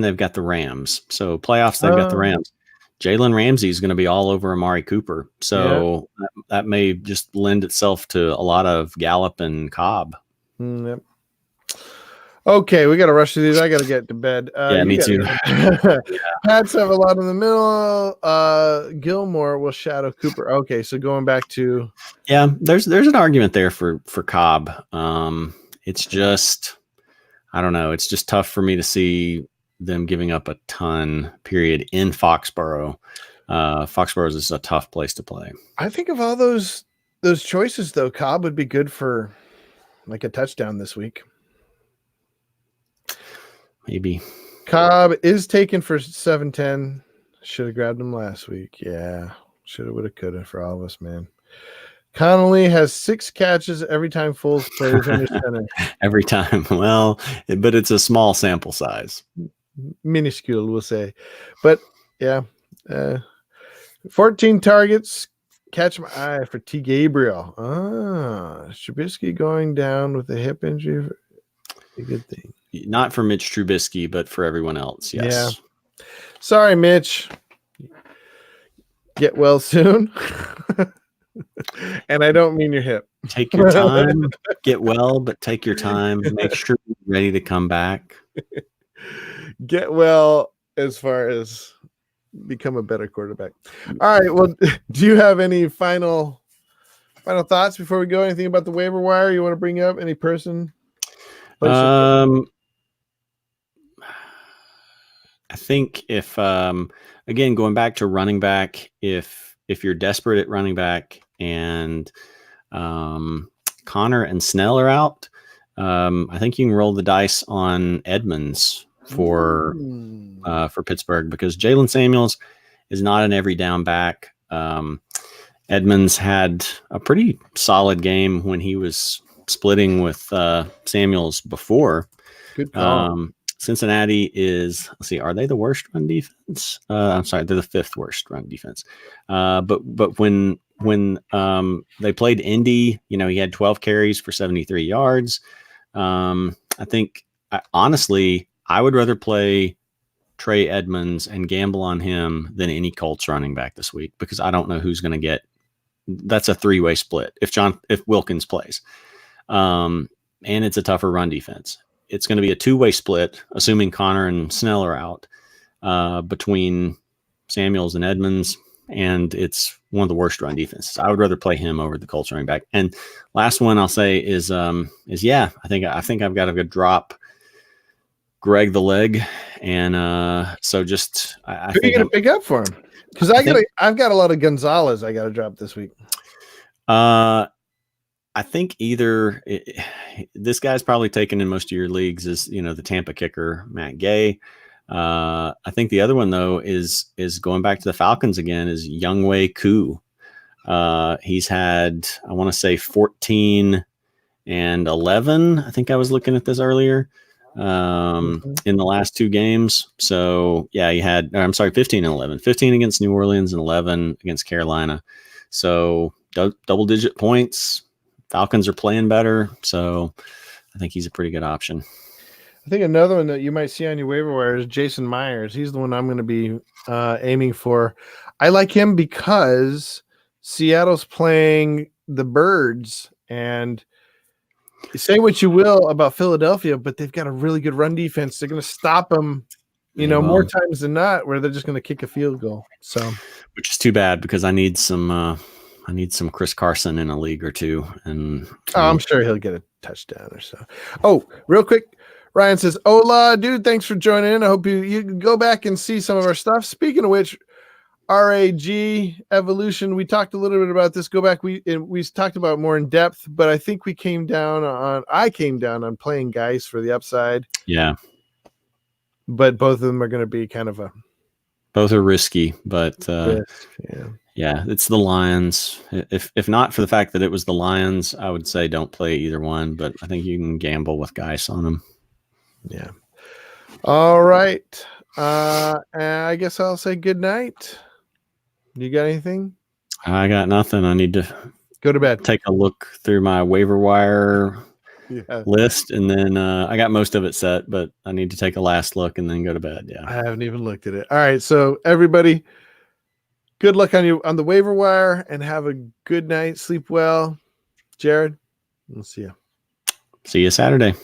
they've got the Rams. So playoffs, they've got the Rams. Jalen Ramsey is going to be all over Amari Cooper. So that may just lend itself to a lot of Gallup and Cobb. Yep. Okay, we got to rush through these. I got to get to bed. Me too. Pats have a lot in the middle. Gilmore will shadow Cooper. Okay, so going back to there's an argument there for Cobb. It's just, I don't know. It's just tough for me to see them giving up a ton. Period in Foxborough. Foxborough is a tough place to play. I think of all those choices though, Cobb would be good for like a touchdown this week. Maybe. Cobb is taken for 710. Should have grabbed him last week. Yeah. Should have, would have, could have for all of us, man. Connolly has 6 catches every time Foles plays under center. Every time. Well, but it's a small sample size. Minuscule, we'll say. But yeah. 14 targets. Catch my eye for T. Gabriel. Trubisky going down with a hip injury. A good thing. Not for Mitch Trubisky, but for everyone else. Yes. Sorry, Mitch. Get well soon. And I don't mean your hip. Take your time, get well, but take your time. Make sure you're ready to come back. Get well as far as become a better quarterback. All right. Well, do you have any final thoughts before we go? Anything about the waiver wire you want to bring up? Any person? I think if again going back to running back, if you're desperate at running back and Connor and Snell are out, I think you can roll the dice on Edmonds for Pittsburgh, because Jalen Samuels is not an every down back. Edmonds had a pretty solid game when he was splitting with Samuels before. Good call. Cincinnati is, let's see, are they the worst run defense? I'm sorry, they're the 5th worst run defense. But when they played Indy, he had 12 carries for 73 yards. I think, honestly, I would rather play Trey Edmonds and gamble on him than any Colts running back this week, because I don't know who's going to get. That's a 3-way split if Wilkins plays, and it's a tougher run defense. It's going to be a 2-way split, assuming Connor and Snell are out, between Samuels and Edmonds, and it's one of the worst run defenses. I would rather play him over the Colts running back. And last one I'll say is I think I've got to go drop Greg the leg, and so just I who are you going to pick up for him? Because I've got a lot of Gonzalez I got to drop this week. I think either this guy's probably taken in most of your leagues is the Tampa kicker Matt Gay. I think the other one though is going back to the Falcons again, is Younghoe Koo. He's had, I want to say 14 and 11. I think I was looking at this earlier in the last 2 games. So yeah, he had 15 and 11, 15 against New Orleans and 11 against Carolina. So double digit points. Falcons are playing better, so I think he's a pretty good option. I think another one that you might see on your waiver wire is Jason Myers. He's the one I'm going to be aiming for. I like him because Seattle's playing the Birds, and say what you will about Philadelphia, but they've got a really good run defense. They're going to stop them, more times than not, where they're just going to kick a field goal. So, which is too bad, because I need some Chris Carson in a league or two, and I'm sure he'll get a touchdown or so. Oh, real quick, Ryan says, "Hola, dude! Thanks for joining in. I hope you can go back and see some of our stuff." Speaking of which, RAG Evolution, we talked a little bit about this. Go back, we talked about more in depth, but I think I came down on playing guys for the upside. Yeah, but both of them are going to be kind of both are risky, but yeah. Yeah, it's the Lions. If not for the fact that it was the Lions, I would say don't play either one, but I think you can gamble with guys on them. Yeah. All right. I guess I'll say good night. You got anything? I got nothing. I need to go to bed. Take a look through my waiver wire list, and then I got most of it set, but I need to take a last look and then go to bed. Yeah. I haven't even looked at it. All right. So everybody, good luck on the waiver wire, and have a good night. Sleep well. Jared, we'll see you. See you Saturday.